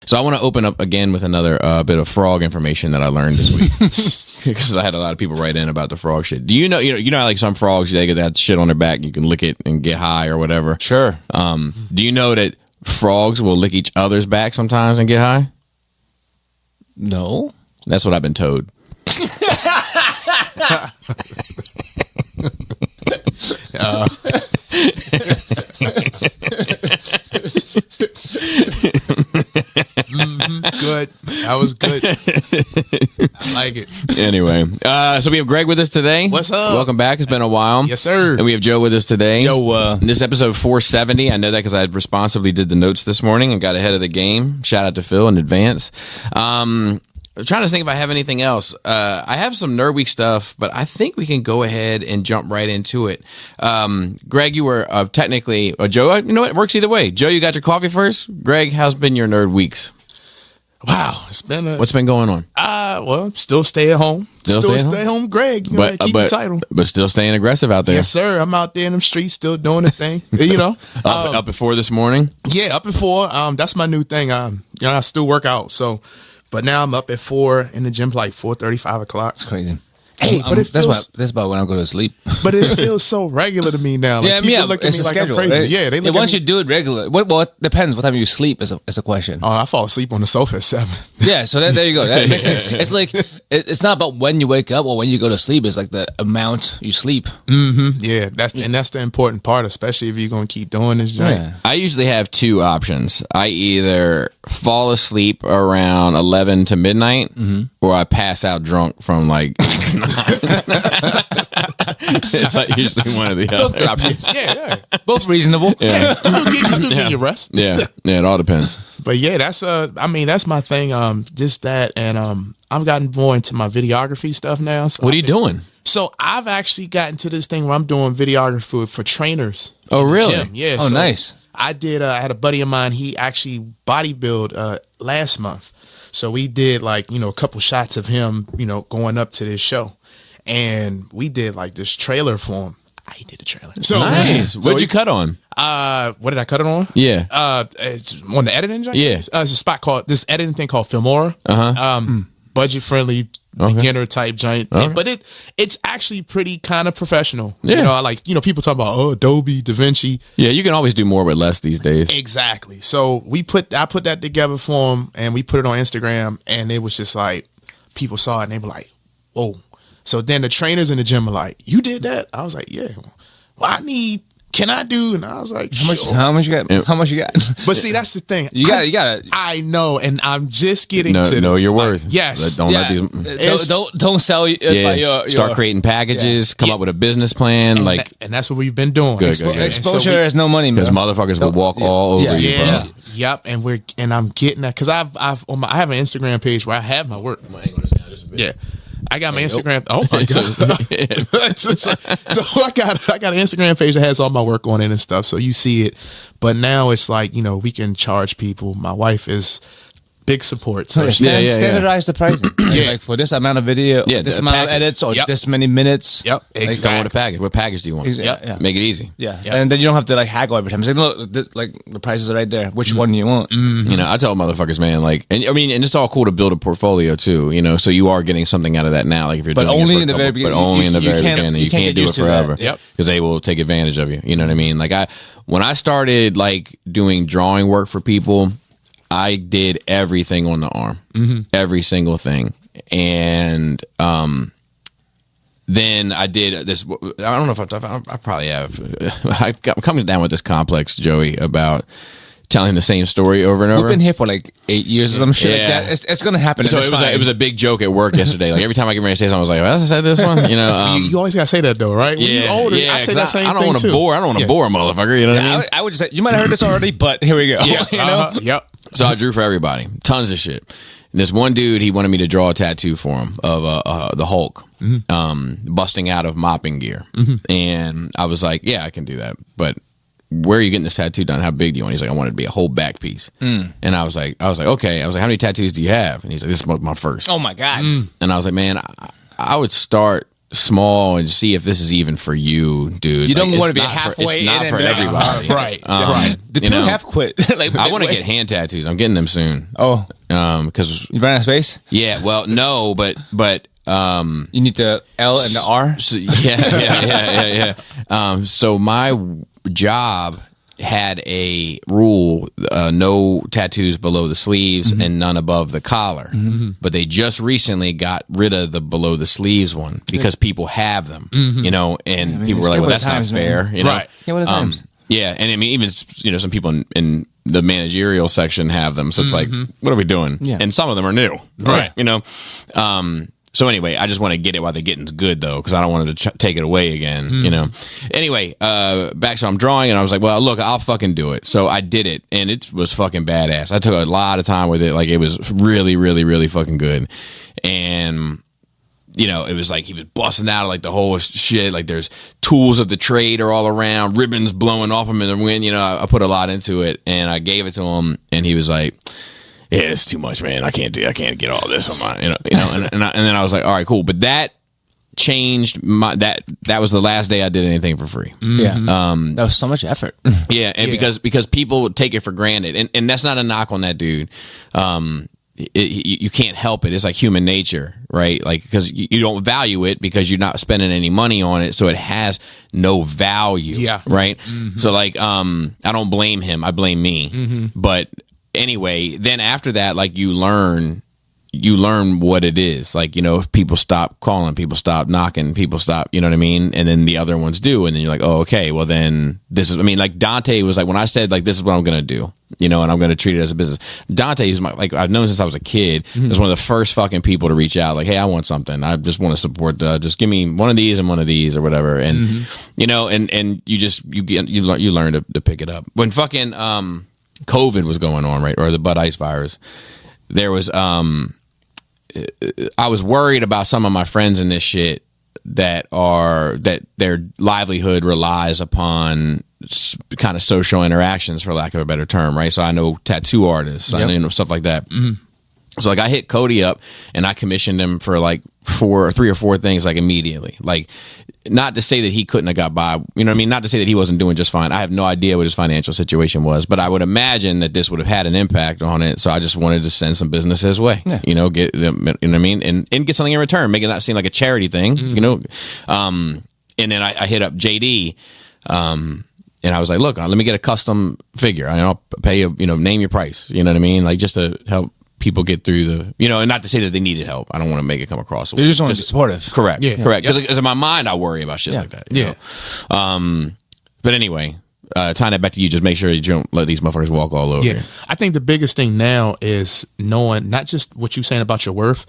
So I want to open up again with another bit of frog information that I learned this week because I had a lot of people write in about the frog shit. Do you know how, like some frogs, they get that shit on their back, you can lick it and get high or whatever. Sure. Do you know that frogs will lick each other's back sometimes and get high? No. That's what I've been told. Good. That was good. I like it. Anyway, so we have Greg with us today. What's up? Welcome back. It's been a while. Yes, sir. And we have Joe with us today. Yo, This episode 470. I know that because I responsibly did the notes this morning and got ahead of the game. Shout out to Phil in advance. I'm trying to think if I have anything else. I have some Nerd Week stuff, but I think we can go ahead and jump right into it. Greg, you were technically, Joe, you know what? It works either way. Joe, you got your coffee first. Greg, how's been your Nerd Weeks? Wow, it's been What's been going on? well, still stay at home. Still stay home, Greg. You know, keep the title. But still staying aggressive out there. Yes, sir. I'm out there in them streets still doing the thing. You know. up at 4 this morning? Yeah, up at 4. That's my new thing. I still work out, so but now I'm up at 4 in the gym like 4:30, 5 o'clock. it's crazy. Hey, but it feels that's about when I go to sleep. but it feels so regular to me now. Like, yeah, people look at it's me a like schedule. I'm crazy. Yeah, they look once at me. you do it regular. Well, it depends what time you sleep is a question. Oh, I fall asleep on the sofa at 7. Yeah, so there you go. That makes sense. It's like it's not about when you wake up or when you go to sleep. It's like the amount you sleep. Yeah, that's the important part, especially if you're gonna keep doing this joint. Yeah. I usually have two options. I either fall asleep around 11 to midnight or I pass out drunk from like 9. It's like usually one of the Both other. options. Yeah. Both reasonable. Yeah. Still get your rest. Yeah, it all depends. But yeah, that's that's my thing. Just that, and I've gotten more into my videography stuff now. So What are you doing? So I've actually gotten to this thing where I'm doing videography for trainers. Oh, in the really? gym. Yeah. Oh, so nice. I did. I had a buddy of mine. He actually bodybuild last month. So we did like a couple shots of him going up to this show, and we did like this trailer for him. I did the trailer. So Nice. so What'd you cut on? what did I cut it on? Yeah. It's on the editing joint. Yeah. It's a spot called this editing thing called Filmora. Budget friendly, beginner type joint. Okay. But it's actually pretty kind of professional. Yeah. I like people talk about Adobe, DaVinci. Yeah, you can always do more with less these days. Exactly. So I put that together for him, and we put it on Instagram, and it was just like people saw it and they were like, "Whoa!" So then the trainers in the gym were like, "You did that?" I was like, "Yeah." Well, can I do? And I was like, "Sure." How much you got? How much you got? But see, that's the thing. You got it. I know, and I'm just getting to this. Know your Like, worth. yes. Don't let Yeah. these. Don't sell your Start creating packages. Come up with a business plan. And that's what we've been doing. Good, good, good. exposure is no money, man. Because motherfuckers will walk all over you, Yeah. bro. Yep. And I'm getting that because I have an Instagram page where I have my work. Yeah. I got my Instagram. Oh my god! so I got an Instagram page that has all my work on it and stuff. So you see it, but now it's like we can charge people. My wife is big support. So Standardize the pricing. Like for this amount of video, this amount of edits, or this many minutes. Yep. Exactly. Go with a package. What package do you want? Yeah. Make it easy. Yeah. And then you don't have to like haggle every time. It's like, look, the prices are right there. Which one do you want? I tell motherfuckers, man, and it's all cool to build a portfolio too, so you are getting something out of that now. Like if you're doing only it for in the very beginning. but only in the very can't- beginning. you You can't can't get do it used to that. forever. Yep. Because they will take advantage of you. You know what I mean? Like when I started like doing drawing work for people, I did everything on the arm, every single thing. And then I did this. I don't know if I probably have. I'm coming down with this complex, Joey, about telling the same story over and over. We've been here for like 8 years or some shit like Yeah. that. It's gonna happen. So it was a big joke at work yesterday. Like every time I get ready to say something, I was like, well, I said this one, you always gotta say that though, right? When you older, I say that same I don't thing want to too. bore. I don't want to bore a motherfucker. You know what I mean? I would just say you might have heard this already, but here we go. Yep. So I drew for everybody, tons of shit. And this one dude, he wanted me to draw a tattoo for him of the Hulk, busting out of mopping gear, and I was like, yeah, I can do that, but where are you getting this tattoo done? How big do you want? He's like, I want it to be a whole back piece. And I was like, okay. I was like, how many tattoos do you have? And he's like, this is my first. Oh my god. And I was like, man, I would start small and see if this is even for you, dude. You don't Like, want to be it's not halfway It's not in for and everybody. Right. right. The you people know, have quit. Like, I want to get hand tattoos. I'm getting them soon. Oh, Because you run out of space. yeah, well, no, but You need the L and the R. so, yeah. So my job had a rule: no tattoos below the sleeves and none above the collar. But they just recently got rid of the below the sleeves one because people have them, you know, and people were like, "Well, that's not fair," you know. Right. Yeah, what are the times? Yeah, and I mean, even some people in the managerial section have them, so it's like, what are we doing? Yeah. And some of them are new, Right. You know. So anyway, I just want to get it while the getting's good, though, because I don't want to take it away again, you know. Anyway, back, so I'm drawing, and I was like, well, look, I'll fucking do it. So I did it, and it was fucking badass. I took a lot of time with it. Like, it was really, really, really fucking good. And, you know, it was like he was busting out like the whole shit. Like, there's tools of the trade are all around, ribbons blowing off him in the wind. You know, I put a lot into it, and I gave it to him, and he was like, yeah, it's too much, man. I can't get all this on my, and then I was like, all right, cool. But that changed that was the last day I did anything for free. Yeah. That was so much effort. Yeah. And because people take it for granted, and that's not a knock on that dude. You can't help it. It's like human nature, right? Like, because you don't value it because you're not spending any money on it, so it has no value. Yeah. Right. So like, I don't blame him. I blame me. But anyway, then after that, like, you learn what it is. Like, you know, people stop calling, people stop knocking, people stop, you know what I mean? And then the other ones do. And then you're like, oh, okay, well then this is, I mean, like Dante was like, when I said like, this is what I'm going to do, you know, and I'm going to treat it as a business. Dante, who's I've known since I was a kid, was one of the first fucking people to reach out. Like, hey, I want something. I just want to support just give me one of these and one of these or whatever. And, you know, and you learn to pick it up. When fucking, COVID was going on, right? Or the Bud Ice virus. There was, I was worried about some of my friends in this shit that their livelihood relies upon kind of social interactions, for lack of a better term, right? So I know tattoo artists, I know stuff like that. So like I hit Cody up and I commissioned him for like 3 or 4 things like immediately. Like, not to say that he couldn't have got by, you know what I mean? Not to say that he wasn't doing just fine. I have no idea what his financial situation was, but I would imagine that this would have had an impact on it. So I just wanted to send some business his way, you know, you know what I mean? And get something in return, make it not seem like a charity thing, you know? And then I hit up JD, and I was like, look, let me get a custom figure. I'll pay you, you know, name your price, you know what I mean? Like, just to help people get through the, you know, and not to say that they needed help. I don't want to make it come across. You just want to be supportive. Correct. Yeah. Correct. Because in my mind, I worry about shit like that. You know? But anyway, tying that back to you, just make sure you don't let these motherfuckers walk all over you. I think the biggest thing now is knowing not just what you're saying about your worth,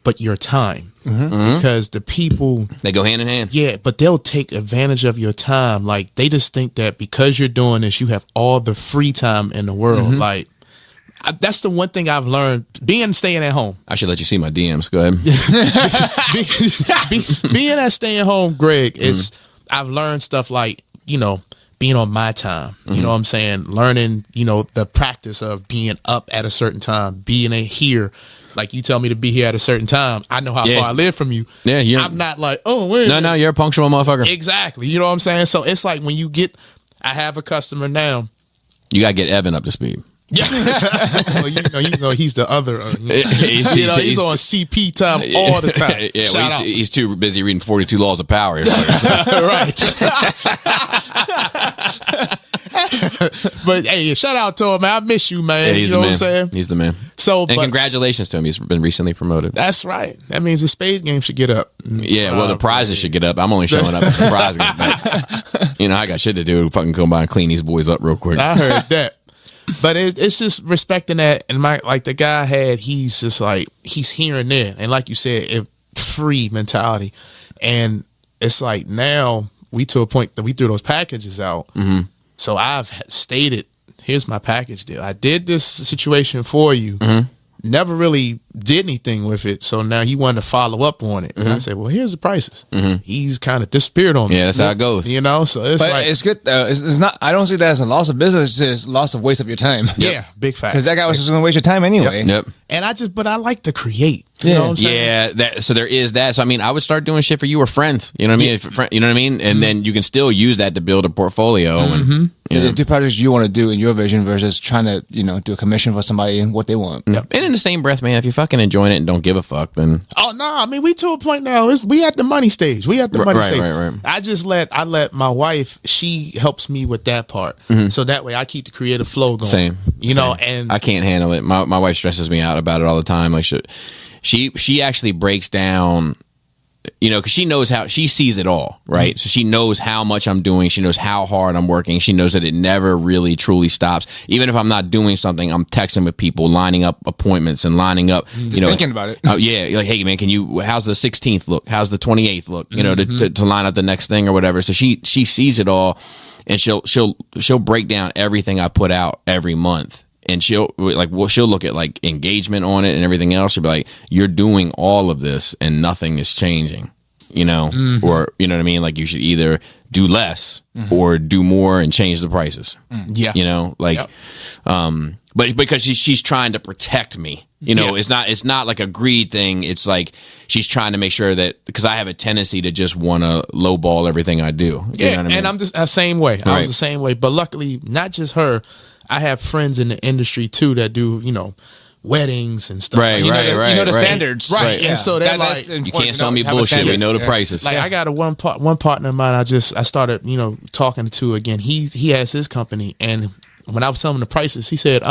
but your time. Because the people, they go hand in hand. Yeah, but they'll take advantage of your time. Like, they just think that because you're doing this, you have all the free time in the world. Like, that's the one thing I've learned staying at home. I should let you see my DMs. Go ahead. Being at staying home, Greg, is I've learned stuff like, you know, being on my time. You know what I'm saying? Learning, you know, the practice of being up at a certain time, being here. Like, you tell me to be here at a certain time, I know how far I live from you. Yeah, I'm not like, oh, wait. No, you're a punctual motherfucker. Exactly. You know what I'm saying? So it's like when I have a customer now. You got to get Evan up to speed. Yeah, well, you know, he's the other. He's on CP time all the time. Yeah, Shout out. He's too busy reading 42 Laws of Power. Right. But hey, shout out to him, man. I miss you, man. Yeah, you know what I'm saying? He's the man. So, and congratulations to him. He's been recently promoted. That's right. That means the Spades game should get up. Yeah, well, the prizes should get up. I'm only showing up if the prize gets back. You know, I got shit to do. Fucking come by and clean these boys up real quick. I heard that. But it's just respecting that, and the guy he's just like, he's here and there, and like you said, free mentality, and it's like now we to a point that we threw those packages out. So I've stated, here's my package deal. I did this situation for you. Never really did anything with it. So now he wanted to follow up on it. And I said, well, here's the prices. He's kind of disappeared on me. Yeah, that's how it goes. You know, so it's But like, it's good though. It's not. I don't see that as a loss of business. It's just loss of waste of your time. yeah, big facts. Because that guy was just going to waste your time anyway. Yep. And but I like to create. You know what I'm saying? Yeah, so there is that. So I mean, I would start doing shit for you or friends. You know what I mean? You know what I mean? And then you can still use that to build a portfolio. And Do projects you want to do in your vision versus trying to, do a commission for somebody and what they want. and in the same breath, man, if you're fucking enjoying it and don't give a fuck, then Oh no! I mean, we to a point now. We at the money stage. We at the money stage. Right. I let my wife. She helps me with that part, so that way I keep the creative flow going. Same. You know, and I can't handle it. My wife stresses me out about it all the time. Like she actually breaks down, because she knows how, she sees it all, right? So she knows how much I'm doing. She knows how hard I'm working. She knows that it never really truly stops. Even if I'm not doing something, I'm texting with people, lining up appointments and lining up, thinking about it. Oh yeah. Like, hey man, how's the 16th look? How's the 28th look? To line up the next thing or whatever. So she sees it all, and she'll break down everything I put out every month. And she'll look at like engagement on it and everything else. She'll be like, you're doing all of this and nothing is changing, or, you know what I mean? Like you should either do less or do more and change the prices. Yeah. But because she's trying to protect me, it's not like a greed thing. It's like she's trying to make sure that, because I have a tendency to just want to lowball everything I do. Yeah, You know what I mean? and I'm just the same way. I Right. was the same way. But luckily, not just her. I have friends in the industry too that do, weddings and stuff. Right, like that. right, You know the right. standards. Right. And so they're that's like, You can't sell me have a bullshit. standard. We know the Yeah. prices. Like I got one partner of mine. I started talking to again. He has his company, and when I was telling him the prices, he said,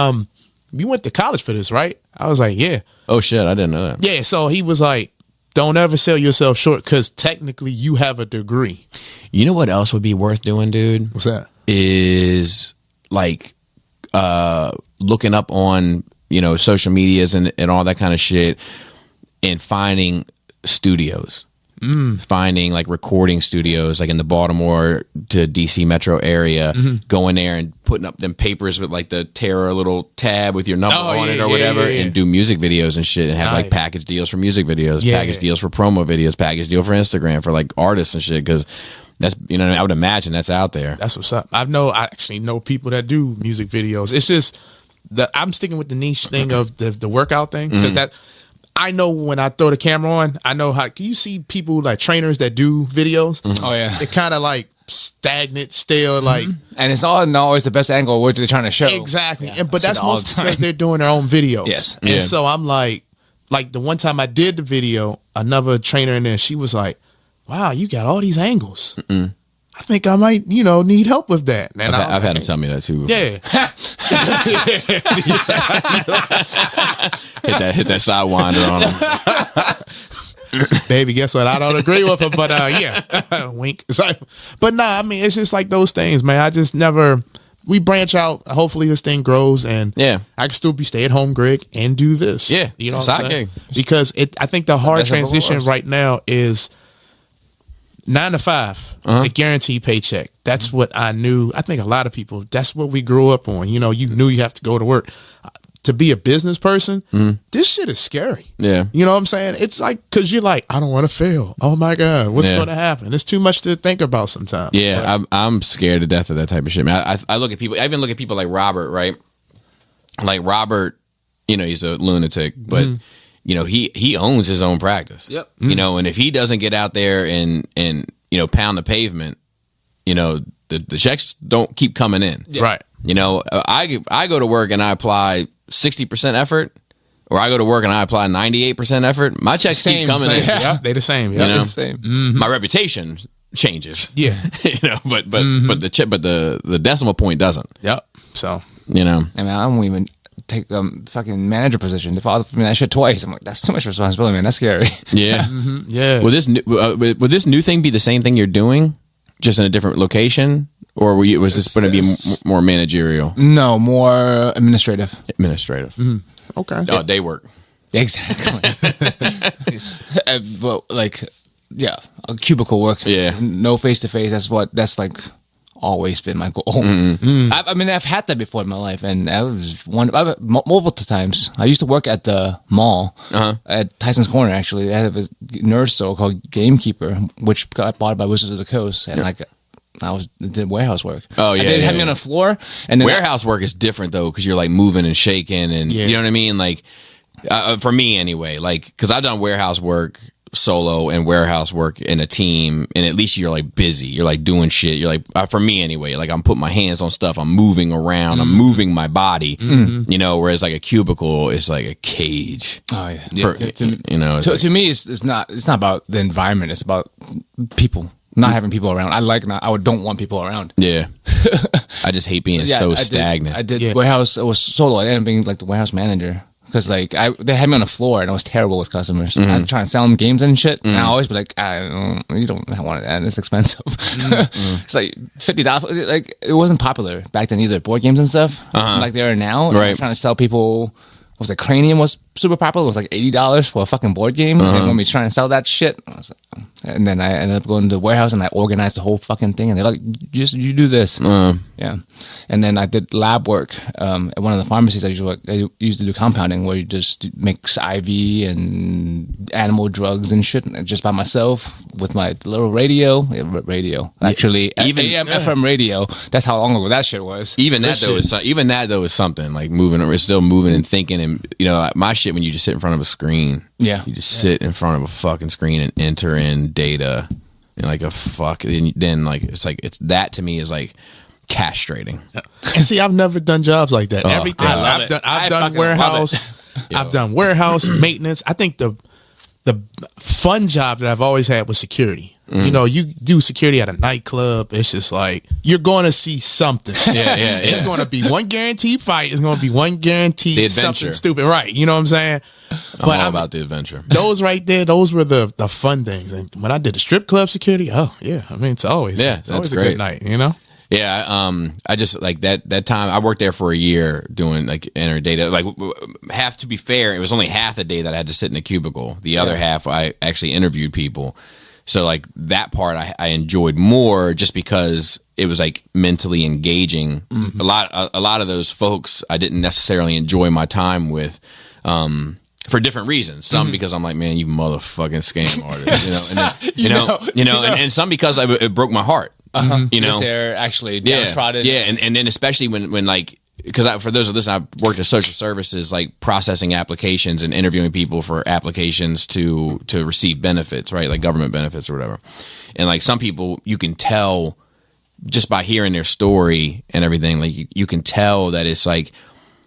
"You went to college for this, right?" I was like, "Yeah, Oh shit, I didn't know that. yeah." So he was like, "Don't ever sell yourself short, because technically you have a degree." You know what else would be worth doing, dude? What's that? Is like looking up on social medias and all that kind of shit, and finding studios, finding like recording studios like in the Baltimore to DC metro area, going there and putting up them papers with like the Terra little tab with your number on it or whatever, and do music videos and shit, and have like package deals for music videos, package deals for promo videos, package deal for Instagram for like artists and shit, because that's, I would imagine that's out there. That's what's up. I actually know people that do music videos. It's just that I'm sticking with the niche thing of the workout thing, because that I know when I throw the camera on, I know how. Can you see people like trainers that do videos? Oh yeah. They're kind of like stagnant, stale, like And it's all not always the best angle of what they're trying to show. exactly. Yeah, But I see that's it all the mostly time. because they're doing their own videos. Yes. And Yeah. so I'm like the one time I did the video, another trainer in there, she was like, "Wow, you got all these angles. I think I might, need help with that." And I was I've had like, them tell me that too. Yeah. hit that sidewinder on them. Baby, guess what? I don't agree with her, but yeah. Wink. Sorry. But nah, I mean, it's just like those things, man. I just never. We branch out. Hopefully, this thing grows, and Yeah. I can still be stay at home, Greg, and do this. Yeah. you know what Side I'm saying? gig. Because I think the hard best of both transition worlds. right now is 9 to 5, a guaranteed paycheck. That's what I knew. I think a lot of people. That's what we grew up on. You knew you have to go to work. To be a business person, this shit is scary. Yeah. You know what I'm saying? It's like, because you're like, I don't want to fail. Oh my God, what's Yeah. going to happen? It's too much to think about sometimes. Yeah, I'm scared to death of that type of shit, man. I look at people. I even look at people like Robert, right? Like Robert, he's a lunatic, but he owns his own practice. Yep. And if he doesn't get out there and pound the pavement, the checks don't keep coming in. Right. I go to work and I apply 60% effort, or I go to work and I apply 98% effort. My checks keep coming in. Yeah, they the same. Yeah. know? Same. My reputation changes. Yeah. But the decimal point doesn't. Yep. So I mean, I won't even take fucking manager position. The father for me that shit twice. I'm like, that's too much responsibility, man. That's scary. Yeah. yeah. Will this new thing be the same thing you're doing, just in a different location, or was this going to be more managerial? No, more administrative. Administrative. Okay. Oh, day work. Exactly. But like, yeah, a cubicle work. Yeah. No face to face. That's like always been my goal. I mean, I've had that before in my life, and multiple times. I used to work at the mall at Tyson's Corner. Actually, they have a nerd store called Gamekeeper, which got bought by Wizards of the Coast, and I did warehouse work. Oh yeah, they had me on the floor, and then warehouse work is different though because you're like moving and shaking, and you know what I mean. Like for me anyway, like because I've done warehouse work solo and warehouse work in a team, and at least you're like busy, you're like doing shit, you're like for me anyway, like I'm putting my hands on stuff, I'm moving around, I'm moving my body, you know, whereas like a cubicle is like a cage. Oh yeah, you know, to me it's not about the environment, it's about people. Not having people around. I don't want people around. Yeah. I just hate being so stagnant. I did warehouse. It was solo. I ended up being like the warehouse manager. Because like they had me on the floor and I was terrible with customers. I was trying to sell them games and shit, and I always be like, you don't want that. It's expensive. It's like $50. Like it wasn't popular back then either. Board games and stuff like they are now. Right. Trying to sell people. Was like Cranium was super popular. It was like $80 for a fucking board game. And when we trying to sell that shit, I was like, and then I ended up going to the warehouse and I organized the whole fucking thing. And they're like, you do this, yeah. And then I did lab work at one of the pharmacies. I used to do compounding, where you just mix IV and animal drugs and shit, just by myself with my little radio. Actually, even AM FM radio. That's how long ago that shit was. Even that though is something like moving. It's still moving and thinking, and you know, like my shit when you just sit in front of a screen. Yeah, you just sit in front of a fucking screen and enter in data, and like a fuck. Then like it's that to me is like castrating. And see, I've never done jobs like that. Oh, Everything I've done warehouse. I've done warehouse maintenance. I think the fun job that I've always had was security. You know, you do security at a nightclub. It's just like you're going to see something. Yeah. It's going to be one guaranteed fight. It's going to be one guaranteed something stupid. Right. You know what I'm saying? I'm all about the adventure. Those right there, those were the fun things. And when I did the strip club security, I mean, it's always a good night, you know? Yeah, I just like that time I worked there for a year doing like enter data. Like, have to be fair, it was only half the day that I had to sit in a cubicle. The other half I actually interviewed people. So like that part I enjoyed more just because it was like mentally engaging. A lot of those folks I didn't necessarily enjoy my time with. For different reasons. Some because I'm like, man, you motherfucking scam artist, you know, and some because it broke my heart. You know, they're actually downtrodden. Yeah, and then especially when like, because for those who listen, I worked at social services, like processing applications and interviewing people for applications to receive benefits, right, like government benefits or whatever. And like some people, you can tell just by hearing their story and everything, like you can tell that it's like,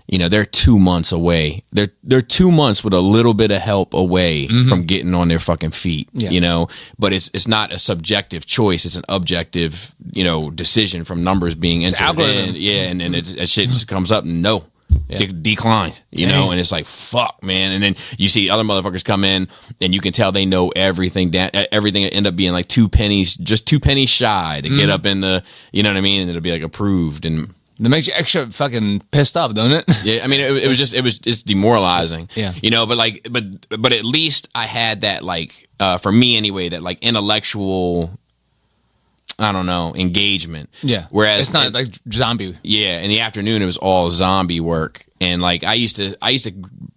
you know, they're 2 months away. They're 2 months with a little bit of help away from getting on their fucking feet, you know, but it's not a subjective choice. It's an objective, you know, decision from numbers being entered in. Yeah. And then it shit just comes up and declined, you know, and it's like, fuck, man. And then you see other motherfuckers come in and you can tell they know everything. Everything end up being like 2 pennies, just 2 pennies shy to get up in the, you know what I mean? And it'll be like approved. And that makes you extra fucking pissed off, don't it? Yeah, I mean, it was just demoralizing. Yeah, you know, but at least I had that, like, for me anyway, that like intellectual, I don't know, engagement. Yeah, whereas it's not like zombie. Yeah, in the afternoon it was all zombie work, and like I used to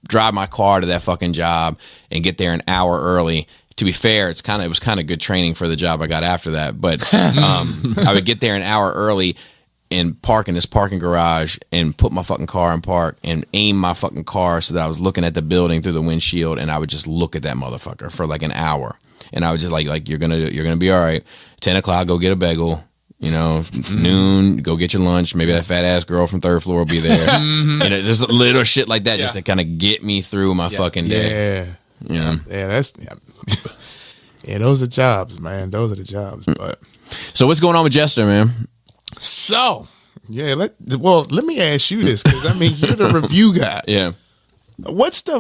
drive my car to that fucking job and get there an hour early. To be fair, it was kind of good training for the job I got after that, but I would get there an hour early and park in this parking garage and put my fucking car in park and aim my fucking car so that I was looking at the building through the windshield, and I would just look at that motherfucker for like an hour, and I would just like you're gonna be all right. 10 o'clock, go get a bagel. You know, noon, go get your lunch. Maybe that fat ass girl from third floor will be there. You know, just little shit like that, just to kind of get me through my fucking day. Yeah, yeah, those are jobs, man. Those are the jobs. But so what's going on with Jester, man? So, let me ask you this, because I mean, you're the review guy. Yeah. What's the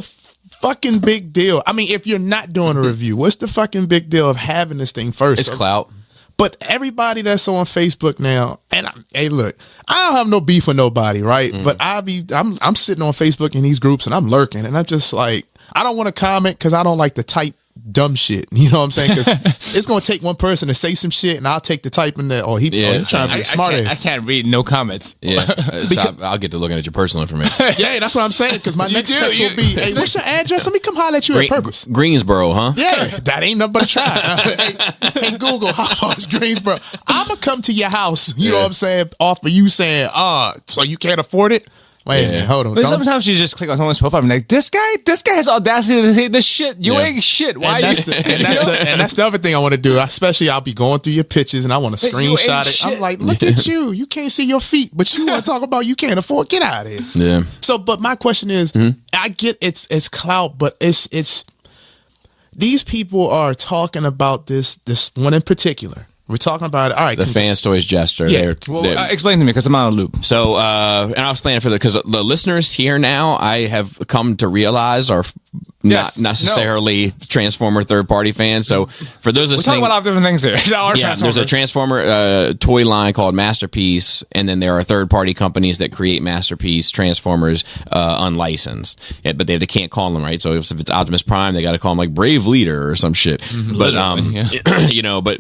fucking big deal? I mean, if you're not doing a review, what's the fucking big deal of having this thing first? It's clout. But everybody that's on Facebook now, and hey, look, I don't have no beef with nobody, right? But I'm sitting on Facebook in these groups and I'm lurking, and I'm just like, I don't want to comment because I don't like to type dumb shit. You know what I'm saying? Because it's gonna take one person to say some shit, and I'll take the typing that. Oh, he trying to be smart ass. I can't read no comments. Yeah, so I'll get to looking at your personal information. Yeah, that's what I'm saying. Because my next text will be, "Hey, what's your address? Let me come holler at you at Purpose." Greensboro, huh? Yeah, that ain't nothing but a try. Hey, Google, how is Greensboro? I'm gonna come to your house. You know what I'm saying? Off of you saying, so you can't afford it. Wait a minute, hold on. But sometimes you just click on someone's profile and be like, this guy has audacity to say this shit. You ain't shit. Why? And that's the other thing I want to do. Especially, I'll be going through your pictures and I want to screenshot it. Shit. I'm like, look at you. You can't see your feet, but you want to talk about you can't afford. Get out of here. Yeah. So, but my question is, I get it's clout, but it's these people are talking about this one in particular. We're talking about it. All right, the Fans Toys Jester. Yeah. Explain to me because I'm out of loop. So, and I'll explain it for because the listeners here now, I have come to realize are not necessarily Transformer third-party fans. So, for those listening, we're talking about a lot of different things here. There's a Transformer toy line called Masterpiece, and then there are third-party companies that create Masterpiece Transformers unlicensed. Yeah, but they can't call them right. So, if it's Optimus Prime, they got to call them like Brave Leader or some shit. But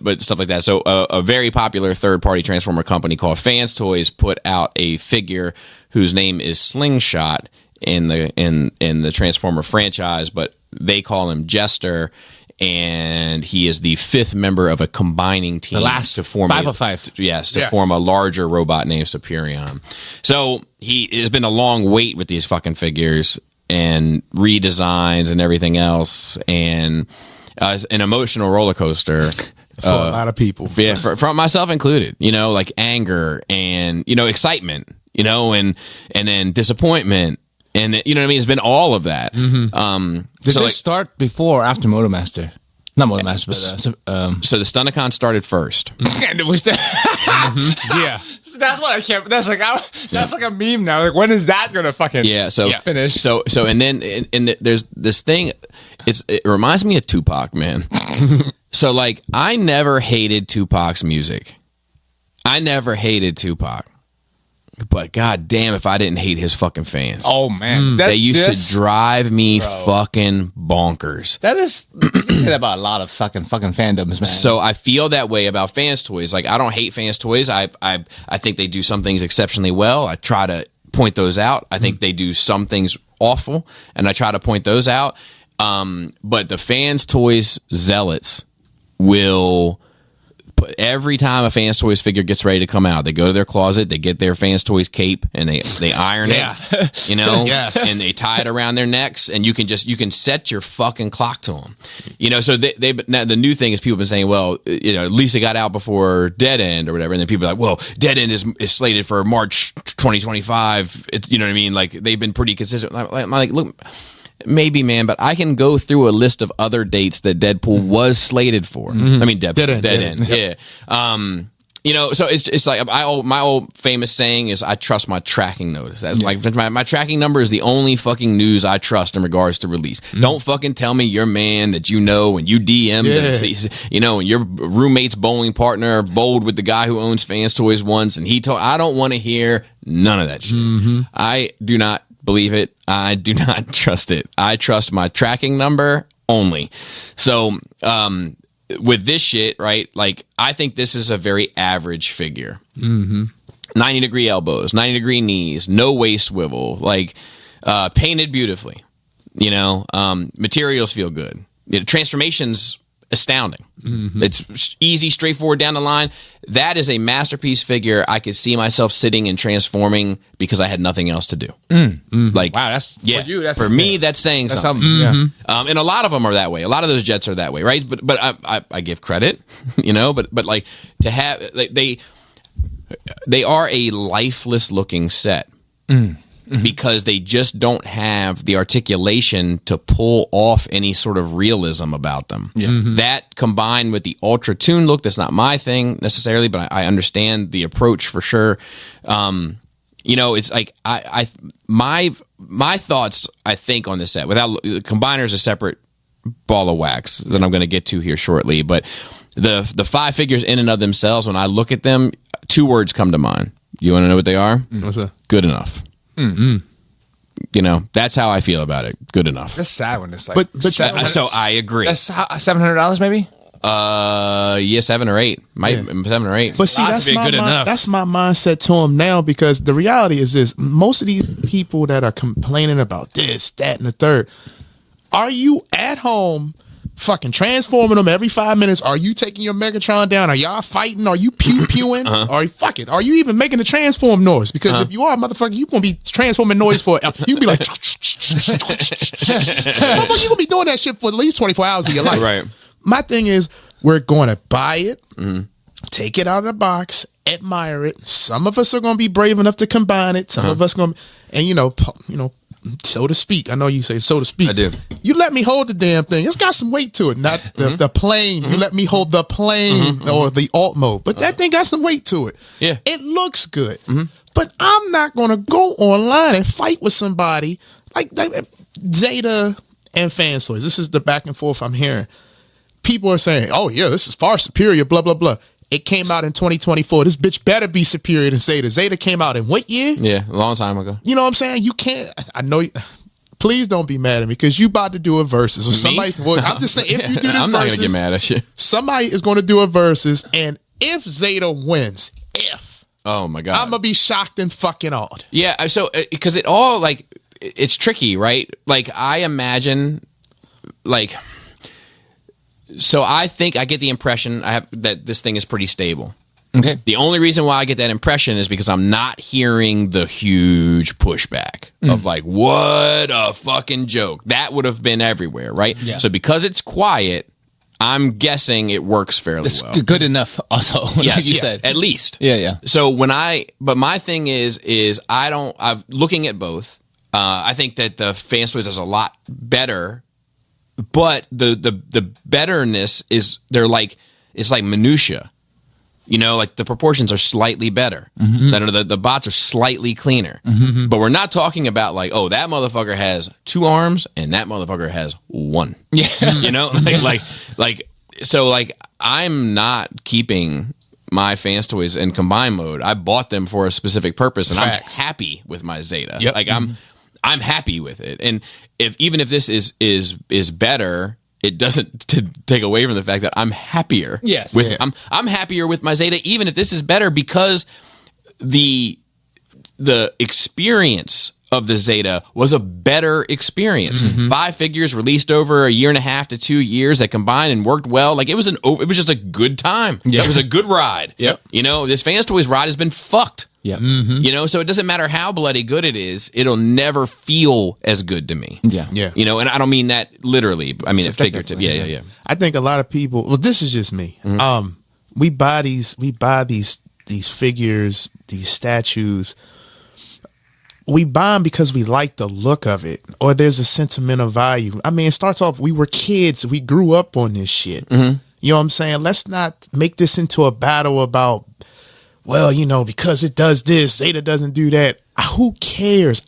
but stuff like that. So, a very popular third-party Transformer company called Fans Toys put out a figure whose name is Slingshot in the Transformer franchise, but they call him Jester, and he is the fifth member of a combining team. The last to form 5 of 5. Yes, to form a larger robot named Superion. So it's been a long wait with these fucking figures and redesigns and everything else, and an emotional roller coaster. For a lot of people. Yeah, for myself included, like anger and, excitement, and then disappointment. And, you know what I mean? It's been all of that. Mm-hmm. Did this start before or after Motomaster? Not Motomaster, but... So the Stunticon started first. And it was that. Yeah. So that's what I can't... That's like a meme now. Like, when is that going to fucking finish? So and then and there's this thing... It reminds me of Tupac, man. So, like, I never hated Tupac's music. I never hated Tupac. But god damn if I didn't hate his fucking fans. Oh man. They used to drive me fucking bonkers. That is about a lot of fucking fandoms, man. So I feel that way about Fans Toys. Like, I don't hate Fans Toys. I think they do some things exceptionally well. I try to point those out. I think they do some things awful, and I try to point those out. But the Fans Toys zealots will... Every time a Fans Toys figure gets ready to come out, they go to their closet, they get their Fans Toys cape, and they iron it, Yes. and they tie it around their necks, and you can set your fucking clock to them, So now the new thing is people have been saying, well, at least it got out before Dead End or whatever, and then people are like, well, Dead End is slated for March 2025. You know what I mean? Like, they've been pretty consistent. I'm like, look. Maybe, man, but I can go through a list of other dates that Deadpool was slated for. I mean, Dead End. Yeah. So it's like my old famous saying is, I trust my tracking notice. That's like my tracking number is the only fucking news I trust in regards to release. Don't fucking tell me your man that and you DM and your roommate's bowling partner bowled with the guy who owns Fans Toys once, and I don't want to hear none of that shit. I do not believe it. I do not trust it. I trust my tracking number only. So, with this shit, right? Like, I think this is a very average figure. 90-degree elbows, 90-degree knees, no waist swivel, like, painted beautifully. Materials feel good. Transformations astounding. It's easy, straightforward down the line. That is a masterpiece figure I could see myself sitting and transforming because I had nothing else to do. Like, wow, that's for you. For me, that's saying something. And a lot of them are that way. A lot of those jets are that way, right? But I give credit, But like, to have they are a lifeless looking set. Because they just don't have the articulation to pull off any sort of realism about them. That combined with the ultra tune look, that's not my thing necessarily, but I understand the approach for sure. It's like my thoughts, I think, on this set, without Combiner's a separate ball of wax that I'm going to get to here shortly, but the 5 figures in and of themselves, when I look at them, 2 words come to mind. You want to know what they are? What's that? Good enough. that's how I feel about it. Good enough. That's sad when it's like. But So I agree. That's $700 maybe. Yeah, 7 or 8. 7 or 8. But see, that's my mindset to him now, because the reality is this: most of these people that are complaining about this, that, and the third, are you at home fucking transforming them every 5 minutes? Are you taking your Megatron down? Are y'all fighting? Are you pew-pewing? Or fuck it, are you even making a transform noise? Because if you are, motherfucker, you gonna be transforming noise for, you be like, motherfucker, you gonna be doing that shit for at least 24 hours of your life. Right. My thing is, we're going to buy it, take it out of the box, admire it. Some of us are going to be brave enough to combine it. Some of us going to, and so to speak. I know you say so to speak. I do. You let me hold the damn thing. It's got some weight to it, not the plane. You let me hold the plane or the alt mode, but that thing got some weight to it. Yeah, it looks good, but I'm not going to go online and fight with somebody like Zeta and Fansoys. This is the back and forth I'm hearing. People are saying, oh, yeah, this is far superior, blah, blah, blah. It came out in 2024. This bitch better be superior than Zeta. Zeta came out in what year? Yeah, a long time ago. You know what I'm saying? You can't. I know. Please don't be mad at me, because you about to do a versus. Or somebody. Well, I'm just saying, if you do this I'm not versus, going to get mad at you. Somebody is going to do a versus, and if Zeta wins, oh, my God. I'm going to be shocked and fucking awed. Yeah, so, because it all, like, it's tricky, right? Like, I imagine, like... So I think I get the impression that this thing is pretty stable. Okay. The only reason why I get that impression is because I'm not hearing the huge pushback of like, what a fucking joke. That would have been everywhere, right? Yeah. So because it's quiet, I'm guessing it works fairly It's well. good enough also, Yes, like you said. At least. Yeah. So but my thing is I'm looking at both. I think that the Fansoys is a lot better. But the betterness is it's like minutia, like the proportions are slightly better. The bots are slightly cleaner. But we're not talking about like, oh, that motherfucker has 2 arms and that motherfucker has 1. Yeah, So I'm not keeping my Fans Toys in combine mode. I bought them for a specific purpose, and Facts. I'm happy with my Zeta. Yep. I'm happy with it, and even if this is better, it doesn't take away from the fact that I'm happier. Yes, I'm happier with my Zeta, even if this is better, because the experience of the Zeta was a better experience. 5 figures released over a year and a half to 2 years that combined and worked well. Like it was just a good time. It was a good ride. Yep. This Fans Toys ride has been fucked. Yeah. So it doesn't matter how bloody good it is, it'll never feel as good to me. Yeah. And I don't mean that literally. I mean it figurative. Yeah. I think a lot of people. Well, this is just me. We buy these figures, these statues. We buy them because we like the look of it, or there's a sentimental value. I mean, it starts off, we were kids. We grew up on this shit. You know what I'm saying? Let's not make this into a battle about, well, because it does this, Zeta doesn't do that. Who cares?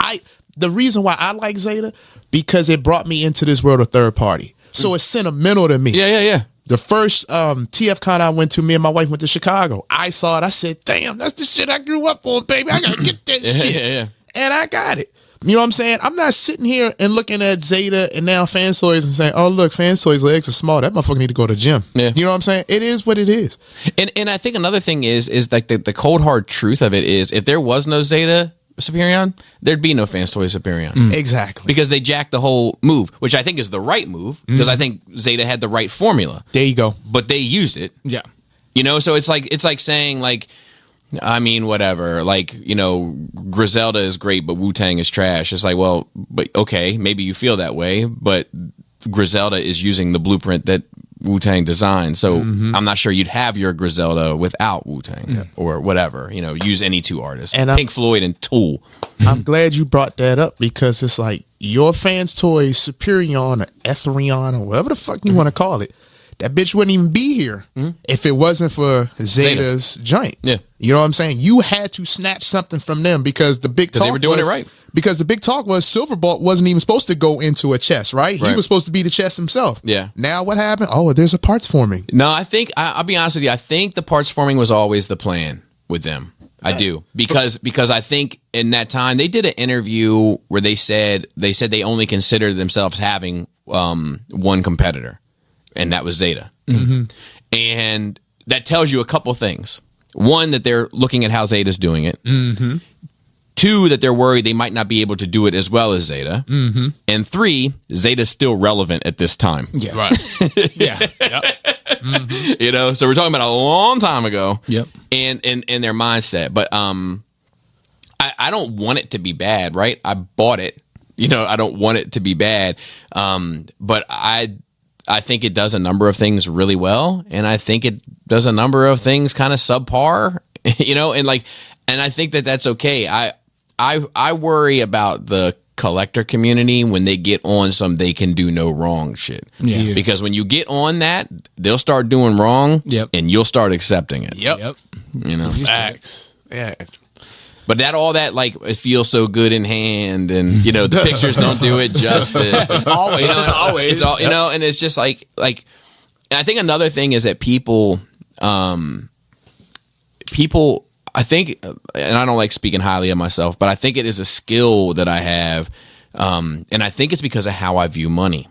The reason why I like Zeta, because it brought me into this world of third party. So it's sentimental to me. Yeah. The first TFCon I went to, me and my wife went to Chicago. I saw it. I said, damn, that's the shit I grew up on, baby. I got to get that shit. Yeah. And I got it. You know what I'm saying? I'm not sitting here and looking at Zeta and now Fansoys and saying, oh, look, Fansoys' legs are small. That motherfucker need to go to the gym. Yeah. You know what I'm saying? It is what it is. And I think another thing is like the cold hard truth of it is, if there was no Zeta Superion, there'd be no Fans Toys Superion. Exactly. Because they jacked the whole move, which I think is the right move, because I think Zeta had the right formula. There you go. But they used it. Yeah. So it's like saying like, I mean, whatever, like, Griselda is great, but Wu-Tang is trash. It's like, well, but okay, maybe you feel that way, but Griselda is using the blueprint that Wu-Tang designed. So I'm not sure you'd have your Griselda without Wu-Tang or whatever, use any 2 artists, And Pink Floyd and Tool. I'm glad you brought that up, because it's like your Fans Toys Superion or Etherion or whatever the fuck you want to call it. That bitch wouldn't even be here if it wasn't for Zeta's joint. Yeah. You know what I'm saying? You had to snatch something from them, because the big talk they were doing it right. Because the big talk was Silverbolt wasn't even supposed to go into a chest, right? He was supposed to be the chest himself. Yeah. Now what happened? Oh, there's a parts forming. No, I think, I'll be honest with you, I think the parts forming was always the plan with them. I do because I think in that time they did an interview where they said they only considered themselves having one competitor, and that was Zeta, and that tells you a couple things. One, that they're looking at how Zeta's doing it. Two, that they're worried they might not be able to do it as well as Zeta. And three, Zeta's still relevant at this time. Yeah. Right. Yeah. You know, so we're talking about a long time ago. Yep. And their mindset. But I don't want it to be bad, right? I bought it. You know, I don't want it to be bad. But I think it does a number of things really well, and I think it does a number of things kind of subpar, you know, and I think that that's okay. I worry about the collector community when they get on some they can do no wrong shit. Yeah. Because when you get on that, they'll start doing wrong, and you'll start accepting it. Yep. You know, Facts. Yeah. but all that like it feels so good in hand, and you know the pictures don't do it justice. Always, you know, always. It's all you know, and it's just like I think another thing is that people. I think, and I don't like speaking highly of myself, but I think it is a skill that I have, and I think it's because of how I view money.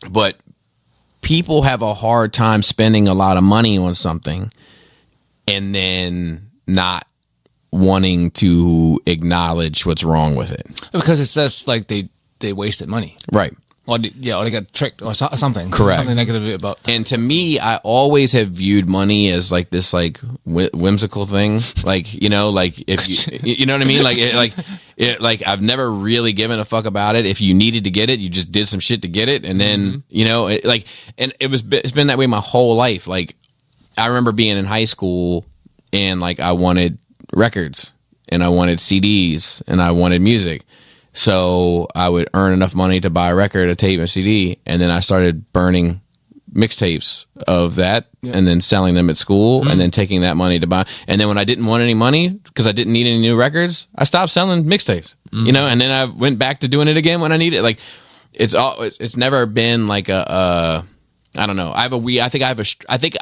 But people have a hard time spending a lot of money on something and then not wanting to acknowledge what's wrong with it. Because it's just like they wasted money. Right. Or they got tricked or something. Correct. Something negative about. And to me, I always have viewed money as like this like whimsical thing. Like, you know, like if you know what I mean? Like I've never really given a fuck about it. If you needed to get it, you just did some shit to get it. And then, you know, it's been that way my whole life. Like I remember being in high school and like I wanted records and I wanted CDs and I wanted music. So I would earn enough money to buy a record, a tape, a CD, and then I started burning mixtapes of that and then selling them at school and then taking that money to buy. And then when I didn't want any money because I didn't need any new records, I stopped selling mixtapes, you know, and then I went back to doing it again when I needed it. Like it's never been like I don't know. I think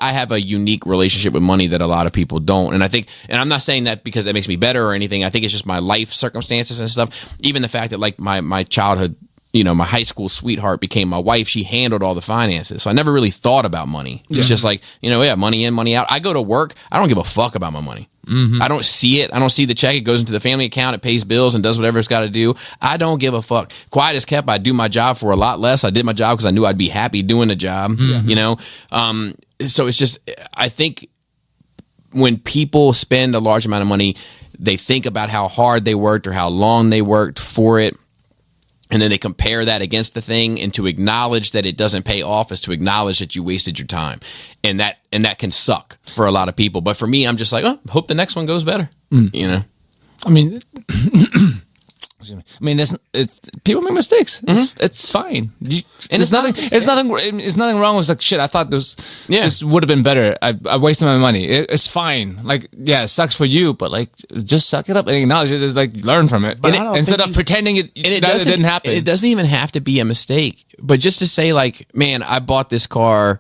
I have a unique relationship with money that a lot of people don't. And and I'm not saying that because that makes me better or anything. I think it's just my life circumstances and stuff. Even the fact that like my childhood, you know, my high school sweetheart became my wife. She handled all the finances. So I never really thought about money. It's just like, you know, money in, money out. I go to work. I don't give a fuck about my money. I don't see it. I don't see the check. It goes into the family account. It pays bills and does whatever it's got to do. I don't give a fuck. Quiet as kept. I do my job for a lot less. I did my job because I knew I'd be happy doing the job, you know? So it's just, I think when people spend a large amount of money, they think about how hard they worked or how long they worked for it. And then they compare that against the thing, and to acknowledge that it doesn't pay off is to acknowledge that you wasted your time. And that can suck for a lot of people. But for me, I'm just like, oh, hope the next one goes better. You know? I mean, people make mistakes. It's fine. It's nothing wrong with like shit. I thought this would have been better. I wasted my money. It's fine. Like, yeah, it sucks for you, but like, just suck it up and acknowledge it. Like, learn from it, instead of pretending it didn't happen. It doesn't even have to be a mistake, but just to say like, man, I bought this car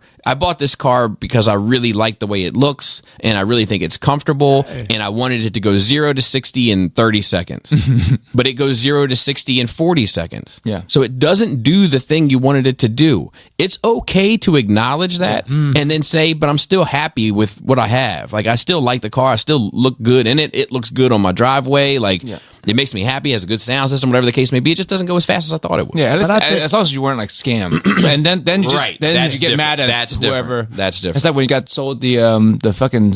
because I really like the way it looks and I really think it's comfortable and I wanted it to go 0 to 60 in 30 seconds, but it goes 0 to 60 in 40 seconds. Yeah. So it doesn't do the thing you wanted it to do. It's okay to acknowledge that and then say, but I'm still happy with what I have. Like I still like the car. I still look good in it. It looks good on my driveway. Like it makes me happy. It has a good sound system, whatever the case may be. It just doesn't go as fast as I thought it would. Yeah. As long as you weren't like scammed. And then you get mad at whoever. That's different. It's like when you got sold the fucking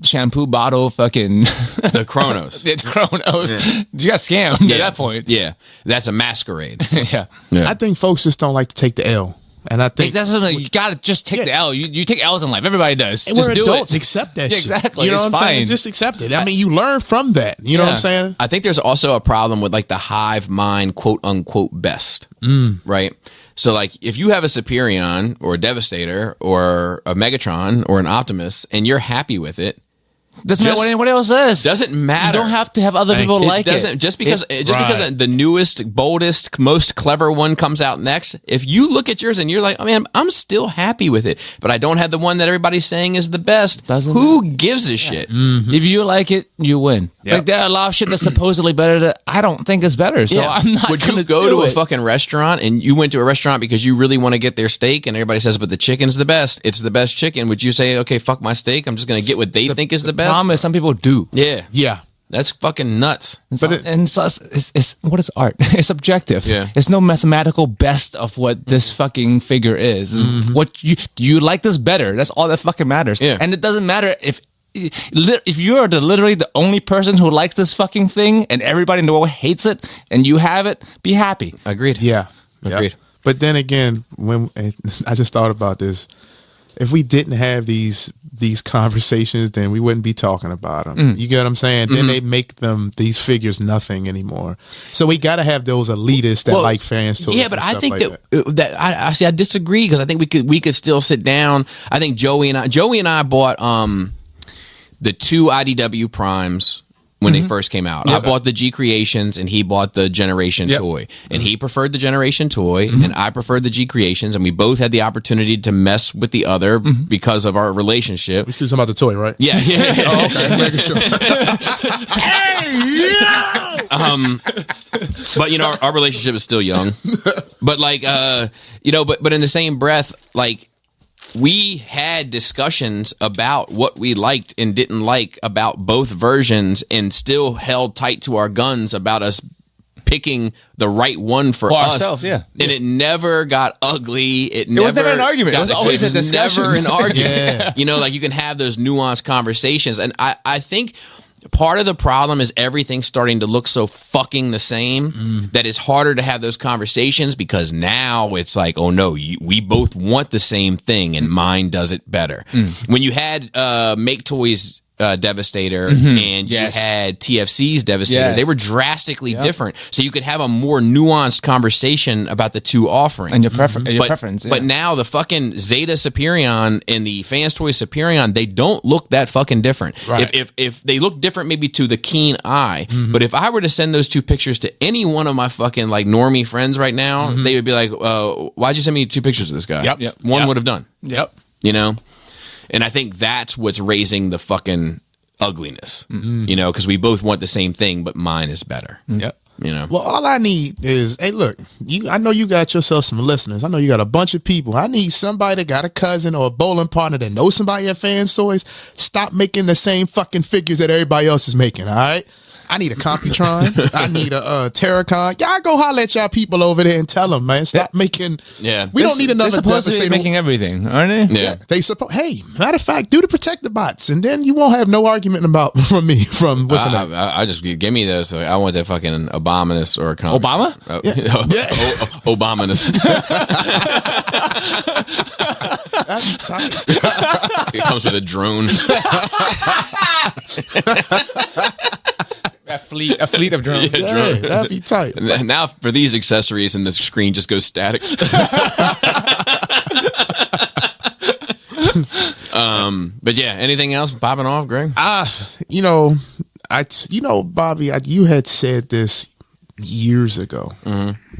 shampoo bottle, fucking the Chronos. The Chronos. Yeah. You got scammed at that point. Yeah, that's a masquerade. Yeah. I think folks just don't like to take the L. And I think that's something you gotta just take the L. You take L's in life. Everybody does. And just we're do adults. it. Accept that shit. Exactly. You know it's what I'm fine. saying? Just accept it. I mean, you learn from that. You know what I'm saying? I think there's also a problem with like the hive mind, quote unquote, best. Right? So like if you have a Superion or a Devastator or a Megatron or an Optimus and you're happy with it, Doesn't matter what anybody else says. Doesn't matter. You don't have to have other people like it. Doesn't just because the newest, boldest, most clever one comes out next. If you look at yours and you're like, oh man, I'm still happy with it, but I don't have the one that everybody's saying is the best. Who gives a shit? Mm-hmm. If you like it, you win. Yep. Like there are a lot of shit that's supposedly better that I don't think is better. So I'm not. Would you go to a fucking restaurant and you went to a restaurant because you really want to get their steak and everybody says, but the chicken's the best. It's the best chicken. Would you say, okay, fuck my steak. I'm just going to get what they think is the best? Problem is, some people do. Yeah. That's fucking nuts. But it's what is art? It's subjective. Yeah. It's no mathematical best of what this fucking figure is. What do you like this better? That's all that fucking matters. Yeah. And it doesn't matter if you're literally the only person who likes this fucking thing and everybody in the world hates it and you have it, be happy. Agreed. Yeah. Agreed. But then again, when I just thought about this, if we didn't have these conversations, then we wouldn't be talking about them. You get what I'm saying? Then they make these figures nothing anymore. So we got to have those elitists that like fans too. Yeah, but I think that I disagree because I think we could still sit down. I think Joey and I bought the 2 IDW Primes when they first came out. I bought the G Creations and he bought the Generation toy. And he preferred the Generation toy and I preferred the G Creations, and we both had the opportunity to mess with the other because of our relationship. We're still talking about the toy, right? Yeah. Oh, okay. Making sure. Hey, but our relationship is still young. But like but in the same breath, like, we had discussions about what we liked and didn't like about both versions and still held tight to our guns about us picking the right one for us. Ourselves, yeah. And it never got ugly. It was never an argument. It was always a discussion. Never an argument. Like you can have those nuanced conversations. And I think part of the problem is everything's starting to look so fucking the same that it's harder to have those conversations because now it's like, oh no, we both want the same thing and mine does it better. When you had Make Toys Devastator and you had TFC's Devastator, they were drastically different. So you could have a more nuanced conversation about the two offerings. And your preference. But now the fucking Zeta Superion and the Fans Toy Superion, they don't look that fucking different. Right. If they look different maybe to the keen eye, but if I were to send those 2 pictures to any one of my fucking like normie friends right now, they would be like, why'd you send me 2 pictures of this guy? One would have done. And I think that's what's raising the fucking ugliness, because we both want the same thing, but mine is better. Well, all I need is, hey, look, I know you got yourself some listeners. I know you got a bunch of people. I need somebody that got a cousin or a bowling partner that knows somebody at Fans Toys. Stop making the same fucking figures that everybody else is making, all right? I need a Computron. I need a Terracon. Y'all go holler at y'all people over there and tell them, man, stop making. We don't need another. They're supposed to be making everything, aren't they? Yeah. They suppose. Hey, matter of fact, do the Protector bots, and then you won't have no argument about what's the name? I just give me those. I want that fucking Obiminous or Obama. Obiminous. That's tight. It comes with a drone. A fleet of drones. That'd be tight. Now for these accessories, and the screen just goes static. But yeah, anything else popping off, Greg? Bobby, you had said this years ago.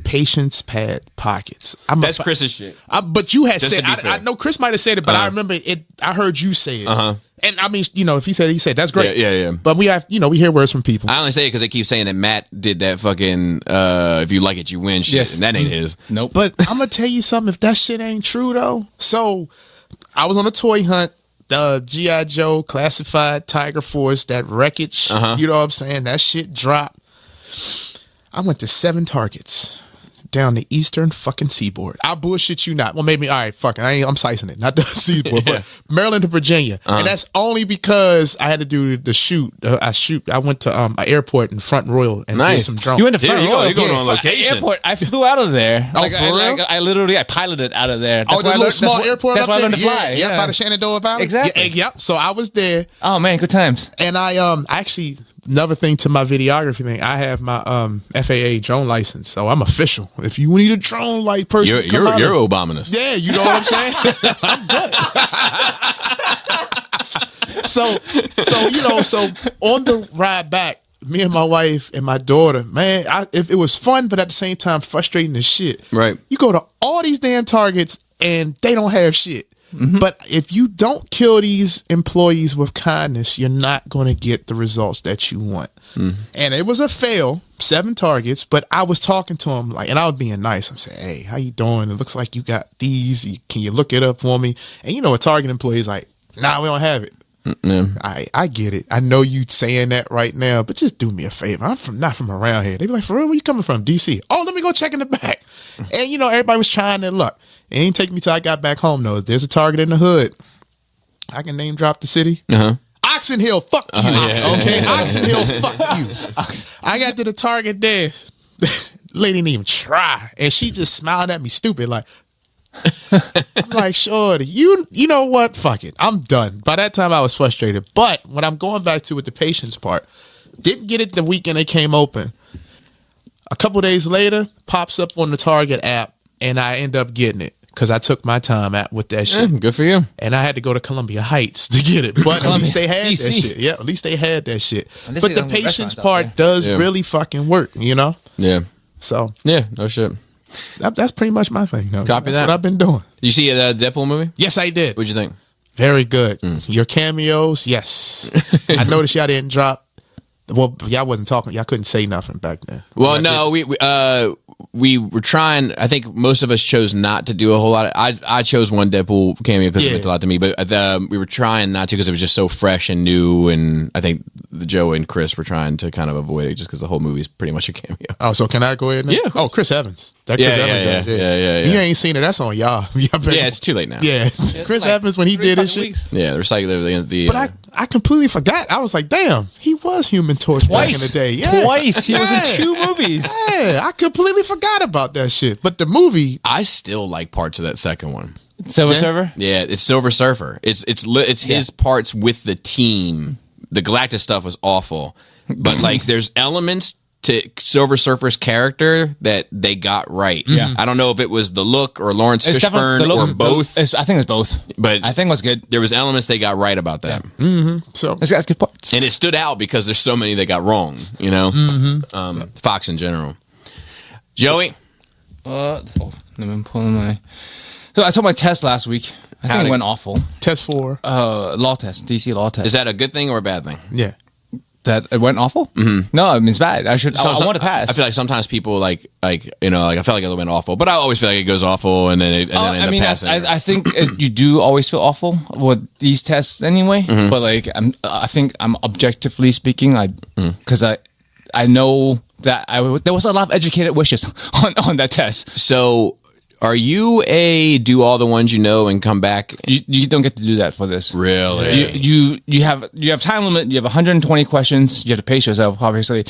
Patience pad pockets. That's Chris's shit. But you had said, I know Chris might have said it, but I remember it. I heard you say it. And I mean, if he said, that's great. Yeah. But we have, we hear words from people. I only say it because they keep saying that Matt did that fucking, if you like it, you win shit. Yes. And that ain't his. Nope. But I'm going to tell you something. If that shit ain't true, though. So I was on a toy hunt. The G.I. Joe Classified Tiger Force, that wreckage. You know what I'm saying? That shit dropped. I went to 7 Targets down the eastern fucking seaboard. I bullshit you not. Well, maybe, all right, fuck it. I'm slicing it. Not the seaboard, but Maryland to Virginia. And that's only because I had to do the shoot. I went to an airport in Front Royal and did some drones. You went to Front Royal? You're going on location. Airport. I flew out of there. For real? I literally piloted out of there. That's the little small airport That's up why there? I learned to fly. Yeah, by the Shenandoah Valley. Exactly. Yep. So I was there. Oh, man, good times. And I actually, another thing to my videography thing, I have my FAA drone license, so I'm official. If you need a drone like person, you're Obiminous. Yeah, you know what I'm saying. I'm good. So on the ride back, me and my wife and my daughter, man, if it was fun, but at the same time frustrating as shit. Right. You go to all these damn Targets and they don't have shit. Mm-hmm. But if you don't kill these employees with kindness, you're not going to get the results that you want. And it was a fail, 7 Targets, but I was talking to him and I was being nice. I'm saying, hey, how you doing? It looks like you got these. Can you look it up for me? And a Target employee's like, nah, we don't have it. Yeah. I get it. I know you saying that right now, but just do me a favor. I'm not from around here. They be like, for real, where you coming from? DC. Oh, let me go check in the back. And everybody was trying their luck. It ain't take me till I got back home though. There's a Target in the hood. I can name drop the city. Oxon Hill, fuck you. Okay, Oxon Hill, fuck you. I got to the Target there. Lady didn't even try, and she just smiled at me stupid like. I'm like, shorty, you know what? Fuck it. I'm done. By that time I was frustrated. But what I'm going back to with the patience part, didn't get it the weekend it came open. A couple days later, pops up on the Target app, and I end up getting it because I took my time with that shit. Good for you. And I had to go to Columbia Heights to get it. But at least they had that shit. Yeah, at least they had that shit. But the patience part does really fucking work, Yeah. So Yeah, no shit. That's pretty much my thing. Copy that's that. what I've been doing. You see the Deadpool movie? Yes, I did. What'd you think? Very good. Your cameos, yes. I noticed y'all didn't drop. Well, y'all wasn't talking. Y'all couldn't say nothing back then. Well, no, we were trying. I think most of us chose not to do a whole lot. I chose one Deadpool cameo because it meant a lot to me. But we were trying not to because it was just so fresh and new. And I think Joe and Chris were trying to kind of avoid it just because the whole movie is pretty much a cameo. Oh, so can I go ahead? Yeah. Oh, Chris Evans. That Chris Evans. Yeah. You ain't seen it. That's on y'all. Yeah, it's too late now. Yeah, Chris Evans when he did his shit. Yeah, the recycling. But I completely forgot. I was like, damn, he was Human Torch back in the day. Yeah. Twice. He was in 2 movies. Yeah, I completely forgot about that shit. But the movie, I still like parts of that second one. Silver Surfer? Yeah, it's Silver Surfer. It's his parts with the team. The Galactus stuff was awful, but there's elements to Silver Surfer's character that they got right. Yeah. I don't know if it was the look or Lawrence Fishburne or both. I think it's both. But I think it was good. There was elements they got right about that. so It's got good parts. And it stood out because there's so many that got wrong, Fox in general. Joey? Let me pull my... So I took my test last week. I think it went awful. test 4. Law test, DC law test. Is that a good thing or a bad thing? Yeah. That it went awful? Mm-hmm. No, I mean, it's bad. I want to pass. I feel like sometimes people I felt like it went awful, but I always feel like it goes awful and then I end up passing. I think you do always feel awful with these tests anyway, but I think I'm objectively speaking, because I know that there was a lot of educated wishes on that test. So are you do all the ones you know and come back? You don't get to do that for this. Really? You have time limit. You have 120 questions. You have to pace yourself, obviously.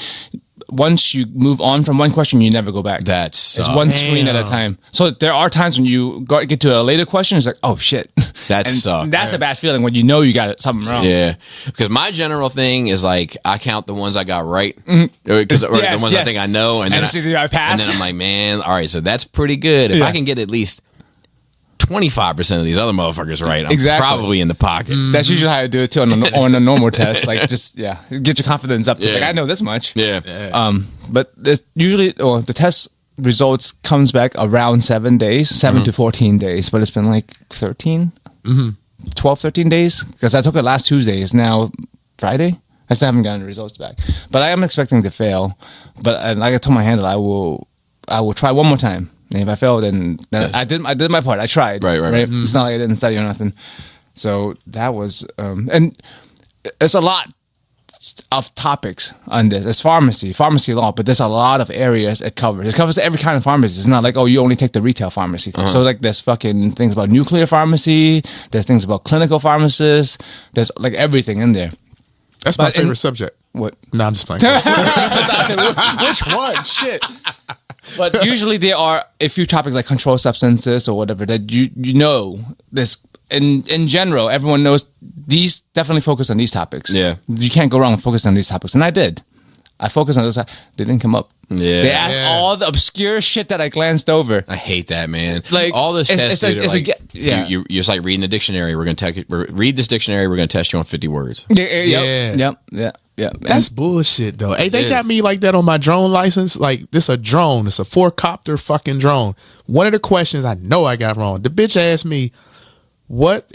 Once you move on from one question, you never go back. It's one screen at a time. So there are times when you get to a later question, it's like, oh shit. That sucks. That's a bad feeling when you know you got something wrong. Yeah. Because my general thing is I count the ones I got right. The ones I think I know. And then I pass. And then I'm like, man, all right, so that's pretty good. If I can get at least 25% of these other motherfuckers right, I'm probably in the pocket. That's usually how I do it too on a normal test. Get your confidence up to I know this much. Yeah. But usually the test results comes back around 7 days, 7 to 14 days. But it's been 12, 13 days because I took it last Tuesday. It's now Friday. I still haven't gotten the results back, but I am expecting to fail. But like I told my handler, I will try one more time. And if I fail, then I did my part. I tried. Right. It's not like I didn't study or nothing. So that was, and it's a lot of topics on this. It's pharmacy law, but there's a lot of areas it covers. It covers every kind of pharmacy. It's not like, oh, you only take the retail pharmacy thing. So there's fucking things about nuclear pharmacy. There's things about clinical pharmacists. There's everything in there. That's my favorite subject. What? No, I'm just playing. Which one? Shit. But usually there are a few topics like controlled substances or whatever that you know this in general. Everyone knows these definitely focus on these topics. Yeah, you can't go wrong focusing on these topics, and I did. I focused on those. They didn't come up. Yeah. They ask all the obscure shit that I glanced over. I hate that, man. Like, all those tests, dude, are like, yeah. you're just like reading the dictionary. We're going to read this dictionary. We're going to test you on 50 words. Yep. That's bullshit, though. Hey, they got me like that on my drone license. Like, this a drone. It's a 4-copter fucking drone. One of the questions I know I got wrong. The bitch asked me, what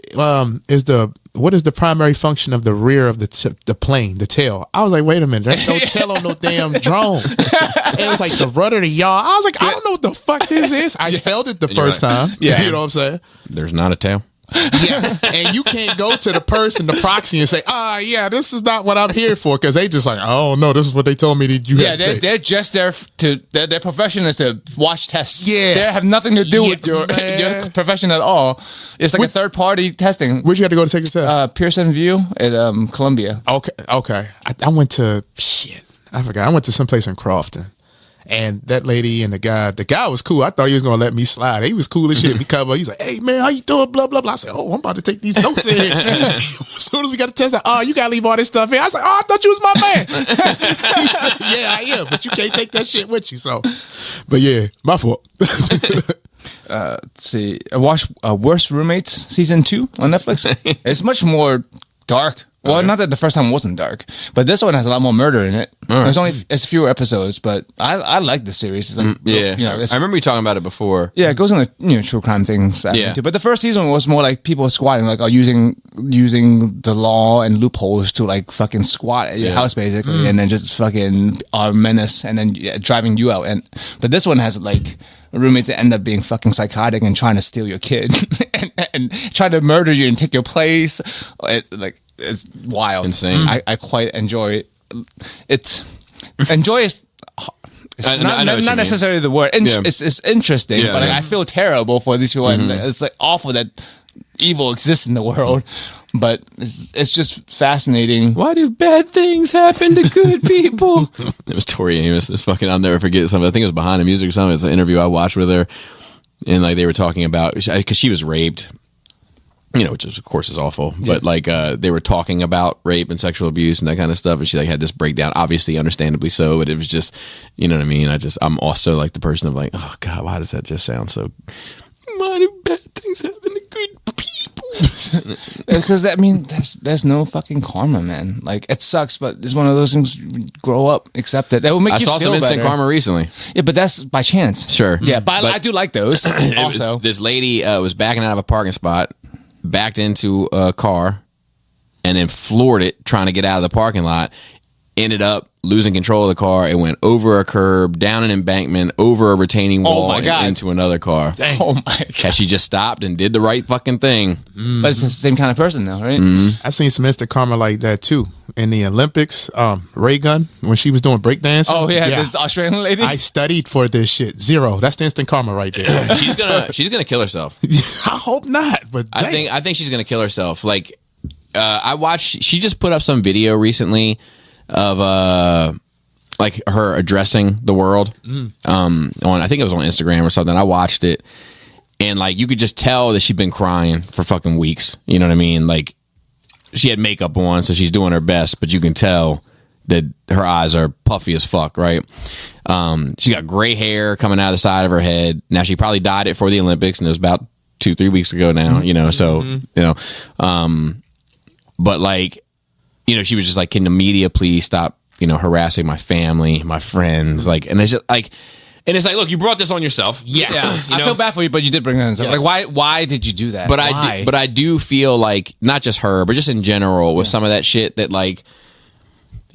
is the primary function of the rear of the plane, the tail? I was like, wait a minute, there's no tail on no damn drone. It was like the rudder, the yaw. I was like, I don't know what the fuck this is. I held it the first time. Yeah. You know what I'm saying? There's not a tail. Yeah, and you can't go to the person, the proxy, and say, yeah, this is not what I'm here for, because they just like, oh no, this is what they told me that you had to take. They're just there their profession is to watch tests. Yeah. They have nothing to do with your profession at all. It's like a third party testing. Where'd you have to go to take the test? Pearson View at Columbia. Okay. I went to I forgot. I went to someplace in Crofton. And that lady and the guy was cool. I thought he was gonna let me slide. He was cool as shit. We cover. He's like, "Hey man, how you doing?" Blah blah blah. I said, "Oh, I'm about to take these notes in." As soon as we got to test, you gotta leave all this stuff in. I was like, "Oh, I thought you was my man." He said, "Yeah, I am, but you can't take that shit with you." So, but yeah, my fault. Let's see. I watched Worst Roommates season 2 on Netflix. It's much more dark. Well, not that the first time wasn't dark, but this one has a lot more murder in it. There's fewer episodes, but I like the series. It's like, I remember you talking about it before. Yeah, it goes on the true crime things. Too. But the first season was more like people squatting, like using the law and loopholes to like fucking squat at your house basically, and then just fucking are menace and then driving you out. But this one has like roommates that end up being fucking psychotic and trying to steal your kid and trying to murder you and take your place. It's wild, insane. I quite enjoy it. Enjoy is not necessarily the word. It's interesting, but I feel terrible for these people, and it's like awful that evil exists in the world. But it's just fascinating. Why do bad things happen to good people? It was Tori Amos. It's fucking. I'll never forget something. I think it was Behind the Music or something. It's an interview I watched with her, and like they were talking about because she was raped. Which is, of course is awful, but like they were talking about rape and sexual abuse and that kind of stuff, and she like had this breakdown, obviously, understandably so, but it was just, you know what I mean? I'm also like the person of like, oh God, why does that just sound so? Why do bad things happen to good people? Because there's no fucking karma, man. Like it sucks, but it's one of those things. Grow up, accept it. That will make you feel better. I saw some instant karma recently. Yeah, but that's by chance. Sure. Yeah, but I do like those. Also, this lady was backing out of a parking spot. Backed into a car and then floored it trying to get out of the parking lot. Ended up losing control of the car. It went over a curb, down an embankment, over a retaining wall, and into another car. Dang. Oh my God. And she just stopped and did the right fucking thing. But it's the same kind of person though, right? I seen some instant karma like that too. In the Olympics, Ray Gun, when she was doing breakdancing. Oh yeah, the Australian lady. I studied for this shit. 0. That's the instant karma right there. She's gonna kill herself. I hope not, but I think she's gonna kill herself. Like I watched. She just put up some video recently of like her addressing the world. On I think it was on Instagram or something. I watched it, and like you could just tell that she'd been crying for fucking weeks. You know what I mean? Like. She had makeup on, so she's doing her best, but you can tell that her eyes are puffy as fuck, right? She got gray hair coming out of the side of her head. Now, she probably dyed it for the Olympics, and it was about 2-3 weeks ago now, but like, she was just like, can the media please stop, harassing my family, my friends, like, and it's just like, and it's like, look, you brought this on yourself. Yes. I feel bad for you, but you did bring it on yourself. Yes. Like, why did you do that? But I do feel like, not just her, but just in general, with some of that shit that like,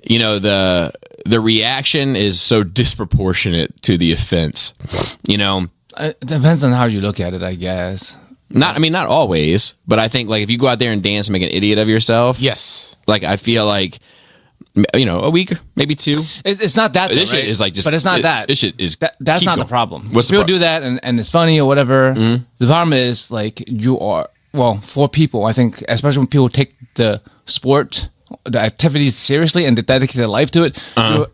the reaction is so disproportionate to the offense, It depends on how you look at it, I guess. Not always, but I think like if you go out there and dance and make an idiot of yourself. Yes. Like, I feel like, a week, maybe 2. It's not that. This shit is like just. But it's not that. This shit is. That's not the problem. What's people do that and it's funny or whatever. The problem is like for people, I think, especially when people take the sport, the activities seriously and they dedicate their life to it,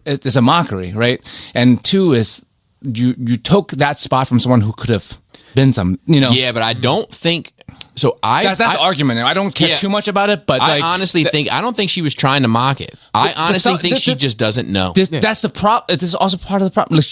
it's a mockery, right? And 2 is you took that spot from someone who could have been some. Yeah, but I don't think. So that's the argument. I don't care too much about it, but I honestly I don't think she was trying to mock it. I honestly think she just doesn't know. That's the problem. This is also part of the problem. Like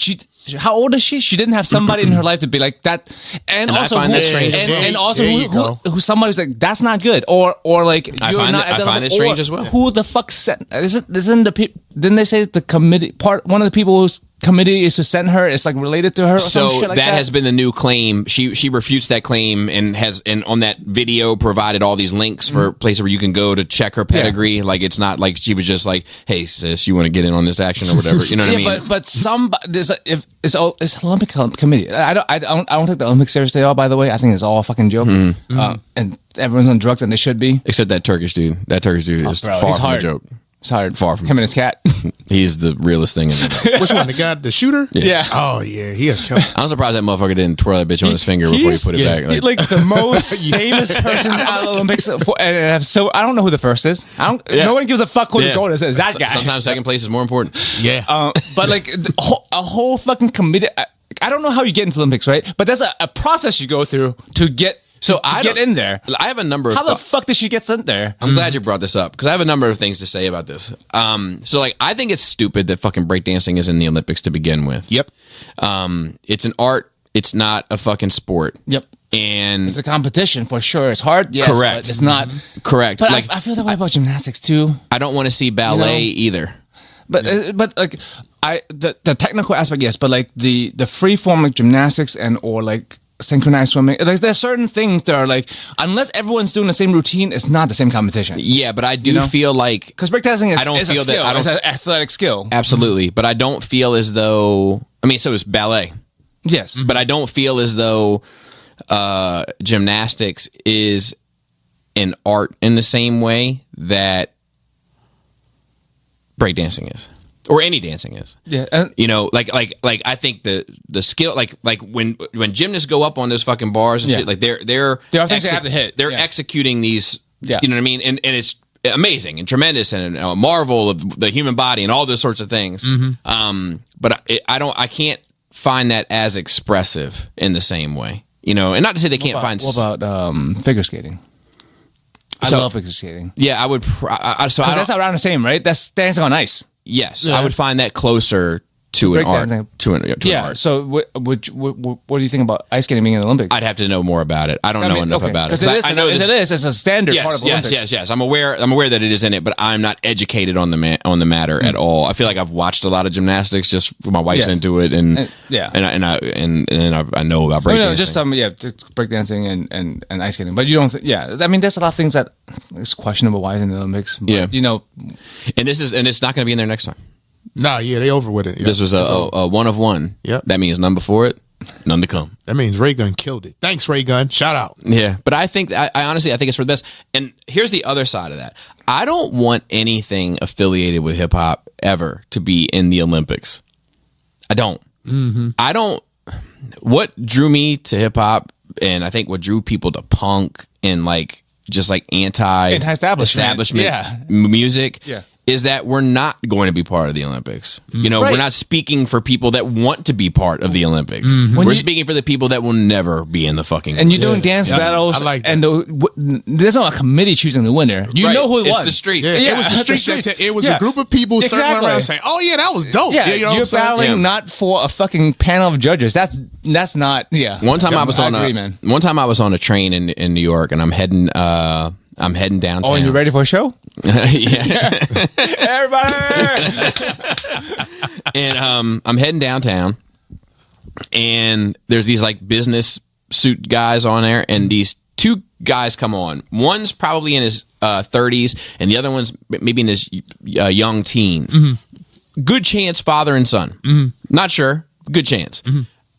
how old is she? She didn't have somebody in her life to be like that, and also I find that strange. And also who somebody's like that's not good, or like you're not. I find it strange as well. Who the fuck sent? Isn't the people? Didn't they say the committee one of the people who's committee is to send her? It's like related to her. Or so some shit like that has been the new claim. She refutes that claim and on that video provided all these links for places where you can go to check her pedigree. Like it's not like she was just like, hey sis, you want to get in on this action or whatever. You know what I mean? But if it's Olympic committee. I don't take the Olympics seriously at all. By the way, I think it's all a fucking joke. And everyone's on drugs and they should be. Except that Turkish dude. That Turkish dude is far from a joke. It's hard. Far from him and his cat. He's the realest thing in the Which one? The guy, the shooter? Yeah. Oh yeah, he is. I'm surprised that motherfucker didn't twirl that bitch on his finger before he put it back. Like the most famous person out of the Olympics. So I don't know who the first is. No one gives a fuck who the gold is. It's that guy. Sometimes second place is more important. Yeah. But like a whole fucking committee. I don't know how you get into the Olympics, right? But there's a process you go through to get. So I get in there. I have a number of... How the fuck did she get sent there? I'm glad you brought this up because I have a number of things to say about this. So like, I think it's stupid that fucking breakdancing is in the Olympics to begin with. Yep. It's an art. It's not a fucking sport. Yep. And it's a competition for sure. It's hard. Yes, correct. But it's not correct. But like, I feel that way about gymnastics too. I don't want to see ballet either. But like the technical aspect, yes. But like the free form like gymnastics or like synchronized swimming, like there's certain things that are like unless everyone's doing the same routine, it's not the same competition. Yeah, but I do feel like because breakdancing is a skill. It's an athletic skill. Absolutely, but I don't feel as though. I mean, so is ballet. Yes, but I don't feel as though gymnastics is an art in the same way that breakdancing is. Or any dancing is, you know, like I think the skill, like when gymnasts go up on those fucking bars and shit, like they're things they have to hit. They're executing these, you know what I mean, and it's amazing and tremendous and a marvel of the human body and all those sorts of things. But I can't find that as expressive in the same way, you know, and not to say they can't find. What about figure skating? I love figure skating. Yeah, I would. So that's around the same, right? That's dancing on ice. Yes, I would find that closer to an art. To an art. So what do you think about ice skating being in the Olympics? I'd have to know more about it. I don't know enough about it. Because it's a standard part of the Olympics. Yes. I'm aware that it is in it, but I'm not educated on the matter at all. I feel like I've watched a lot of gymnastics just my wife's into it, and I know about breakdancing. Just breakdancing and ice skating. But you don't. I mean, there's a lot of things that it's questionable why it's in the Olympics. But, you know, and it's not going to be in there next time. Nah, they over with it. This was a one of one. Yep. That means none before it, none to come. That means Ray Gun killed it. Thanks, Ray Gun. Shout out. Yeah, but I think I honestly it's for the best. And here's the other side of that. I don't want anything affiliated with hip hop ever to be in the Olympics. I don't. I don't. What drew me to hip hop, and I think what drew people to punk and like just like anti-establishment music. Yeah. Is that we're not going to be part of the Olympics. You know, we're not speaking for people that want to be part of the Olympics. We're speaking for the people that will never be in the fucking And you're doing dance battles. I like that. And there's not a committee choosing the winner. You know who it was. It's the street. Yeah, it was the street. It was a group of people circling around saying, oh, yeah, that was dope. Yeah, you know you're battling not for a fucking panel of judges. That's not, One time I was on a train in New York, and I'm heading downtown. Oh, and you ready for a show? Yeah. Everybody! And I'm heading downtown, and there's these like business suit guys on there, and these two guys come on. One's probably in his 30s, and the other one's maybe in his young teens. Good chance father and son. Not sure. Good chance.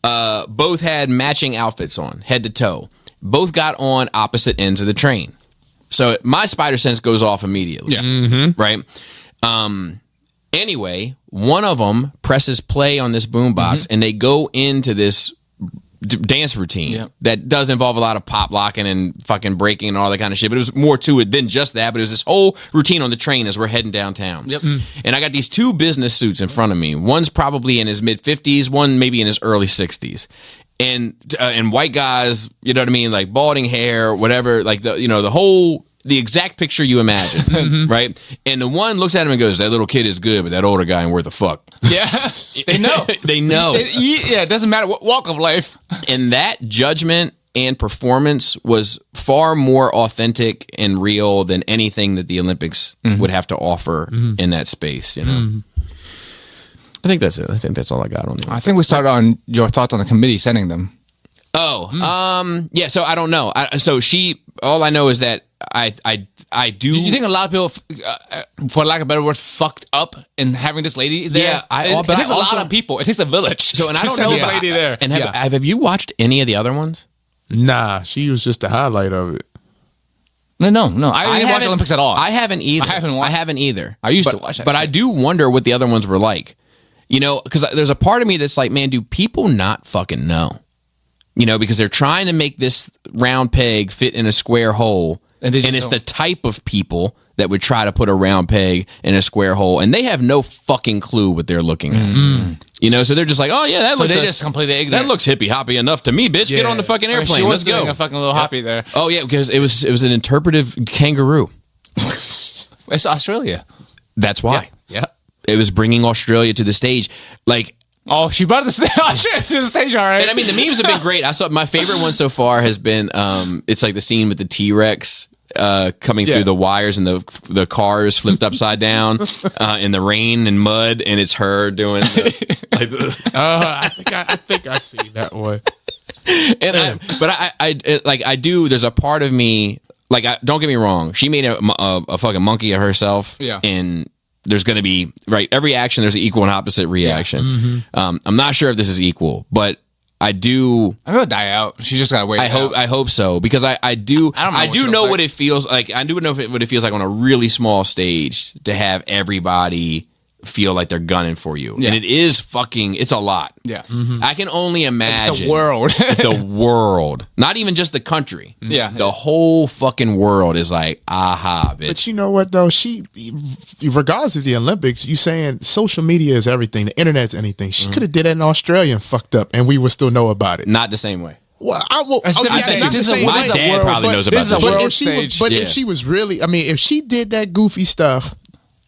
Both had matching outfits on, head to toe. Both got on opposite ends of the train. So my spider sense goes off immediately. Yeah. Right? Anyway, one of them presses play on this boombox, and they go into this dance routine that does involve a lot of pop locking and fucking breaking and all that kind of shit. But it was more to it than just that. But it was this whole routine on the train as we're heading downtown. And I got these two business suits in front of me. One's probably in his mid-50s, one maybe in his early 60s. and white guys, you know what I mean, like balding hair, whatever, like the exact picture you imagine, right? And the one looks at him and goes, "That little kid is good, but that older guy ain't worth a fuck." Yeah, they know. They know. It doesn't matter what walk of life. And that judgment and performance was far more authentic and real than anything that the Olympics would have to offer in that space. You know, I think that's it. I think that's all I got on it. I think we started on your thoughts on the committee sending them. Oh, yeah. So I don't know. All I know is that I do. You think a lot of people, for lack of a better word, fucked up in having this lady there? Yeah, it takes a lot of people. It takes a village. So, and I don't know this lady there. And have you watched any of the other ones? Nah, she was just the highlight of it. No. I didn't watch the Olympics at all. I haven't either. I haven't either. I used to watch that but shit. I do wonder what the other ones were like. You know, because there's a part of me that's like, man, do people not fucking know? You know, because they're trying to make this round peg fit in a square hole, and it's the type of people that would try to put a round peg in a square hole, and they have no fucking clue what they're looking at. You know, so they're just like, oh yeah, that looks. So they just completely ignorant. That looks hippie hoppy enough to me, bitch. Yeah. Get on the fucking airplane. She was Let's doing go. a fucking little hoppy there. Oh yeah, because it was an interpretive kangaroo. It's Australia. That's why. Yeah. It was bringing Australia to the stage, like. Oh, she brought the stage to the stage, all right. And I mean, the memes have been great. I saw my favorite one so far has been it's like the scene with the T-Rex coming through the wires and the car is flipped upside down in the rain and mud, and it's her doing. I think I see that one. And I do. There's a part of me like don't get me wrong. She made a fucking monkey of herself. Yeah. And there's going to be every action. There's an equal and opposite reaction. Yeah. I'm not sure if this is equal, but I do. I'm gonna die out. She just gotta wait. I hope so, because I do know what it feels like. I do know what it feels like on a really small stage to have everybody feel like they're gunning for you, and it is it's a lot. Yeah, I can only imagine the world, the world, not even just the country. Yeah, the whole fucking world is like, aha, bitch. But you know what though? She, regardless of the Olympics, you saying social media is everything, the internet's anything. She could have did that in Australia and fucked up, and we would still know about it. Not the same way. Well, my dad probably knows about this. But if she was really, I mean, if she did that goofy stuff,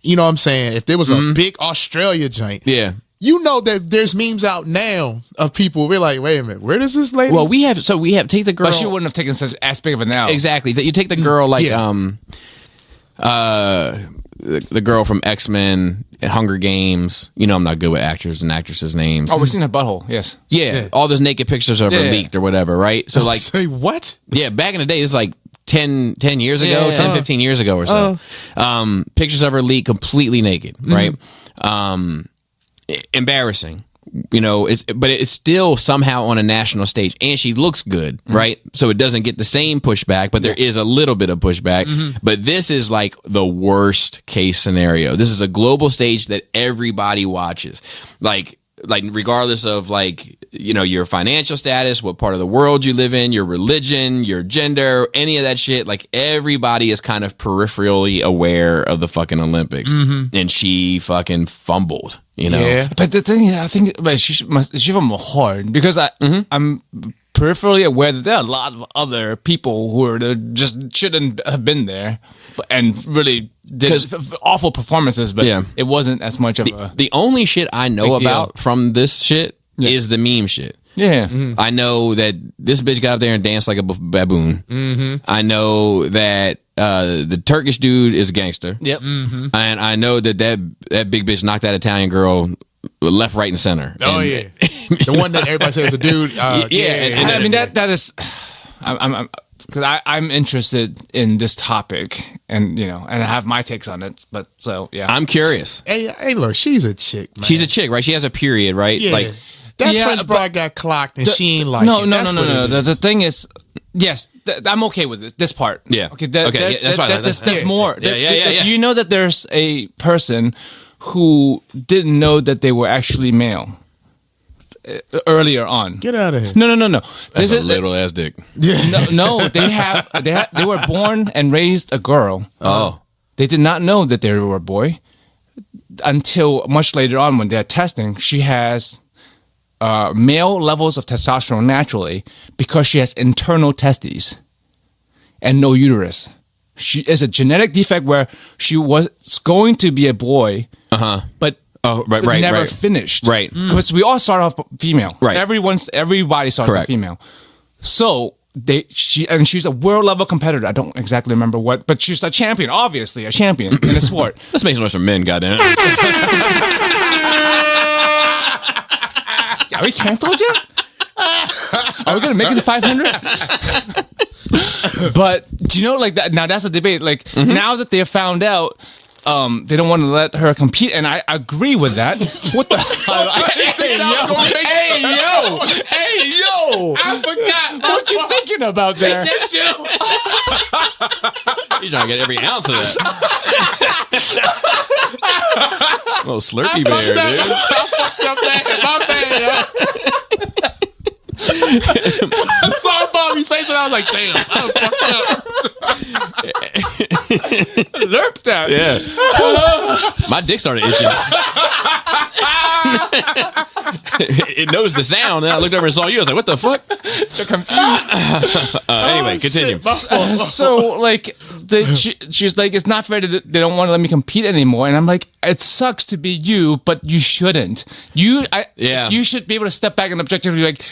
you know what I'm saying? If there was a big Australia joint, you know that there's memes out now of people. We're like, wait a minute, where does this lady? Well, we have take the girl. But she wouldn't have taken such aspect of it now. Exactly. That you take the girl like the girl from X-Men and Hunger Games. You know, I'm not good with actors and actresses' names. Oh, we've seen her butthole. Yes. Yeah. All those naked pictures of her leaked or whatever, right? So like, say what? Yeah, back in the day, it's like 10 years ago, 15 years ago or so. Pictures of her leaked completely naked, right? Embarrassing. You know, but it's still somehow on a national stage, and she looks good, right? So it doesn't get the same pushback, but there is a little bit of pushback. But this is like the worst case scenario. This is a global stage that everybody watches, like regardless of like, you know, your financial status, what part of the world you live in, your religion, your gender, any of that shit. Like everybody is kind of peripherally aware of the fucking Olympics, and she fucking fumbled. You know, but the thing is, I think she's from Horn, because I'm peripherally aware that there are a lot of other people who are just shouldn't have been there, and really did awful performances. But it wasn't as much of the only shit I know about from this shit is the meme shit. Yeah, I know that this bitch got up there and danced like a baboon. I know that the Turkish dude is a gangster. Yep. And I know that big bitch knocked that Italian girl left, right, and center. Oh, and, yeah. The one that everybody says is a dude. And I mean, that is... Because I'm interested in this topic, and you know, and I have my takes on it. But so yeah, I'm curious. Hey, look, she's a chick, man. She's a chick, right? She has a period, right? Yeah. Like that French broad got clocked, and she ain't like no. it. The thing is, yes, I'm okay with this part. Yeah. Okay. That's fine. There's more. Yeah. Do you know that there's a person who didn't know that they were actually male earlier on? Get out of here. No. That's a little ass dick. No. They were born and raised a girl. Oh. They did not know that they were a boy until much later on when they're testing. She has male levels of testosterone naturally because she has internal testes and no uterus. She is a genetic defect where she was going to be a boy, but never finished. Right. Because we all start off female. Right. Everybody starts off female. So she's a world level competitor. I don't exactly remember what, but she's a champion, obviously a champion in a sport. Let's make some noise for men, goddamn. Are we canceled yet? Are we gonna make it to 500? But do you know, like that? Now that's a debate. Like now that they have found out, they don't want to let her compete, and I agree with that. What the hell? Hey yo! I forgot. What you thinking about there? Take that shit He's trying to get every ounce of that. Little Slurpee bear, dude. My bad. I saw Bobby's face and I was like, damn, I fucked up. Lurped out. Yeah. My dick started itching. It knows the sound, and I looked over and saw you. I was like, what the fuck? They're confused. Anyway, continue. So like, she's like, it's not fair that they don't want to let me compete anymore. And I'm like, it sucks to be you, but you shouldn't. You should be able to step back and objectively be like,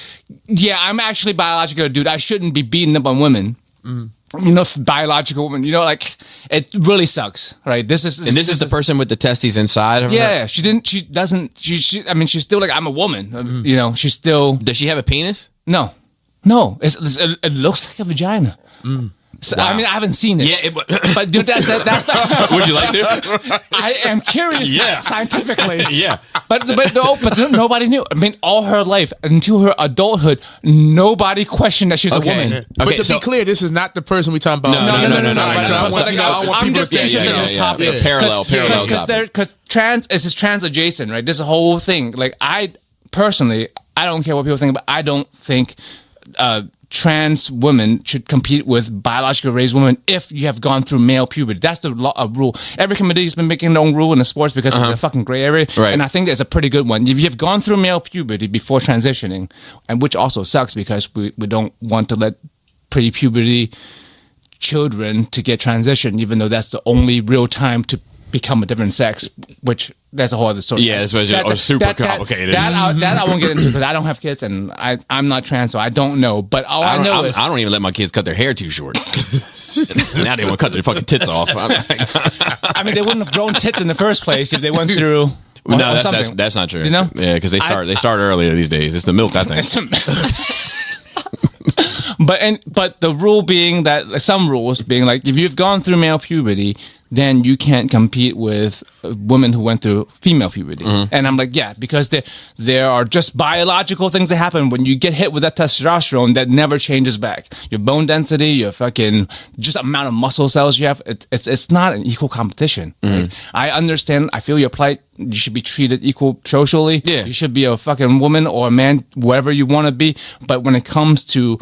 yeah, I'm actually biological, dude. I shouldn't be beating up on women. You know, biological women. You know, like it really sucks, right? This is the person with the testes inside of her. Yeah, she doesn't. I mean, she's still like, I'm a woman. You know, she's still. Does she have a penis? No. It looks like a vagina. So, Wow. I mean, I haven't seen it. Yeah, but dude, that's the. Would you like to? I am curious scientifically. Yeah. But nobody knew. I mean, all her life until her adulthood, nobody questioned that she's a woman. Yeah. But to be clear, this is not the person we talking about. No. I'm just interested in this topic. Yeah. Parallel topic. Because trans is trans adjacent, right? This is a whole thing. Like I personally, I don't care what people think, but I don't think trans women should compete with biologically raised women if you have gone through male puberty. That's the rule. Every committee has been making their own rule in the sports because it's a fucking gray area. Right. And I think it's a pretty good one. If you have gone through male puberty before transitioning, and which also sucks because we don't want to let pre-puberty children to get transitioned, even though that's the only real time to become a different sex, which that's a whole other story. Yeah, it's super complicated. That I won't get into because I don't have kids and I'm not trans, so I don't know. But all I know is I don't even let my kids cut their hair too short. Now they want to cut their fucking tits off. I mean, they wouldn't have grown tits in the first place if they went through. No, that's not true. You know? Yeah, because they start earlier these days. It's the milk, I think. But the rule being that some rules being like if you've gone through male puberty, then you can't compete with women who went through female puberty. And I'm like, yeah, because there are just biological things that happen when you get hit with that testosterone that never changes back. Your bone density, your fucking just amount of muscle cells you have, it's not an equal competition. Right? I understand. I feel your plight. You should be treated equal socially. Yeah. You should be a fucking woman or a man, whatever you want to be. But when it comes to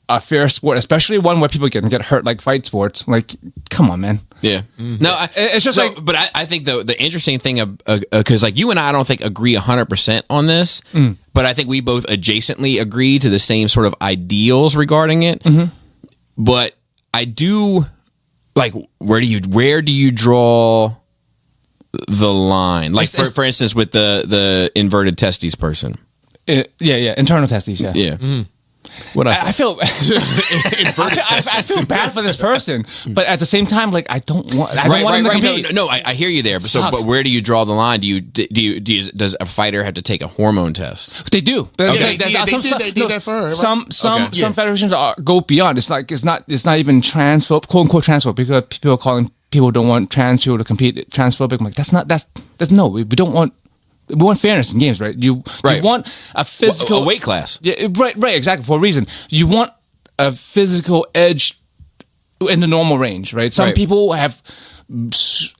a fair sport, especially one where people can get hurt like fight sports, like, come on, man. Yeah. No, it's just like, but I think the interesting thing, because like you and I don't think agree 100% on this, but I think we both adjacently agree to the same sort of ideals regarding it. But I do like, where do you draw the line? Like for instance, with the inverted testes person. Internal testes. Yeah. What I feel I feel bad for this person, but at the same time, like I don't want him to compete. No, I hear you there. But where do you draw the line? Does a fighter have to take a hormone test? They do. They did that for her. Right? Some federations go beyond. It's not even transphobic, quote unquote transphobic, because people are calling people don't want trans people to compete transphobic. I'm like that's no. We don't want. We want fairness in games, right? You want a physical a weight class. Yeah, right, exactly, for a reason. You want a physical edge in the normal range, right? Some people have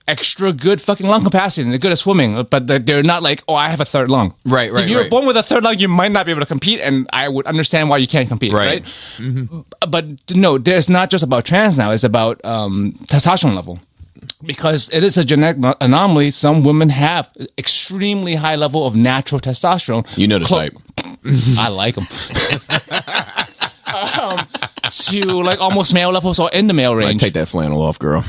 extra good fucking lung capacity and they're good at swimming, but they're not like, oh, I have a third lung. Right. If you're born with a third lung, you might not be able to compete, and I would understand why you can't compete, right? Mm-hmm. But no, there's not just about trans now. It's about testosterone level. Because it is a genetic anomaly. Some women have extremely high level of natural testosterone. You know the type. I like them. To like almost male levels or in the male range. Take that flannel off, girl.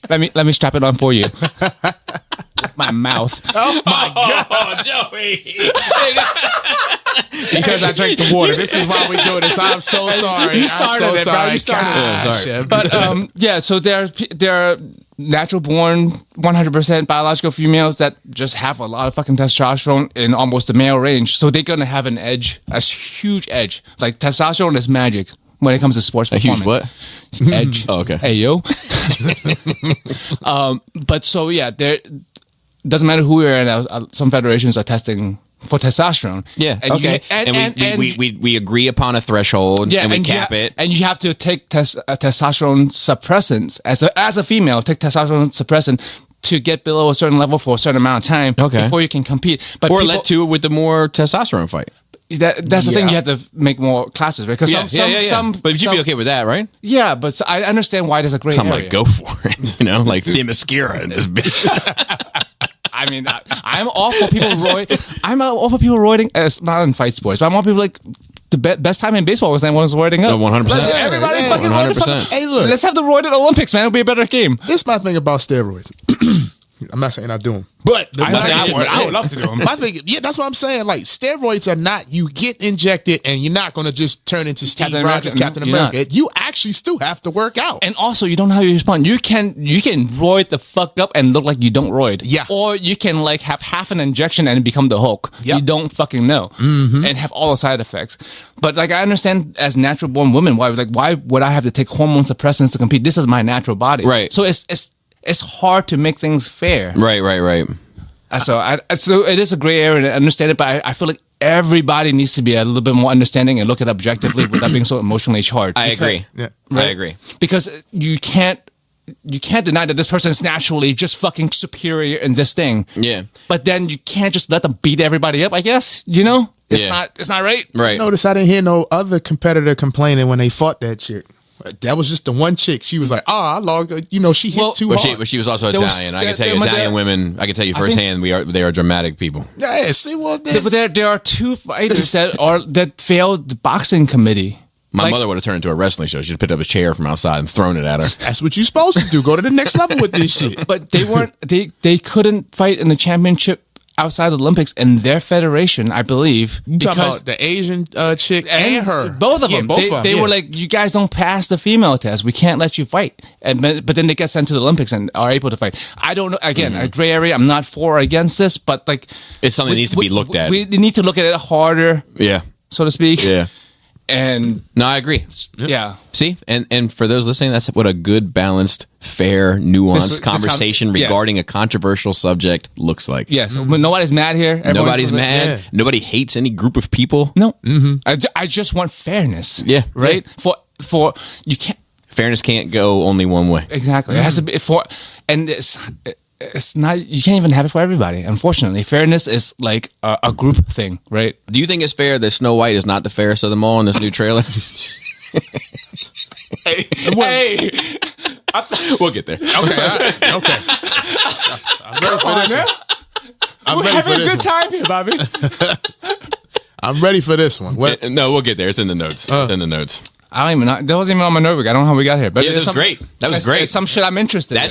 Let me strap it on for you. With my mouth. Oh my God, Joey! because I drank the water. This is why we do this. I'm so sorry. You started I'm so it, bro. sorry. You started it. Gosh, Sorry. But yeah, so there are natural born 100% biological females that just have a lot of fucking testosterone in almost the male range. So they're gonna have an edge, a huge edge. Like testosterone is magic when it comes to sports performance. Huge what? Edge. Oh, okay. Hey yo. But so yeah, there doesn't matter who you're in. Some federations are testing for testosterone. Yeah. And Okay. We agree upon a threshold. And we cap it. And you have to take testosterone suppressants as a female. Take testosterone suppressant to get below a certain level for a certain amount of time before you can compete. But let to with the more testosterone fight. That's the thing. You have to make more classes, right? Because some. But you'd be okay with that, right? Yeah, but I understand why there's a gray so I'm area. like, go for it. You know, like Themyscira in this bitch. I mean, I'm all for people roiding. I'm all for people roiding. It's not in fight sports, but I'm all people like the best time in baseball was when was roiding up. 100%. Everybody fucking 100%. Hey, look. Let's have the roided Olympics, man. It'll be a better game. This is my thing about steroids. I'm not saying I do them, but I would love to do them. My thing, that's what I'm saying. Like steroids are not. You get injected, and you're not going to just turn into Steve Rogers, Captain America. You actually still have to work out. And also, you don't know how you respond. You can roid the fuck up and look like you don't roid. Yeah. Or you can like have half an injection and become the Hulk. Yep. You don't fucking know, and have all the side effects. But like, I understand as natural born women, why would I have to take hormone suppressants to compete? This is my natural body, right? So it's hard to make things fair. Right. So it is a gray area to understand it, but I feel like everybody needs to be a little bit more understanding and look at it objectively without being so emotionally charged. I agree. Yeah. Right? I agree. Because you can't deny that this person is naturally just fucking superior in this thing. Yeah. But then you can't just let them beat everybody up, I guess. You know? It's not right. Right. Notice I didn't hear no other competitor complaining when they fought that chick. That was just the one chick. She was like, I logged. She hit too hard. But she was also Italian. I can tell you, Italian women. I can tell you firsthand. They are dramatic people. Yeah. See what? But there are two fighters that failed the boxing committee. My mother would have turned into a wrestling show. She'd picked up a chair from outside and thrown it at her. That's what you're supposed to do. Go to the next level with this shit. But they weren't. They couldn't fight in the championship outside the Olympics in their federation, I believe. You talking about the Asian chick and her? Both of them. They were like, you guys don't pass the female test. We can't let you fight. But then they get sent to the Olympics and are able to fight. I don't know. Again, a gray area. I'm not for or against this, but like, it's something that needs to be looked at. We need to look at it harder. Yeah. So to speak. Yeah. And no, I agree. Yeah. See, and for those listening, that's what a good, balanced, fair, nuanced conversation regarding a controversial subject looks like. Yes, nobody's mad here. Nobody's mad. Yeah. Nobody hates any group of people. No, I just want fairness. Yeah, right. For you can't. Fairness can't go only one way. Exactly. It has to be and it's not. You can't even have it for everybody. Unfortunately, fairness is like a group thing, right? Do you think it's fair that Snow White is not the fairest of them all in this new trailer? Hey. We'll get there. Okay. I'm ready for this one. We're having a good time here, Bobby. I'm ready for this one. No, we'll get there. It's in the notes. It's in the notes. I don't even know. That wasn't even on my notebook. I don't know how we got here. But that was great. That was great. It's some shit I'm interested in.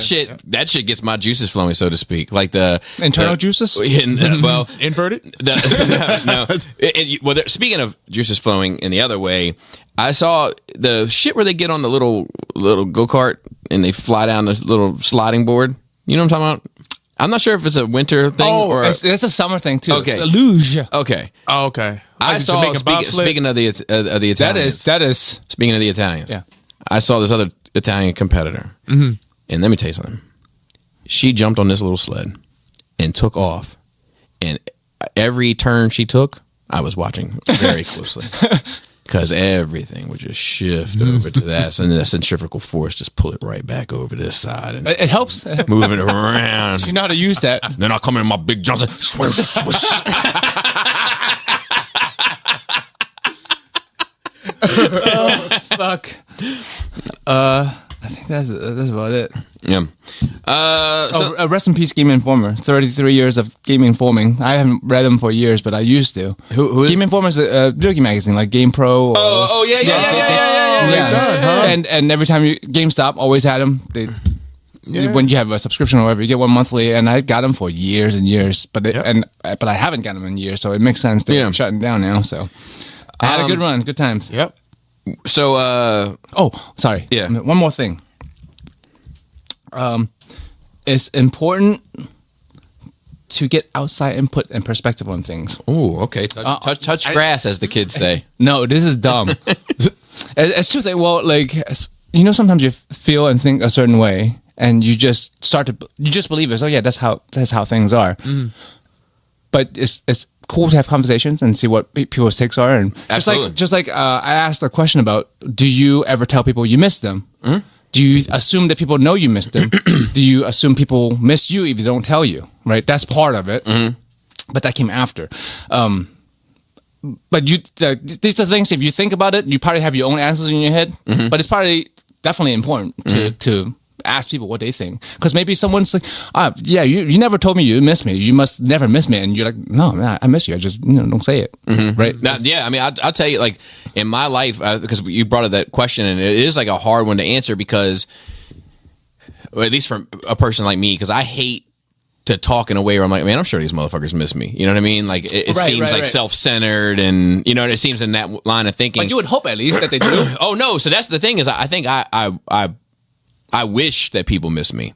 That shit gets my juices flowing, so to speak. Like the internal juices? Well, inverted? No. Speaking of juices flowing in the other way, I saw the shit where they get on the little go-kart and they fly down this little sliding board. You know what I'm talking about? I'm not sure if it's a winter thing or it's a summer thing too. Okay, a luge. Okay. Oh, okay. I saw speaking of the Italians. That is speaking of the Italians. Yeah. I saw this other Italian competitor, and let me tell you something. She jumped on this little sled and took off, and every turn she took, I was watching very closely. Because everything would just shift over to that, and then the centrifugal force just pull it right back over this side, and it helps moving it around. You know how to use that. Then I'll come in my big Johnson, swish, swish. Oh fuck! I think that's about it. Yeah. Rest in peace, Game Informer. 33 years of Game Informing. I haven't read them for years, but I used to. Who is Game Informer is a video game magazine like Game Pro. Or, yeah. And every time GameStop always had them. When you have a subscription or whatever, you get one monthly, and I got them for years and years. But I haven't got them in years, so it makes sense to shut them down now. So I had a good run, good times. Yep. So, sorry. Yeah. One more thing. It's important to get outside input and perspective on things. oh, okay. Touch grass, as the kids say. No, this is dumb. It's true. Well, like, sometimes you feel and think a certain way, and you just believe it. Oh yeah, that's how things are. But it's cool to have conversations and see what people's takes are. And just like I asked a question about, do you ever tell people you miss them? Do you assume that people know you missed them? Do you assume people miss you if they don't tell you? Right, that's part of it. But that came after. But these are things. If you think about it, you probably have your own answers in your head. But it's probably definitely important to ask people what they think, because maybe someone's like, you never told me you miss me. You must never miss me, and you're like, no, man, I miss you. I just don't say it, right? Now, I mean, I'll tell you, like in my life, because you brought up that question, and it is like a hard one to answer because, or at least from a person like me, because I hate to talk in a way where I'm like, man, I'm sure these motherfuckers miss me. You know what I mean? Like it seems like self-centered, and it seems in that line of thinking. But you would hope at least that they do. Oh no! So that's the thing is, I think I wish that people miss me,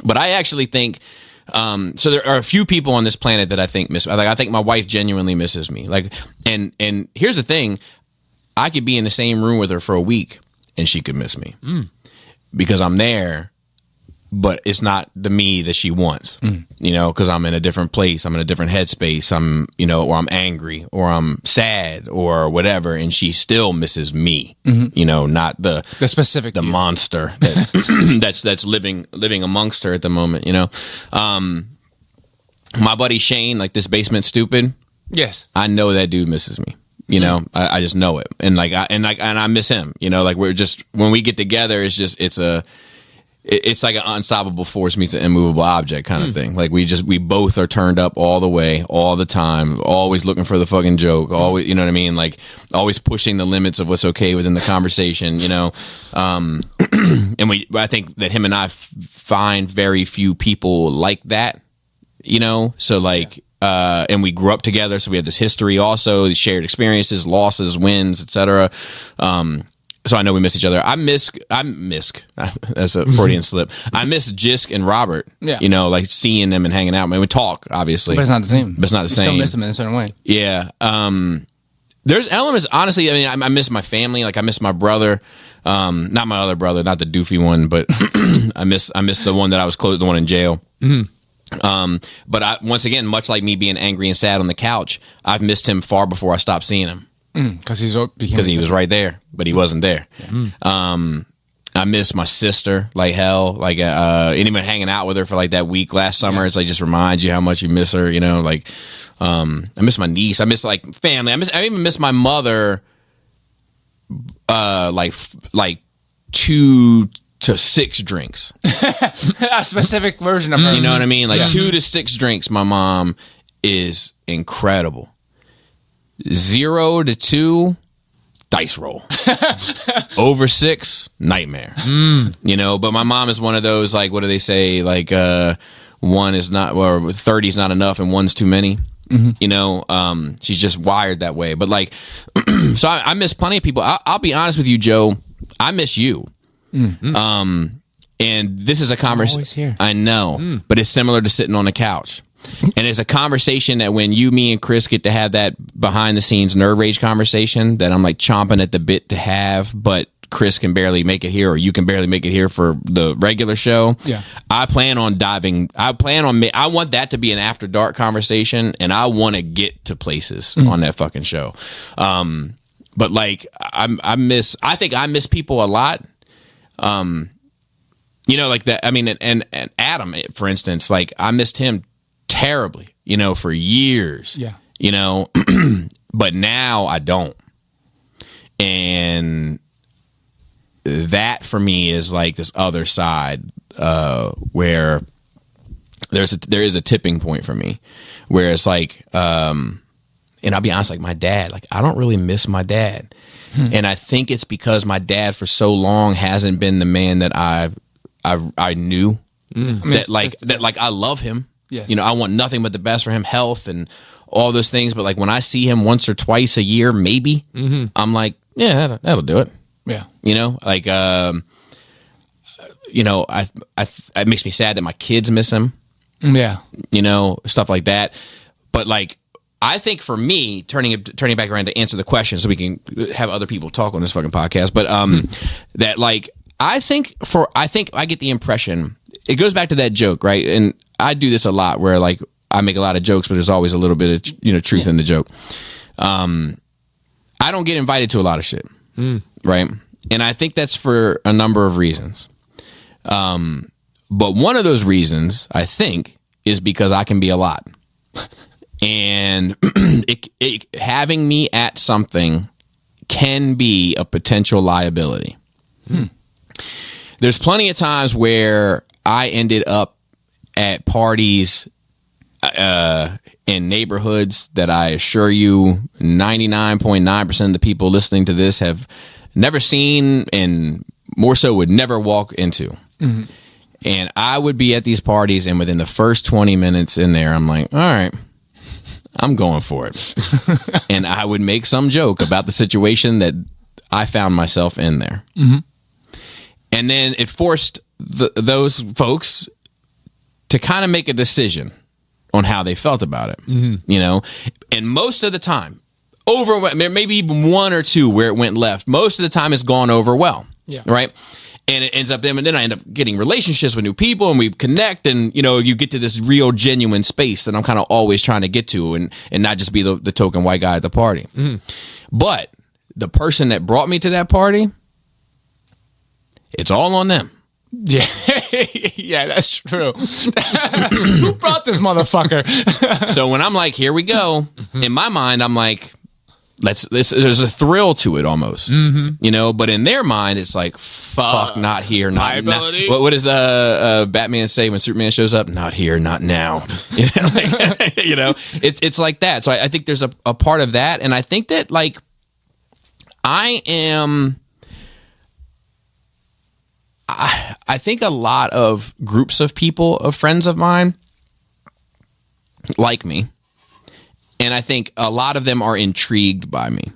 but I actually think. So there are a few people on this planet that I think miss. Like I think my wife genuinely misses me. Like, and here's the thing: I could be in the same room with her for a week, and she could miss me because I'm there. But it's not the me that she wants, because I'm in a different place. I'm in a different headspace. I'm, or I'm angry or I'm sad or whatever. And she still misses me, not the specific, the monster that, that's living amongst her at the moment, my buddy Shane, like this basement stupid. Yes. I know that dude misses me. I just know it. And I miss him, like we're just, when we get together, it's like an unstoppable force meets an immovable object kind of thing. Like we both are turned up all the way, all the time, always looking for the fucking joke, always, you know what I mean? Like always pushing the limits of what's okay within the conversation, and I think that him and I find very few people like that, so like, and we grew up together. So we have this history also, these shared experiences, losses, wins, etc. So I know we miss each other. I miss that's a Freudian slip. I miss Jisk and Robert. Yeah. Like seeing them and hanging out. I mean, we talk, obviously. But it's not the same. But it's not the same. Still miss them in a certain way. Yeah. There's elements, honestly, I mean, I miss my family. Like I miss my brother. Not my other brother, not the doofy one, but I miss the one that I was close, the one in jail. But once again, much like me being angry and sad on the couch, I've missed him far before I stopped seeing him. Because he was right there, but he wasn't there. I miss my sister like hell. Like and even hanging out with her for like that week last summer, it's like just reminds you how much you miss her. Like I miss my niece. I miss like family. I even miss my mother. Like 2 to 6 drinks. A specific version of her. You know what I mean? Like 2 to 6 drinks. My mom is incredible. 0 to 2, dice roll. Over 6, nightmare. But my mom is one of those, like, what do they say? Like, 1 is not, or 30 is not enough and 1's too many. She's just wired that way. But like, so I miss plenty of people. I'll be honest with you, Joe. I miss you. And this is a conversation. I know, but it's similar to sitting on the couch. And it's a conversation that when me and Chris get to have that behind the scenes nerve rage conversation that I'm like chomping at the bit to have, but Chris can barely make it here, or you can barely make it here for the regular show. Yeah. I want that to be an after dark conversation, and I want to get to places on that fucking show. But like I think I miss people a lot. Like that. I mean, and Adam, for instance, like I missed him terribly, for years. Yeah. But now I don't. And that for me is like this other side where there is a tipping point for me where it's like, and I'll be honest, like my dad, like I don't really miss my dad. And I think it's because my dad for so long hasn't been the man that I knew that I love him. Yes. You know, I want nothing but the best for him, health and all those things. But like when I see him once or twice a year, maybe I'm like, yeah, that'll do it. Yeah. You know, like, you know, it makes me sad that my kids miss him. Yeah. You know, stuff like that. But like, I think for me, turning it back around to answer the question so we can have other people talk on this fucking podcast. But that like, I think I get the impression, it goes back to that joke, right? And I do this a lot where like I make a lot of jokes, but there's always a little bit of, you know, truth in the joke. I don't get invited to a lot of shit. Right. And I think that's for a number of reasons. But one of those reasons I think is because I can be a lot. And having me at something can be a potential liability. There's plenty of times where I ended up at parties in neighborhoods that I assure you 99.9% of the people listening to this have never seen and more so would never walk into. And I would be at these parties and within the first 20 minutes in there, I'm like, all right, I'm going for it. And I would make some joke about the situation that I found myself in there. And then it forced those folks to kind of make a decision on how they felt about it, you know? And most of the time, maybe even one or two where it went left, most of the time it's gone over well, right? And it ends up, and then I end up getting relationships with new people and we connect and, you know, you get to this real genuine space that I'm kind of always trying to get to and not just be the token white guy at the party. But the person that brought me to that party, it's all on them. Yeah, yeah, that's true. Who brought this motherfucker? So when I'm like, here we go, in my mind, I'm like, there's a thrill to it almost, you know, but in their mind, it's like, fuck, not here, not now. What does Batman say when Superman shows up? Not here, not now. You know, like, you know, it's like that. So I think there's a part of that. And I think that like, I think a lot of groups of people, of friends of mine, like me. And I think a lot of them are intrigued by me.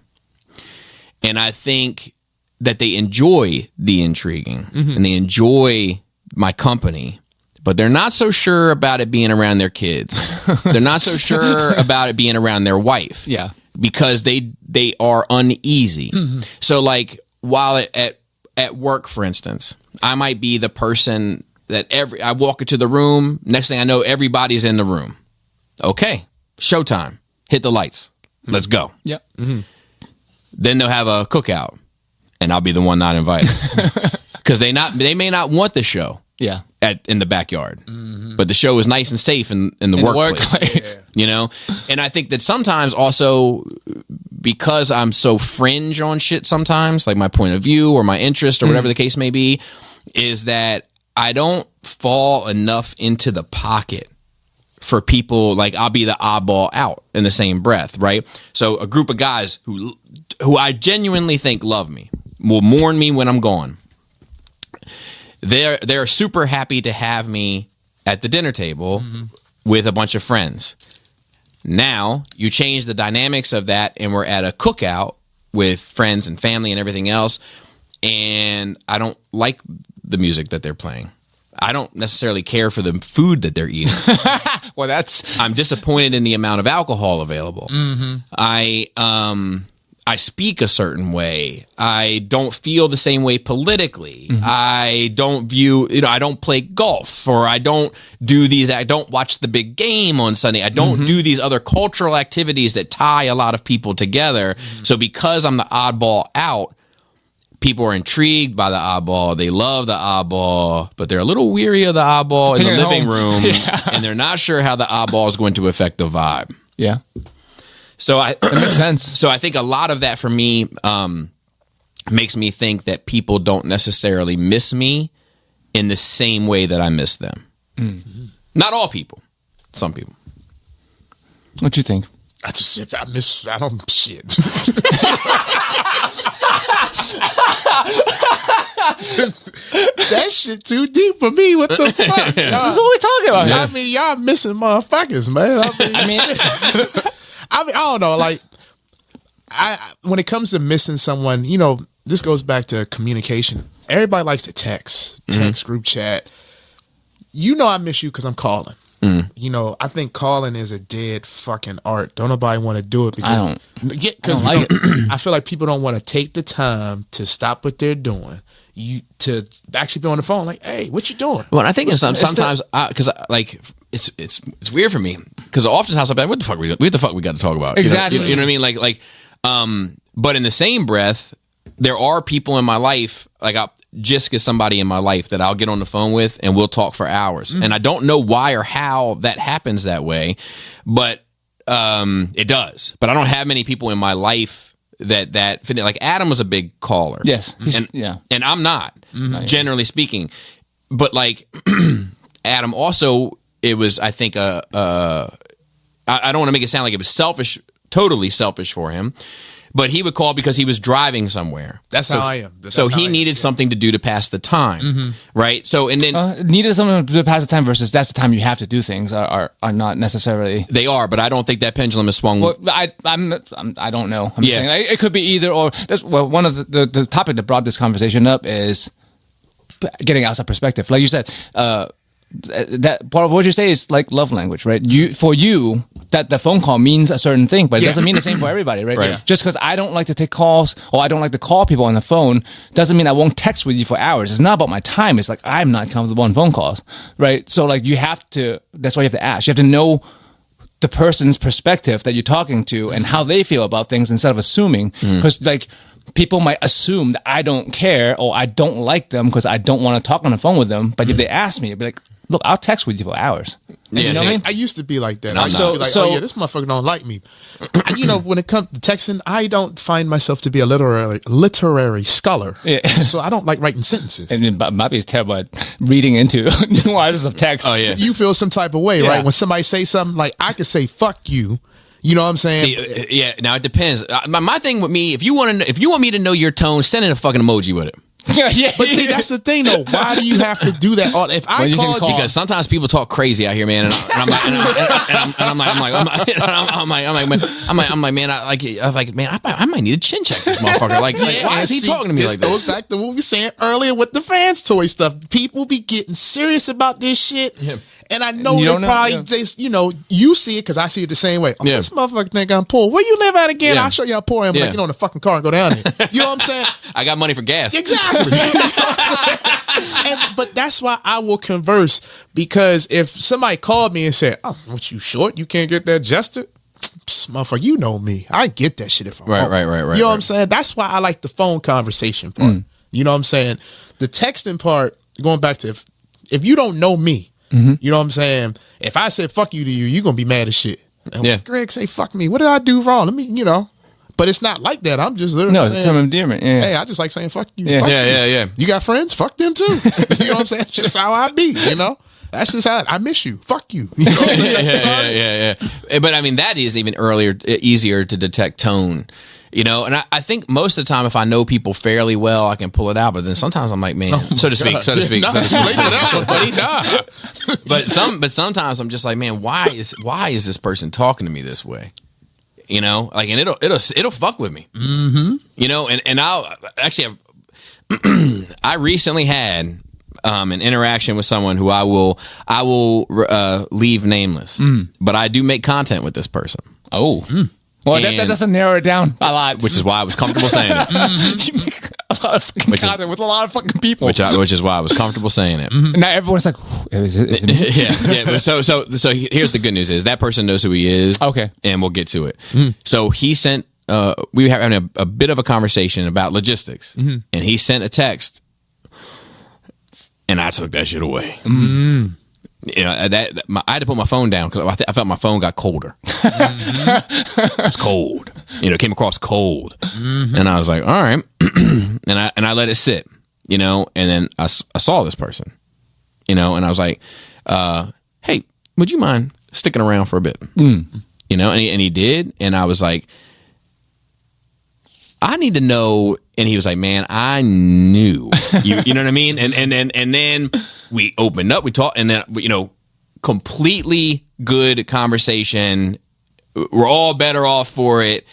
And I think that they enjoy the intriguing and they enjoy my company, but they're not so sure about it being around their kids. They're not so sure about it being around their wife. Yeah. Because they are uneasy. So like while at work, for instance, I might be the person that I walk into the room, next thing I know, everybody's in the room. Okay, showtime. Hit the lights. Let's go. Yep. Then they'll have a cookout, and I'll be the one not invited because they may not want the show. Yeah. In the backyard, but the show is nice and safe in the workplace. You know, and I think that sometimes also because I'm so fringe on shit, sometimes like my point of view or my interest or whatever the case may be, is that I don't fall enough into the pocket for people. Like I'll be the oddball out in the same breath, right? So a group of guys who I genuinely think love me will mourn me when I'm gone. They're super happy to have me at the dinner table with a bunch of friends. Now you change the dynamics of that, and we're at a cookout with friends and family and everything else, and I don't like the music that they're playing. I don't necessarily care for the food that they're eating. Well, I'm disappointed in the amount of alcohol available. I speak a certain way. I don't feel the same way politically. I don't view, I don't play golf, or I don't watch the big game on Sunday. I don't do these other cultural activities that tie a lot of people together. So because I'm the oddball out, people are intrigued by the oddball. They love the oddball, but they're a little weary of the oddball in the living room, and they're not sure how the oddball is going to affect the vibe. Yeah. So that makes sense. So I think a lot of that for me makes me think that people don't necessarily miss me in the same way that I miss them. Not all people, some people. What you think? I don't shit. That shit too deep for me. What the fuck? This is what we're talking about. I mean, y'all missing motherfuckers, man. I don't know. Like, when it comes to missing someone, you know, this goes back to communication. Everybody likes to text group chat. You know, I miss you because I'm calling. You know, I think calling is a dead fucking art. Don't nobody want to do it because I don't like it. I feel like people don't want to take the time to stop what they're doing. To actually be on the phone, like, hey, what you doing? Well, I think sometimes because like it's weird for me because oftentimes I'm like, what the fuck we got to talk about? Exactly. You know what I mean? But in the same breath, there are people in my life, like Jisk is somebody in my life that I'll get on the phone with and we'll talk for hours. And I don't know why or how that happens that way, but it does. But I don't have many people in my life that fit in. Like Adam was a big caller. Yes. And I'm not, generally speaking. But like Adam also, it was, I think, I don't want to make it sound like it was selfish, totally selfish for him. But he would call because he was driving somewhere. That's how I am. So he needed something to do to pass the time, right? So and then needed something to pass the time versus that's the time you have to do things are not necessarily. They are, but I don't think that pendulum is swung. Well, I don't know. I'm just saying it could be either or. One of the topic that brought this conversation up is getting outside perspective. Like you said, that part of what you say is like love language, right? For you, that the phone call means a certain thing, but it doesn't mean the same for everybody, right? Right. Just because I don't like to take calls or I don't like to call people on the phone doesn't mean I won't text with you for hours. It's not about my time. It's like I'm not comfortable on phone calls, right? So like you have to. That's why you have to ask. You have to know the person's perspective that you're talking to and how they feel about things instead of assuming. Because like people might assume that I don't care or I don't like them because I don't want to talk on the phone with them. But if they ask me, I'd be like, look, I'll text with you for hours. You know what I mean? I used to be like that. I used to be like, oh yeah, this motherfucker don't like me. You know, when it comes to texting, I don't find myself to be a literary scholar. Yeah. So I don't like writing sentences. And then Bobby is terrible at reading into nuances of text. Oh yeah. You feel some type of way, right? When somebody say something, like I could say "fuck you." You know what I'm saying? See, yeah. Now it depends. My thing with me, if you want me to know your tone, send in a fucking emoji with it. Yeah. But see, that's the thing, though. Why do you have to do that? If I call you, because sometimes people talk crazy out here, man, and I'm like, man, I might need a chin check this motherfucker. Like why is he talking to me like that? This goes back to what we were saying earlier with the fans toy stuff. People be getting serious about this shit. Yeah. And I know they probably just, you see it because I see it the same way. Oh, this motherfucker think I'm poor. Where you live at again? I'll show you how poor I am. Like, get on the fucking car and go down here. You know what I'm saying? I got money for gas. Exactly. You know what I'm saying? But that's why I will converse, because if somebody called me and said, "Oh, what, you short? You can't get that adjusted?" Motherfucker, you know me. I get that shit if I'm home. Right. You know what I'm saying? That's why I like the phone conversation part. You know what I'm saying? The texting part, going back to if you don't know me, you know what I'm saying? If I said fuck you to you, you're going to be mad as shit. And Greg say fuck me. What did I do wrong? Let me, But it's not like that. I'm just literally saying. No, it's term of endearment. Yeah. Hey, I just like saying fuck you. Yeah. Fuck Yeah. You got friends? Fuck them too. You know what I'm saying? That's just how I be, That's just how I miss you. Fuck you. You know what I'm saying? Yeah. But I mean, that is even easier to detect tone. And I think most of the time, if I know people fairly well, I can pull it out. But then sometimes I'm like, man, so to speak. But sometimes I'm just like, man, why is this person talking to me this way? Like, and it'll fuck with me. And I'll actually, I recently had an interaction with someone who I will leave nameless, but I do make content with this person. Oh. Well, that doesn't narrow it down a lot. Which is why I was comfortable saying it. You make a lot of fucking content with a lot of fucking people. Which is why I was comfortable saying it. Now everyone's like, is it me? Yeah. So here's the good news is that person knows who he is. Okay. And we'll get to it. So he sent, we were having a bit of a conversation about logistics. And he sent a text. And I took that shit away. I had to put my phone down because I felt my phone got colder. It was cold. It came across cold. And I was like, all right. and I let it sit, you know, and then I saw this person, you know, and I was like, hey, would you mind sticking around for a bit? You know, and he did, and I was like, I need to know. And he was like, man, I knew you know what I mean? And then we opened up, we talked, and then, you know, completely good conversation. We're all better off for it.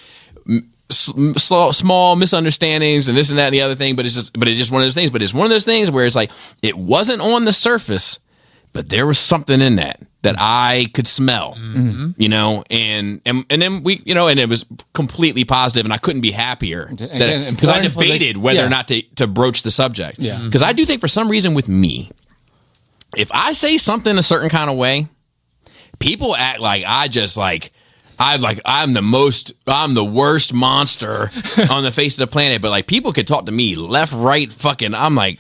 Small misunderstandings and this and that and the other thing, but it's just one of those things. But it's one of those things where it's like, it wasn't on the surface, but there was something in that I could smell, you know, and then we, you know, and it was completely positive, and I couldn't be happier because I debated whether or not to broach the subject. Yeah. Because I do think for some reason with me, if I say something a certain kind of way, people act like I'm the worst monster on the face of the planet. But like, people could talk to me left, right, fucking. I'm like,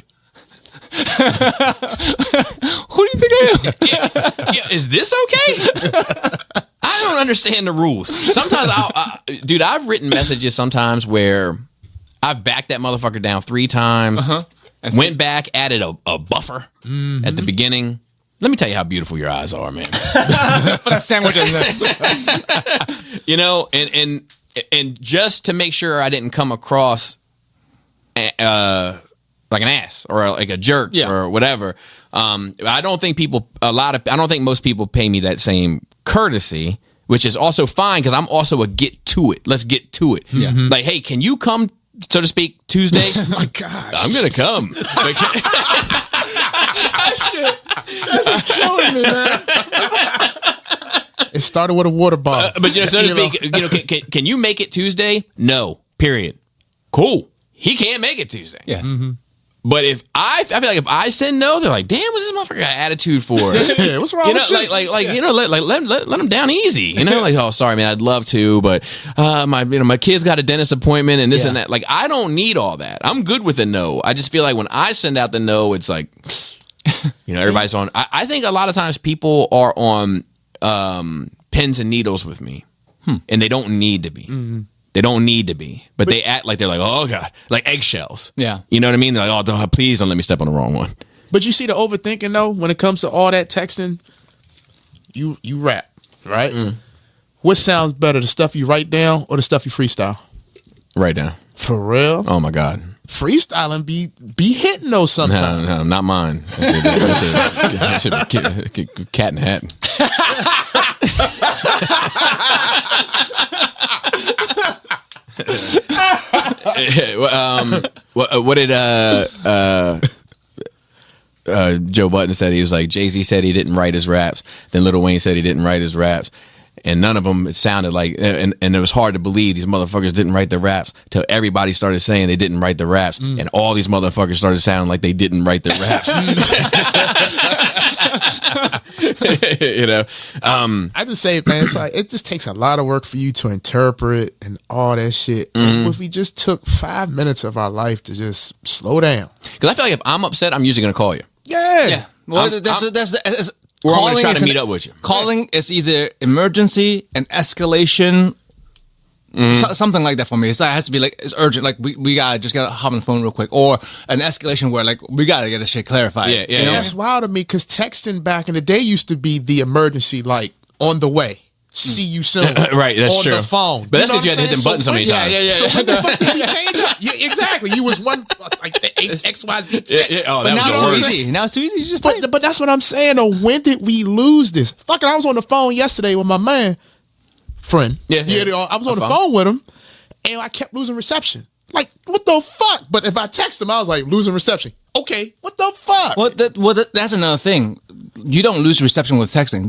who do you think I am? is this okay? I don't understand the rules. Sometimes dude, I've written messages sometimes where I've backed that motherfucker down 3 times, went back, added a buffer at the beginning. Let me tell you how beautiful your eyes are, man. For that sandwich. You know, and just to make sure I didn't come across like an ass or like a jerk or whatever. I don't think most people pay me that same courtesy, which is also fine because I'm also a get to it. Let's get to it. Yeah. Like, hey, can you come, so to speak, Tuesday? Oh my gosh. I'm gonna come. That shit killing me, man. It started with a water bottle. But you know, so to speak, you know, can you make it Tuesday? No. Period. Cool. He can't make it Tuesday. Yeah. But if I feel like if I said no, they're like, damn, what's this motherfucker got attitude for? Yeah, what's wrong you know, with you? You know, let them down easy. You know, like, oh, sorry, man, I'd love to, but my kid's got a dentist appointment and this and that. Like, I don't need all that. I'm good with a no. I just feel like when I send out the no, it's like, you know, everybody's on. I think a lot of times people are on pins and needles with me, and they don't need to be. They don't need to be, but they act like they're like, oh God, like eggshells. Yeah. You know what I mean? They're like, oh, please don't let me step on the wrong one. But you see the overthinking though, when it comes to all that texting, you rap, right? What sounds better, the stuff you write down or the stuff you freestyle? Right now. For real? Oh my God. Freestyling be hitting those sometimes. No, not mine. That should be cat in the hat. What did Joe Budden said? He was like, Jay-Z said he didn't write his raps. Then Lil Wayne said he didn't write his raps. And none of them, it sounded like, and it was hard to believe these motherfuckers didn't write their raps till everybody started saying they didn't write the raps. And all these motherfuckers started sounding like they didn't write their raps. You know? I just say, man, it's like, it just takes a lot of work for you to interpret and all that shit. If we just took 5 minutes of our life to just slow down. Because I feel like if I'm upset, I'm usually going to call you. Yeah. Well, Or I'm going to try to meet up with you. Calling is either emergency and escalation, something like that for me. It has to be like, it's urgent. Like we gotta hop on the phone real quick, or an escalation where like we gotta get this shit clarified. Yeah. You know? That's wild to me because texting back in the day used to be the emergency, like on the way. See you soon. Right, that's on true. the phone. But that's because you had to hit them buttons so many times. Yeah. So when the fuck did we change up? Yeah, exactly. You was one like the XYZ. Oh, But that now was it's the too worst. easy. Now it's too easy. You just type. But that's what I'm saying. Though, when did we lose this? Fucking, I was on the phone yesterday with my man friend. Yeah. I was on the phone with him, and I kept losing reception. Like, what the fuck? But if I text him, I was like, losing reception. Okay, what the fuck? That's another thing. You don't lose reception with texting.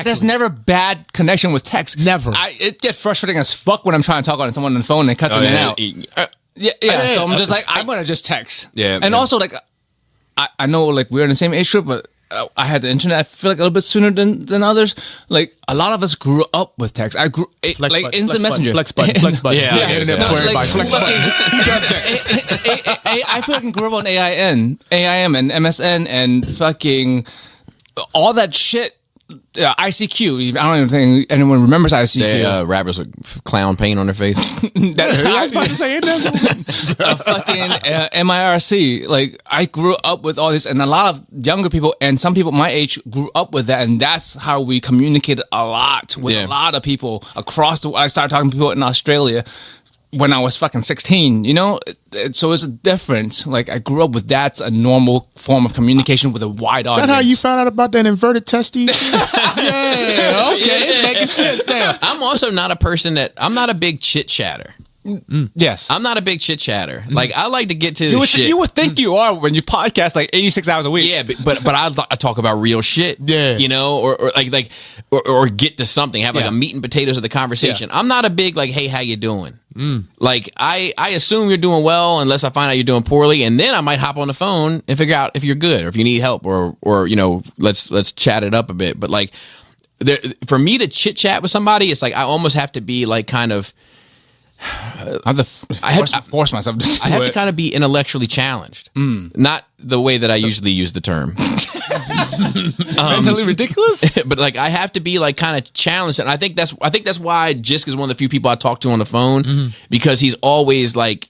There's never bad connection with text. Never. It gets frustrating as fuck when I'm trying to talk on someone on the phone and it cuts in and out. Yeah. So I'm just like, I'm gonna just text. Yeah. And also, like, I know, like, we're in the same age group, but I had the internet, I feel like, a little bit sooner than others. Like, a lot of us grew up with text. I grew instant messenger. Flex button. Yeah. Internet before everybody. Flex button. Who does that? I feel like I grew up on AIM and MSN and fucking all that shit. ICQ. I don't even think anyone remembers ICQ. They rappers with clown paint on their face. I was about to say fucking MIRC. Like, I grew up with all this, and a lot of younger people and some people my age grew up with that, and that's how we communicated a lot with a lot of people across the. I started talking to people in Australia when I was fucking 16, you know? So it's different. Like, I grew up with that's a normal form of communication with a wide audience. That's how you found out about that inverted testes? Yeah, okay, it's making sense now. I'm also not a person I'm not a big chit chatter. Yes. I'm not a big chit chatter. Like, I like to get to the shit. You would think you are when you podcast like 86 hours a week. Yeah, but I talk about real shit. Yeah. You know, or get to something, have like a meat and potatoes of the conversation. I'm not a big like, hey, how you doing? Like, I assume you're doing well unless I find out you're doing poorly, and then I might hop on the phone and figure out if you're good or if you need help or you know, let's chat it up a bit. But like, for me to chit chat with somebody, it's like I almost have to be like kind of. I have to force myself to. I have to kind of be intellectually challenged, not the way that I usually use the term. Mentally ridiculous, but like I have to be like kind of challenged, and I think that's why Jisk is one of the few people I talk to on the phone because he's always like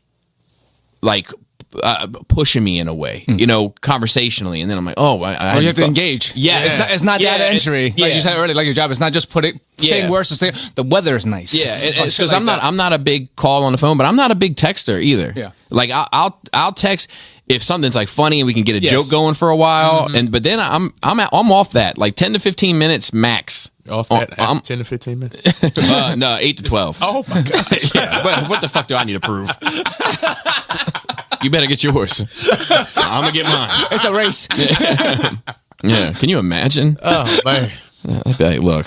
pushing me in a way, you know, conversationally, and then I'm like, oh, I you have to engage. Yeah, it's not data entry. Like you said earlier, like your job. It's not just saying words to say the weather is nice. Yeah, because I'm not a big call on the phone, but I'm not a big texter either. Yeah, like I'll text if something's like funny and we can get a joke going for a while, but then I'm off that like 10 to 15 minutes max. Off that after 10 to 15 minutes? No, 8 to 12. Oh my gosh. Yeah, what the fuck do I need to prove? You better get yours. I'm gonna get mine. It's a race. Yeah. Can you imagine? Oh man. I'd be like, look.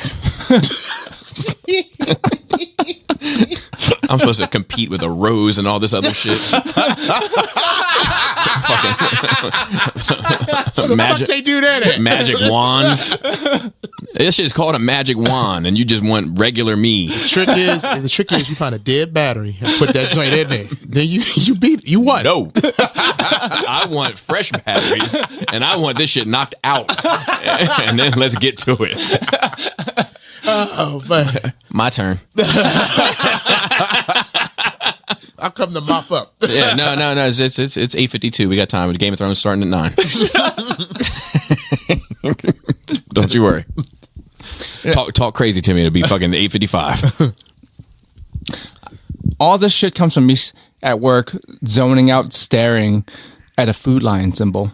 I'm supposed to compete with a rose and all this other shit. Magic. They do that at? Magic wands. This shit is called a magic wand, and you just want regular me. The trick is you find a dead battery and put that joint in there. Then you won. No. I want fresh batteries, and I want this shit knocked out. And then let's get to it. Oh man. My turn. I'll come to mop up. Yeah, no. It's 8:52. We got time. The Game of Thrones starting at 9. Don't you worry. Talk crazy to me. It'll be fucking 8:55. All this shit comes from me at work, zoning out, staring at a food line symbol.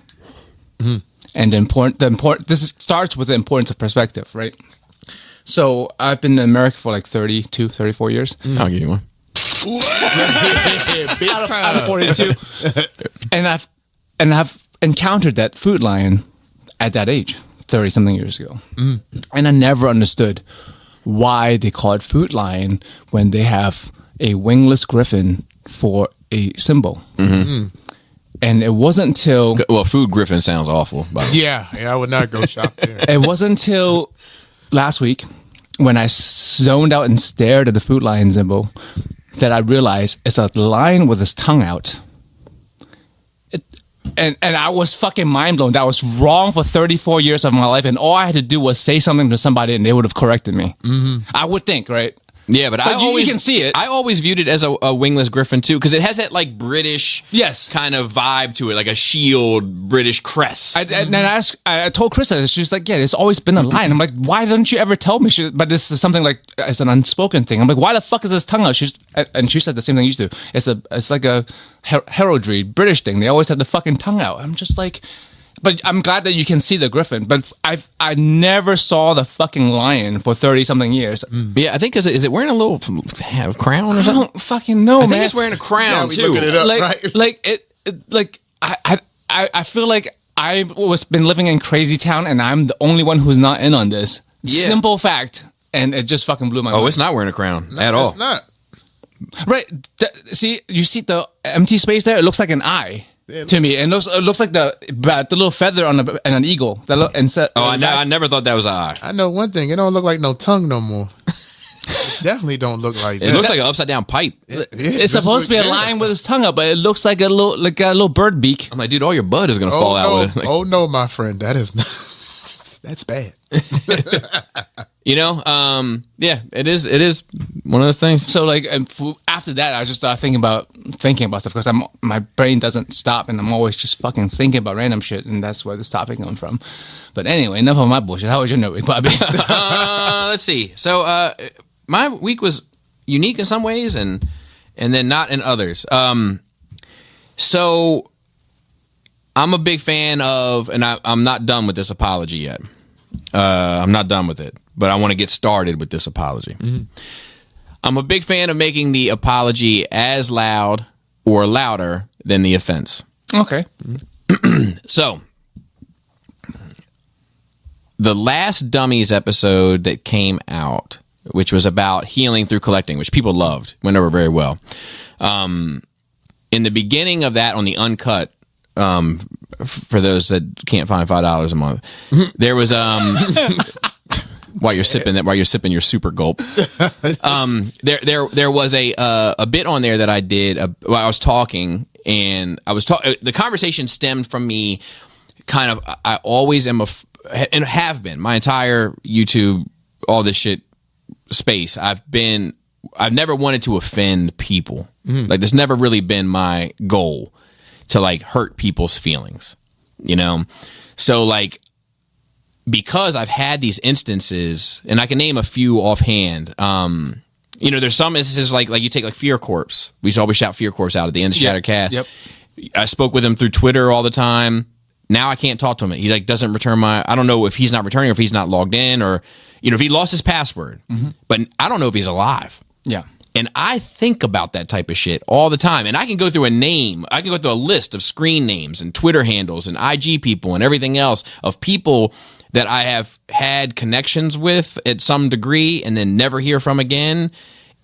And this starts with the importance of perspective, right? So I've been in America for like 32, 34 years. I'll give you one. Out of 42. And I've encountered that food lion at that age, 30 something years ago. And I never understood why they call it food lion when they have a wingless griffin for a symbol. And it wasn't until food griffin sounds awful. By the way. Yeah, I would not go shop there. It wasn't until last week when I zoned out and stared at the food lion symbol that I realized it's a lion with his tongue out. And I was fucking mind blown. That was wrong for 34 years of my life, and all I had to do was say something to somebody, and they would have corrected me. I would think, right? Yeah, but you can see it. I always viewed it as a wingless griffin too, because it has that like British kind of vibe to it, like a shield British crest. I told Krista, she's like, yeah, it's always been a lion. I'm like, why didn't you ever tell me? But this is something like it's an unspoken thing. I'm like, why the fuck is his tongue out? And she said the same thing you do. It's like a heraldry British thing. They always have the fucking tongue out. I'm just like. But I'm glad that you can see the griffin. But I never saw the fucking lion for 30 something years. Yeah, I think is it wearing a little crown or something? I don't fucking know, man. I think it's wearing a crown too. Looking it up, I feel like I was been living in crazy town and I'm the only one who's not in on this. Yeah. Simple fact, and it just fucking blew my mind. Oh, it's not wearing a crown at all. It's not. Right? See, you see the empty space there? It looks like an eye. To me, and it looks like the little feather on an eagle. I never thought that was an eye. I know one thing. It don't look like no tongue no more. It definitely don't look like that. It looks like an upside down pipe. It's supposed to be a lion with his tongue out, but it looks like a little bird beak. I'm like, dude, all your bud is gonna fall out with it. Oh no, my friend, that is not. That's bad. You know, yeah, it is one of those things. So like, and after that, I just started thinking about stuff because my brain doesn't stop, and I'm always just fucking thinking about random shit, and that's where this topic comes from. But anyway, enough of my bullshit. How was your week, Bobby? Let's see. So my week was unique in some ways, and then not in others. So I'm a big fan of, and I'm not done with this apology yet. I'm not done with it, but I want to get started with this apology. Mm-hmm. I'm a big fan of making the apology as loud or louder than the offense. Okay. So, the last Dummies episode that came out, which was about healing through collecting, which people loved, went over very well. In the beginning of that, on the uncut, for those that can't find $5 a month, there was while you're sipping your super gulp, there was a bit on there that I did while I was talking, and the conversation stemmed from me kind of, I always am and have been my entire YouTube, all this shit space, I've never wanted to offend people. Like, that's never really been my goal, to like hurt people's feelings, you know? So like, because I've had these instances, and I can name a few offhand, you know, there's some instances like you take like Fear Corpse. We used to always shout Fear Corpse out at the end of Shattered Cast. Yep. I spoke with him through Twitter all the time. Now I can't talk to him. He like doesn't return I don't know if he's not returning or if he's not logged in, or, you know, if he lost his password, but I don't know if he's alive. Yeah. And I think about that type of shit all the time. And I can go through I can go through a list of screen names and Twitter handles and IG people and everything else of people that I have had connections with at some degree and then never hear from again.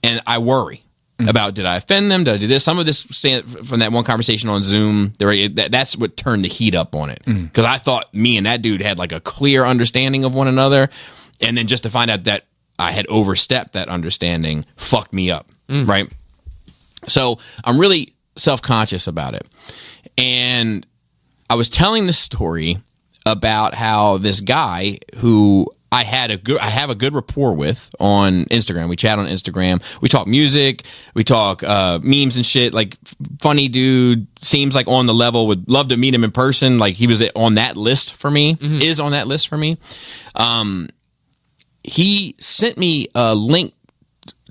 And I worry about, did I offend them? Did I do this? Some of this from that one conversation on Zoom, that's what turned the heat up on it. Because I thought me and that dude had like a clear understanding of one another. And then just to find out that I had overstepped that understanding fucked me up, right? So I'm really self-conscious about it. And I was telling this story about how this guy who I have a good rapport with on Instagram. We chat on Instagram. We talk music. We talk memes and shit. Like, funny dude, seems like on the level. Would love to meet him in person. Like, he was on that list for me. Is on that list for me. He sent me a link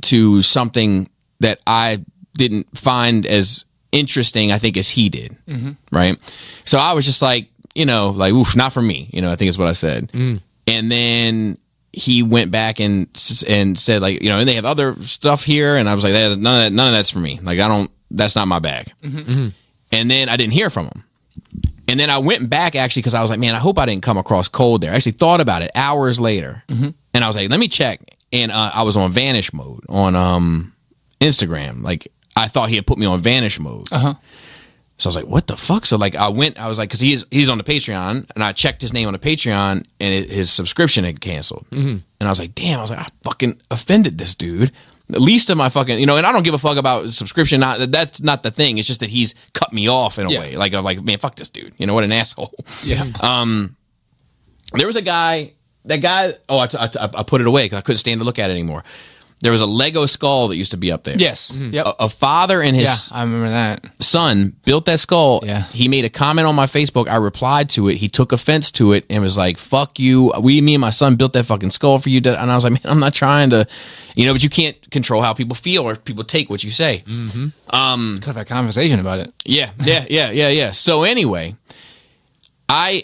to something that I didn't find as interesting, I think, as he did. Right? So I was just like, you know, like, oof, not for me. You know, I think is what I said. And then he went back and said, like, you know, and they have other stuff here. And I was like, none of that's for me. Like, that's not my bag. And then I didn't hear from him. And then I went back, actually, because I was like, man, I hope I didn't come across cold there. I actually thought about it hours later. And I was like, let me check. And I was on vanish mode on Instagram. Like, I thought he had put me on vanish mode. So I was like, what the fuck? So like, I was like, because he's on the Patreon, and I checked his name on the Patreon, and his subscription had canceled. And I was like, damn, I fucking offended this dude. The least of my fucking, you know, and I don't give a fuck about subscription. That's not the thing. It's just that he's cut me off in a way. Like, I'm like, man, fuck this dude. You know, what an asshole. Yeah. There was a guy, I put it away because I couldn't stand to look at it anymore. There was a Lego skull that used to be up there. Yes. Yep. A father and his I remember that. son built that skull. Yeah. He made a comment on my Facebook. I replied to it. He took offense to it and was like, fuck you. Me and my son built that fucking skull for you. And I was like, man, I'm not trying to, you know, but you can't control how people feel or people take what you say. Could have had a conversation about it. Yeah. So anyway, so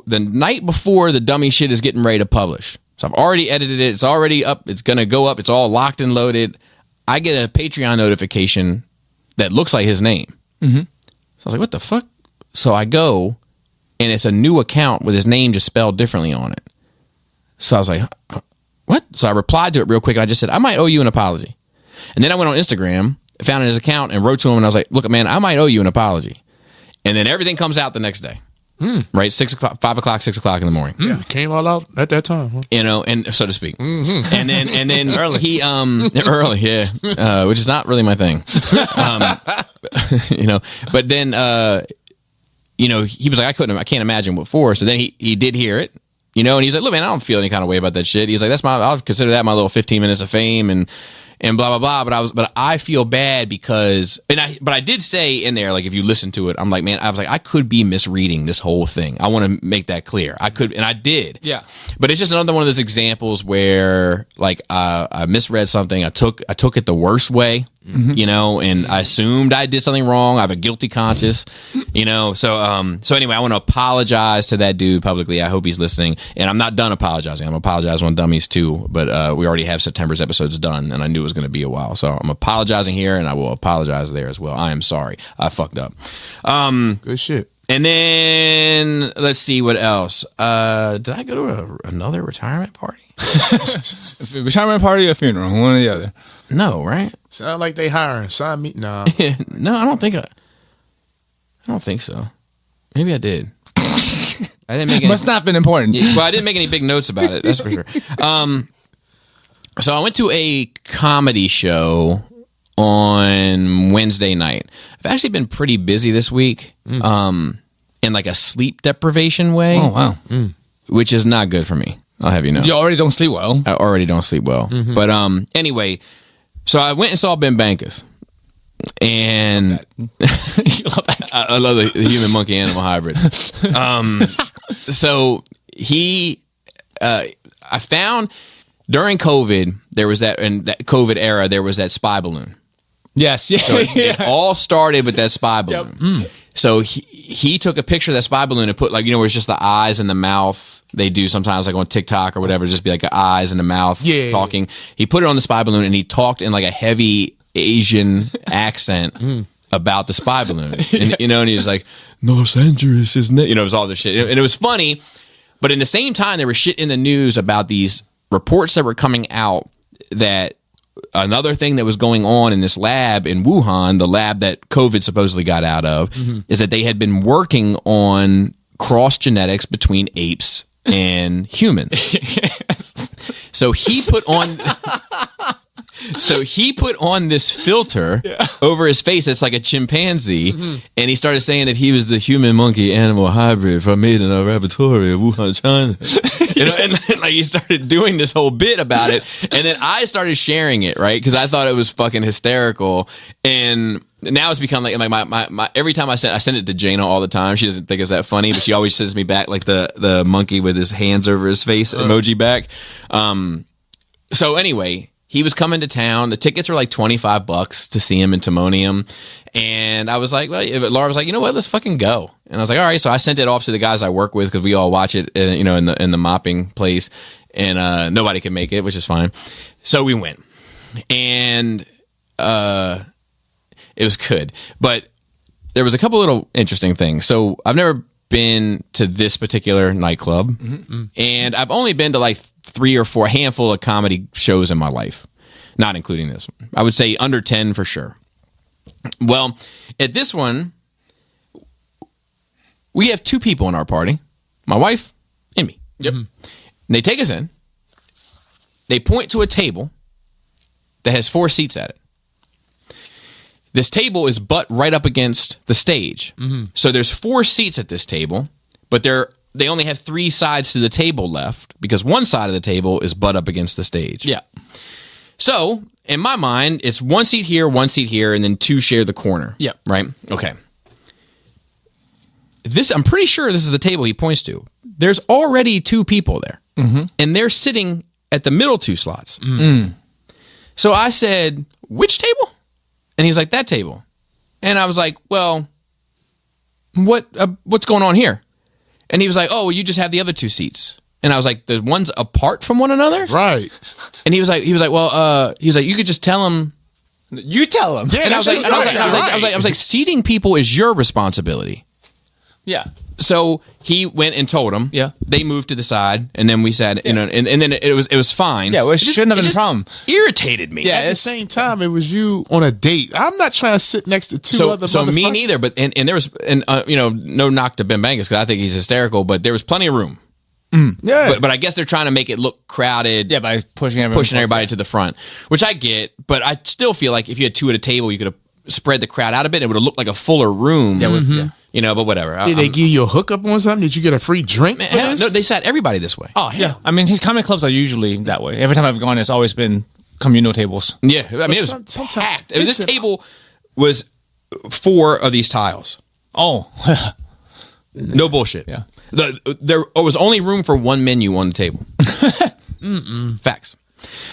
the night before the dummy shit is getting ready to publish, so I've already edited it. It's already up. It's going to go up. It's all locked and loaded. I get a Patreon notification that looks like his name. So I was like, what the fuck? So I go, and it's a new account with his name just spelled differently on it. So I was like, what? So I replied to it real quick, and I just said, I might owe you an apology. And then I went on Instagram, found his account, and wrote to him, and I was like, look, man, I might owe you an apology. And then everything comes out the next day. Right, 6 o'clock, 5 o'clock, 6 o'clock in the morning. Yeah, came all out at that time, huh? You know, and so to speak. And then early. He early, yeah, which is not really my thing. You know, but then you know, he was like, I can't imagine what for. So then he did hear it, you know, and he's like, look, man, I don't feel any kind of way about that shit. He's like, I'll consider that my little 15 minutes of fame and blah, blah, blah. But I feel bad because, but I did say in there, like, if you listen to it, I'm like, man, I was like, I could be misreading this whole thing. I want to make that clear. I could, and I did. Yeah. But it's just another one of those examples where, like, I misread something. I took it the worst way, you know, and I assumed I did something wrong. I have a guilty conscience, you know. So anyway, I want to apologize to that dude publicly. I hope he's listening. And I'm not done apologizing. I'm apologizing on Dummies too. But we already have September's episodes done, and I knew it was going to be a while. So I'm apologizing here, and I will apologize there as well. I am sorry. I fucked up. Good shit. And then let's see what else. Did I go to another retirement party? Retirement party or funeral, one or the other. No, right? Sound like they hiring. Sign me. Nah. No, I don't think so. Maybe I did. I didn't make any. Must not have been important. Well, I didn't make any big notes about it. That's for sure. So I went to a comedy show on Wednesday night. I've actually been pretty busy this week, in like a sleep deprivation way. Oh wow. Which is not good for me. I'll have you know. You already don't sleep well. I already don't sleep well. But anyway, so I went and saw Ben Bankus. And I love the human monkey animal hybrid. So I found during COVID, there was in that COVID era, there was that spy balloon. Yes, yeah. So it all started with that spy balloon. Yep. So he took a picture of that spy balloon and put, like, you know, where it's just the eyes and the mouth. They do sometimes, like on TikTok or whatever, just be like the eyes and the mouth talking. He put it on the spy balloon and he talked in like a heavy Asian accent about the spy balloon. And, you know, and he was like, Los Angeles, isn't it? You know, it was all this shit. And it was funny, but in the same time, there was shit in the news about these reports that were coming out that another thing that was going on in this lab in Wuhan, the lab that COVID supposedly got out of, is that they had been working on cross genetics between apes and humans. So he put on this filter over his face that's like a chimpanzee, and he started saying that he was the human monkey animal hybrid made in a laboratory of Wuhan, China. You know, and then, like, he started doing this whole bit about it, and then I started sharing it, right? Because I thought it was fucking hysterical, and now it's become like my every time I send it to Jana all the time. She doesn't think it's that funny, but she always sends me back like the monkey with his hands over his face emoji back. So anyway, he was coming to town. The tickets were like $25 to see him in Timonium. And I was like, well, Laura was like, you know what, let's fucking go. And I was like, all right. So I sent it off to the guys I work with because we all watch it, you know, in the mopping place, and nobody could make it, which is fine. So we went, and it was good, but there was a couple little interesting things. So I've never been to this particular nightclub, and I've only been to like 3 or 4 handful of comedy shows in my life, not including this one. I would say under 10 for sure. Well, at this one, we have 2 people in our party, my wife and me. Yep. And they take us in. They point to a table that has 4 seats at it. This table is butt right up against the stage. So there's 4 seats at this table, but they only have 3 sides to the table left because one side of the table is butt up against the stage. Yeah. So in my mind, it's 1 seat here, 1 seat here, and then 2 share the corner. Yeah. Right? Okay. I'm pretty sure this is the table he points to. There's already 2 people there, and they're sitting at the middle 2 slots. So I said, which table? And he was like, that table. And I was like, well, what's going on here? And he was like, oh, well, you just have the other 2 seats. And I was like, the one's apart from one another? Right. And he was like, well, he was like, you could just tell him. You tell him. Yeah, and I was like, seating people is your responsibility. Yeah. So he went and told them. Yeah. They moved to the side, and then we sat, you know, and then it was fine. Yeah, well, it shouldn't have been a problem. Irritated me. Yeah, At the same time, it was you on a date. I'm not trying to sit next to 2 other So me motherfuckers. neither. But and there was, and you know, no knock to Ben Bankus because I think he's hysterical, but there was plenty of room. Yeah. But I guess they're trying to make it look crowded. Yeah, by pushing everybody to the front, which I get. But I still feel like if you had 2 at a table, you could have spread the crowd out a bit. It would have looked like a fuller room. Yeah, but whatever. Did they give you a hookup on something? Did you get a free drink for this? No, they sat everybody this way. Oh, yeah. I mean, his comedy clubs are usually that way. Every time I've gone, it's always been communal tables. Yeah, I mean, it was packed. This table was 4 of these tiles. Oh. No bullshit. Yeah. There was only room for 1 menu on the table. Facts.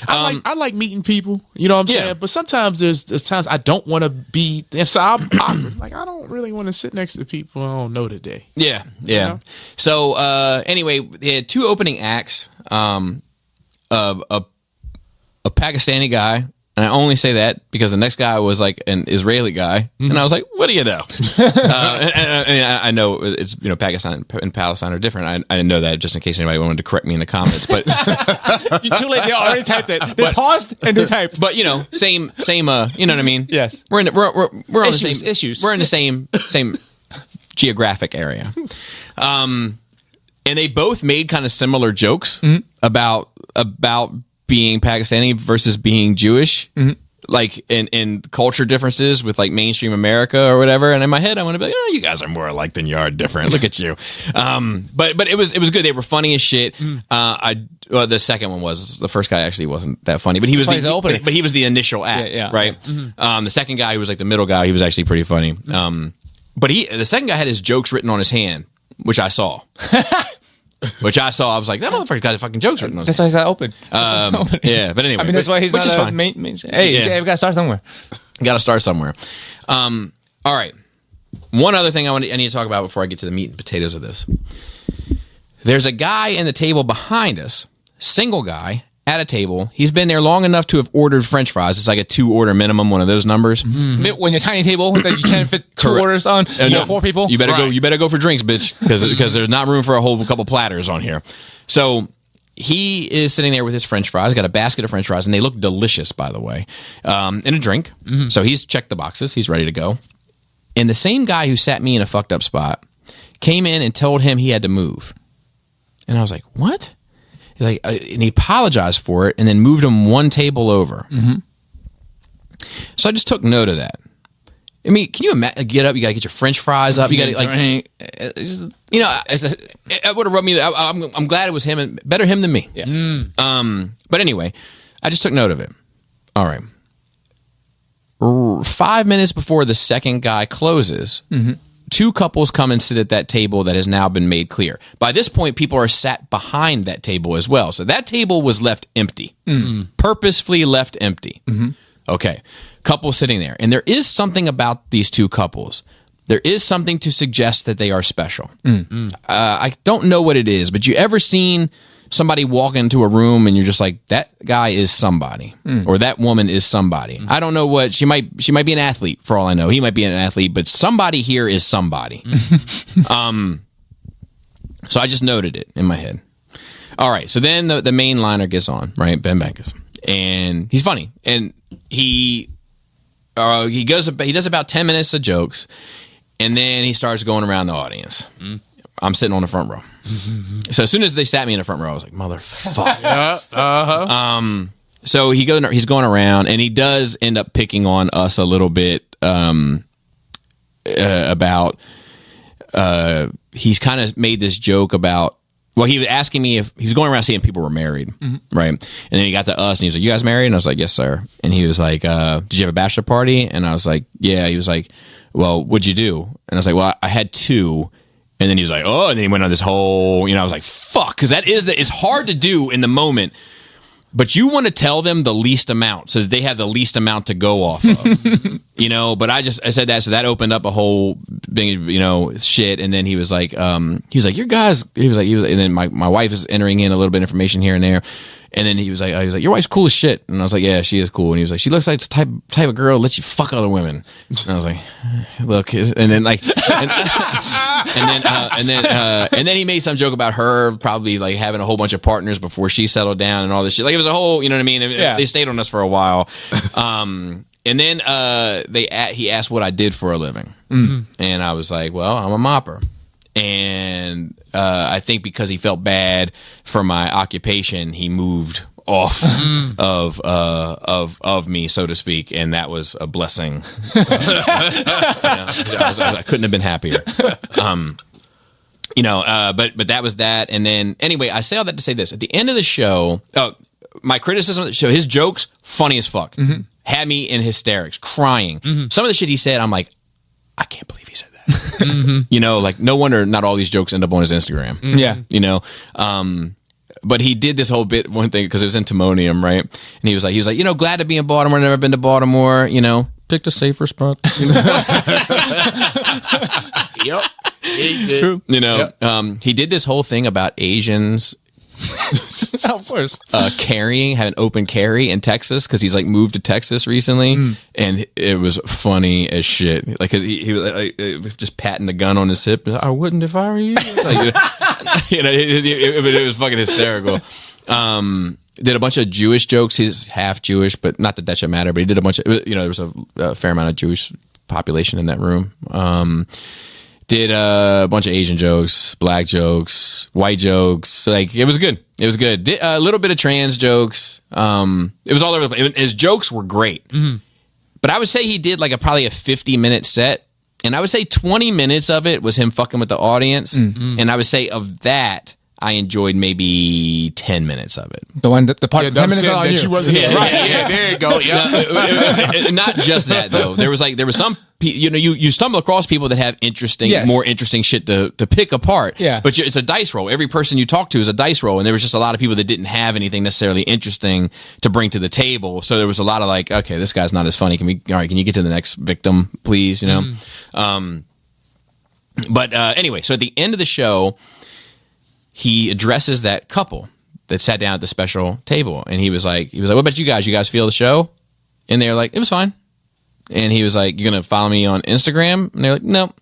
I like meeting people, you know what I'm saying? But sometimes there's times I don't want to be there. So I'm awkward. Like, I don't really want to sit next to people I don't know today. Yeah. You know? So anyway, they had 2 opening acts. A Pakistani guy. And I only say that because the next guy was like an Israeli guy, and I was like, "What do you know?" and I know it's Pakistan and Palestine are different. I didn't know that, just in case anybody wanted to correct me in the comments. But you're too late. They already typed it. They paused and they typed. But same. You know what I mean? Yes. We're on the same issues. We're in the same geographic area. And they both made kind of similar jokes about being Pakistani versus being Jewish, like in culture differences with like mainstream America or whatever. And in my head, I want to be like, you guys are more alike than you are different. Look at you. But it was good. They were funny as shit. The second one was, the first guy actually wasn't that funny, but he was but he was the initial act, right? The second guy, who was like the middle guy, he was actually pretty funny. But the second guy had his jokes written on his hand, which I saw. I was like, that motherfucker's got fucking jokes written on. That's why he's not open. Yeah, but anyway. I mean, that's why he's which not is fine. Main hey, we got to start somewhere. Got to start somewhere. All right. One other thing I need to talk about before I get to the meat and potatoes of this. There's a guy in the table behind us, single guy, at a table. He's been there long enough to have ordered French fries. It's like a 2-order minimum, one of those numbers. When you're tiny table that you can't fit 2 orders on, no, 4 people. You better go for drinks, bitch, because there's not room for a whole couple platters on here. So he is sitting there with his French fries. Got a basket of French fries, and they look delicious, by the way, and a drink. So he's checked the boxes. He's ready to go. And the same guy who sat me in a fucked up spot came in and told him he had to move. And I was like, what? Like, and he apologized for it and then moved him 1 table over. So I just took note of that. I mean, can you get up? You got to get your French fries up. You got to like, it would have rubbed me. I'm glad it was him, and better him than me. Yeah. But anyway, I just took note of it. All right. 5 minutes before the second guy closes, 2 couples come and sit at that table that has now been made clear. By this point, people are sat behind that table as well. So that table was left empty, purposefully left empty. Okay, couple sitting there. And there is something about these 2 couples. There is something to suggest that they are special. I don't know what it is, but you ever seen somebody walk into a room and you're just like, that guy is somebody, or that woman is somebody. I don't know what she might be an athlete for all I know. He might be an athlete, but somebody here is somebody. So I just noted it in my head. All right. So then the main liner gets on, right? Ben Bankus, and he's funny, and he does about 10 minutes of jokes, and then he starts going around the audience. I'm sitting on the front row. So as soon as they sat me in the front row, I was like, motherfucker. So he's going around, and he does end up picking on us a little bit about he's kind of made this joke about, well, he was asking me if he was going around seeing people were married, right? And then he got to us, and he was like, "You guys married?" And I was like, "Yes, sir." And he was like, "Did you have a bachelor party?" And I was like, "Yeah." He was like, "Well, what'd you do?" And I was like, "Well, I had 2." And then he was like, "Oh," and then he went on this whole, I was like, "Fuck," because it's hard to do in the moment, but you want to tell them the least amount so that they have the least amount to go off of, But I said that, so that opened up a whole big, shit. And then he was like, "Your guys," and then my wife is entering in a little bit of information here and there. And then he was like, "Your wife's cool as shit." And I was like, "Yeah, she is cool." And he was like, "She looks like the type of girl that lets you fuck other women." And I was like, "Look," and then and then he made some joke about her probably like having a whole bunch of partners before she settled down and all this shit. Like it was a whole, you know what I mean? Yeah. They stayed on us for a while. And then he asked what I did for a living, and I was like, "Well, I'm a mopper." And I think because he felt bad for my occupation, he moved off of me, so to speak, and that was a blessing. I couldn't have been happier. But that was that. And then anyway, I say all that to say this: at the end of the show, my criticism of the show, his jokes, funny as fuck, had me in hysterics, crying. Some of the shit he said, I'm like, I can't believe he said that. Like no wonder not all these jokes end up on his Instagram. Yeah. But he did this whole bit, one thing, because it was in Timonium, right? And he was like, glad to be in Baltimore. Never been to Baltimore. Picked a safer spot. Yep. It's true. He did this whole thing about Asians. Of course. Having open carry in Texas because he's like moved to Texas recently, and it was funny as shit. Like, cause he was like, just patting the gun on his hip. I wouldn't if I were you. Like, it was fucking hysterical. Did a bunch of Jewish jokes. He's half Jewish, but not that should matter. But he did a bunch of, there was a fair amount of Jewish population in that room. Did a bunch of Asian jokes, black jokes, white jokes. Like, it was good. It was good. Did a little bit of trans jokes. It was all over the place. His jokes were great. But I would say he did like probably a 50-minute set. And I would say 20 minutes of it was him fucking with the audience. And I would say of that, I enjoyed maybe 10 minutes of it. The part 10 minutes on that you. she wasn't in. Right. Yeah, there you go. Yeah. Not just that though. There was some you stumble across people that have more interesting shit to pick apart. Yeah. But it's a dice roll. Every person you talk to is a dice roll, and there was just a lot of people that didn't have anything necessarily interesting to bring to the table. So there was a lot of like, okay, this guy's not as funny. Can you get to the next victim, please? But anyway, so at the end of the show, he addresses that couple that sat down at the special table, and he was like, what about you guys? You guys feel the show? And they were like, it was fine. And he was like, you're going to follow me on Instagram? And they're like, nope.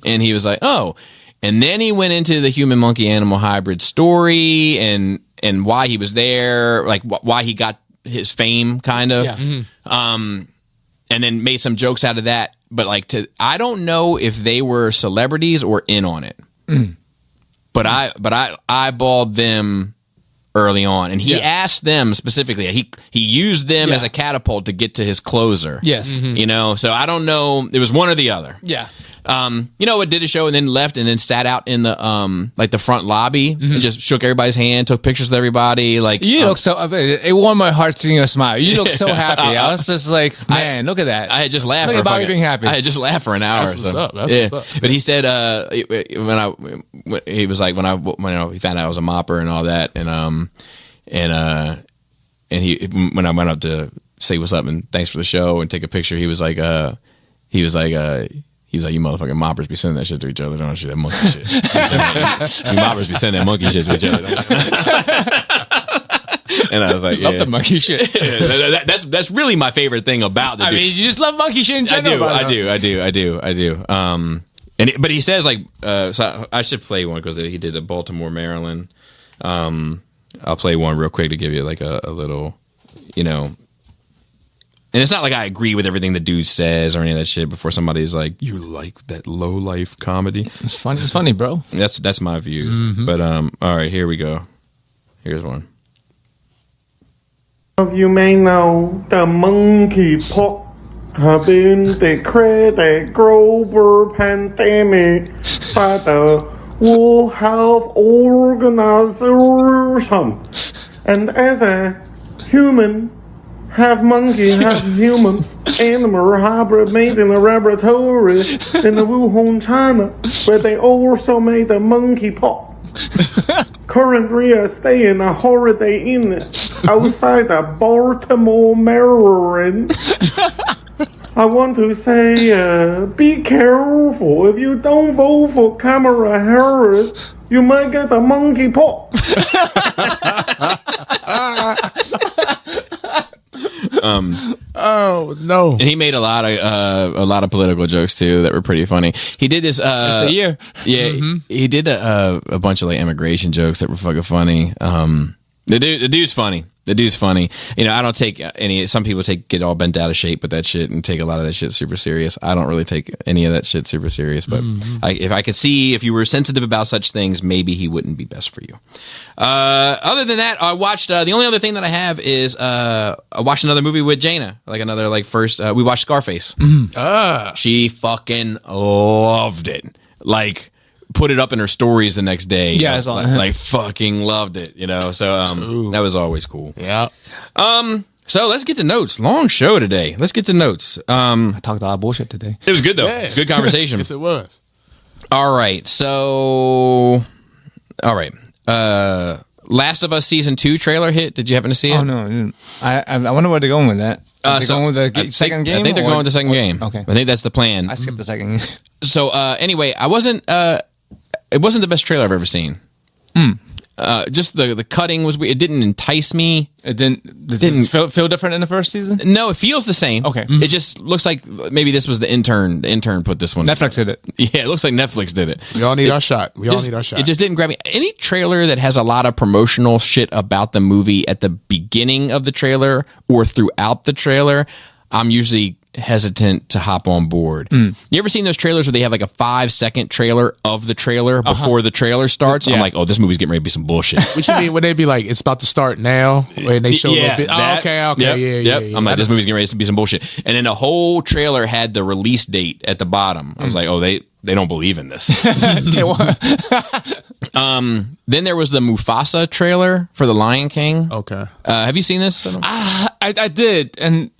And he was like, oh. And then he went into the human monkey animal hybrid story and why he was there, like why he got his fame kind of. Yeah. And then made some jokes out of that. But I don't know if they were celebrities or in on it. But I eyeballed them early on, and he asked them specifically. He used them as a catapult to get to his closer. Yes. So I don't know. It was one or the other. Yeah. Did a show and then left and then sat out in the the front lobby and just shook everybody's hand, took pictures with everybody. Like, you look so. It warmed my heart seeing you smile. You look so happy. I was just like, man, look at that. I had just laughed. Look at Bobby being happy. I had just laughed for an hour. That's what's up. That's what's up. But he said he was like when he found out I was a mopper and all that, and he when I went up to say what's up and thanks for the show and take a picture, he was like you motherfucking moppers be sending that shit to each other, don't you? That monkey shit. You moppers be sending that monkey shit to each other. And I was like, love the monkey shit. That's really my favorite thing about the dude. I mean, you just love monkey shit in general. I do. But he says so I should play one because he did a Baltimore, Maryland. I'll play one real quick to give you like a little, and it's not like I agree with everything the dude says or any of that shit before somebody's like, you like that low life comedy. It's funny. It's funny, bro. That's my views. But all right, here we go. Here's one. You may know the monkeypox have been declared a global pandemic by the World Health Organization. And as a human, half monkey, half human, animal hybrid made in a laboratory in the Wuhan, China, where they also made the monkeypox. Currently, I stay in a Holiday Inn outside of Baltimore, Maryland. I want to say, be careful. If you don't vote for Kamala Harris, you might get the monkeypox. Oh no! And he made a lot of political jokes too that were pretty funny. He did this just a year. Yeah, he did a bunch of like immigration jokes that were fucking funny. The dude's funny. The dude's funny. You know, I don't take any. Some people get all bent out of shape with that shit and take a lot of that shit super serious. I don't really take any of that shit super serious. But if I could see if you were sensitive about such things, maybe he wouldn't be best for you. Other than that, I watched. The only other thing that I have is I watched another movie with Jaina. Like another first. We watched Scarface. She fucking loved it. Like. Put it up in her stories the next day. Yeah, I saw that. Like fucking loved it, you know. So that was always cool. Yeah. So let's get to notes. Long show today. Let's get to notes. I talked a lot of bullshit today. It was good though. Yeah. Good conversation. Yes, it was. All right. So, all right. Last of Us season 2 trailer hit. Did you happen to see it? Oh no, I didn't. I wonder where they're going with that. Are they going with the second game? I think they're going with the second game. Okay. I think that's the plan. I skipped the second game. So anyway, it wasn't the best trailer I've ever seen. Just the cutting was weird. It didn't entice me. It didn't feel different in the first season? No, it feels the same. Okay. It just looks like maybe this was the intern. The intern put this one. Netflix did it. Yeah, it looks like Netflix did it. We all need our shot. We all need our shot. It just didn't grab me. Any trailer that has a lot of promotional shit about the movie at the beginning of the trailer or throughout the trailer, I'm usually hesitant to hop on board. You ever seen those trailers where they have like a 5-second trailer of the trailer before the trailer starts? Yeah. I'm like, oh, this movie's getting ready to be some bullshit. What you mean? Would they be like, it's about to start now? When they show a little bit. that- Okay. Yep. Yeah. I'm like, this movie's getting ready to be some bullshit. And then the whole trailer had the release date at the bottom. I was like, oh, they don't believe in this. Then there was the Mufasa trailer for The Lion King. Okay. Have you seen this? I did, and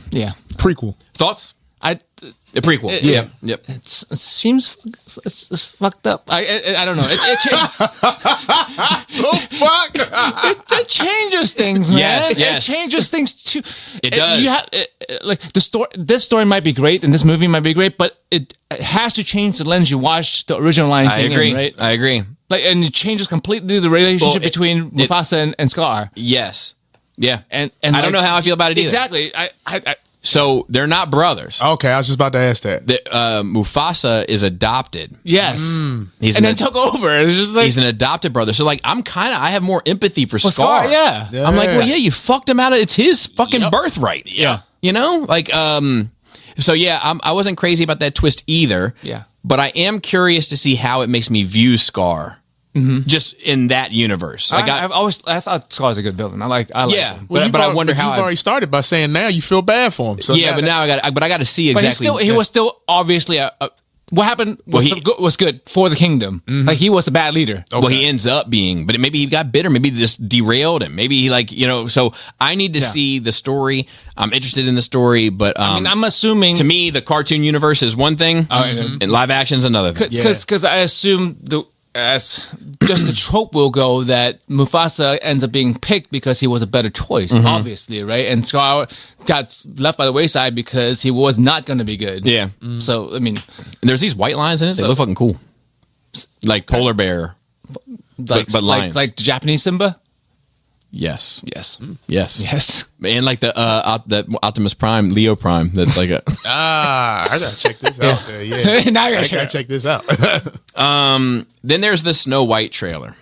yeah, Prequel. Thoughts? I. The prequel. Yeah. Yep. It seems it's fucked up. I don't know. It changes things, man. Yes. It changes things too. It does. You have, like the story. This story might be great, and this movie might be great, but it has to change the lens you watch the original Lion I King agree. in, right? I agree. Like, and it changes completely the relationship between Mufasa and Scar. Yes. Yeah. And I don't know how I feel about it either. Exactly. I So they're not brothers. Okay, I was just about to ask that. Mufasa is adopted. yes. He's And then took over. It's just like he's an adopted brother. So like I have more empathy for Scar. Scar, yeah. I'm like, well, yeah, you fucked him out of it's his fucking birthright. Yeah. You know? Like so yeah, I wasn't crazy about that twist either. Yeah. But I am curious to see how it makes me view Scar. Just in that universe. Like I thought Scar's a good villain. I like yeah, him. but I wonder how you've already started by saying now you feel bad for him. So yeah, but now I got to see But exactly. he was still obviously what happened was good for the kingdom. Like he was a bad leader. Well, he ends up being, but maybe he got bitter. Maybe this derailed him. Maybe he so I need to see the story. I'm interested in the story, but I'm assuming to me, the cartoon universe is one thing and live action's another thing. because I assume as just the trope will go that Mufasa ends up being picked because he was a better choice, obviously, right? And Scar got left by the wayside because he was not going to be good. Yeah. So I mean, There's these white lines in it. They look fucking cool, like polar bear. like but lions. like the Japanese Simba. Yes. Yes. Yes. And like the Optimus Prime, Leo Prime. That's like a. I gotta check this out. There, yeah. Now you I gotta gotta check this out. Then there's the Snow White trailer.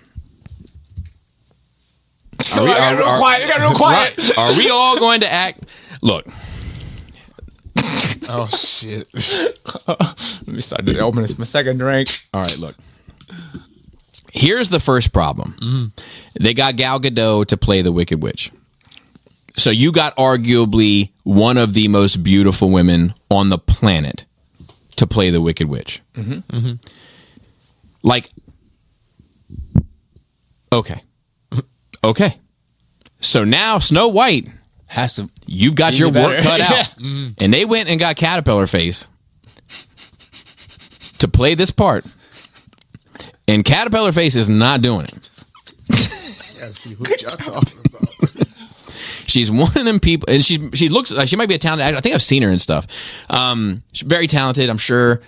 You gotta be real quiet. Are we all going to act? Look. Oh shit! Let me start to open my second drink. All right, look. Here's the first problem. They got Gal Gadot to play the Wicked Witch. So you got arguably one of the most beautiful women on the planet to play the Wicked Witch. Like, okay. So now Snow White, Has to. you've got your work cut out. Yeah. And they went and got Caterpillar Face to play this part. And Caterpillar Face is not doing it. I gotta see who y'all talking about. She's one of them people, and she looks like she might be a talented actor. I think I've seen her and stuff. She's very talented, I'm sure.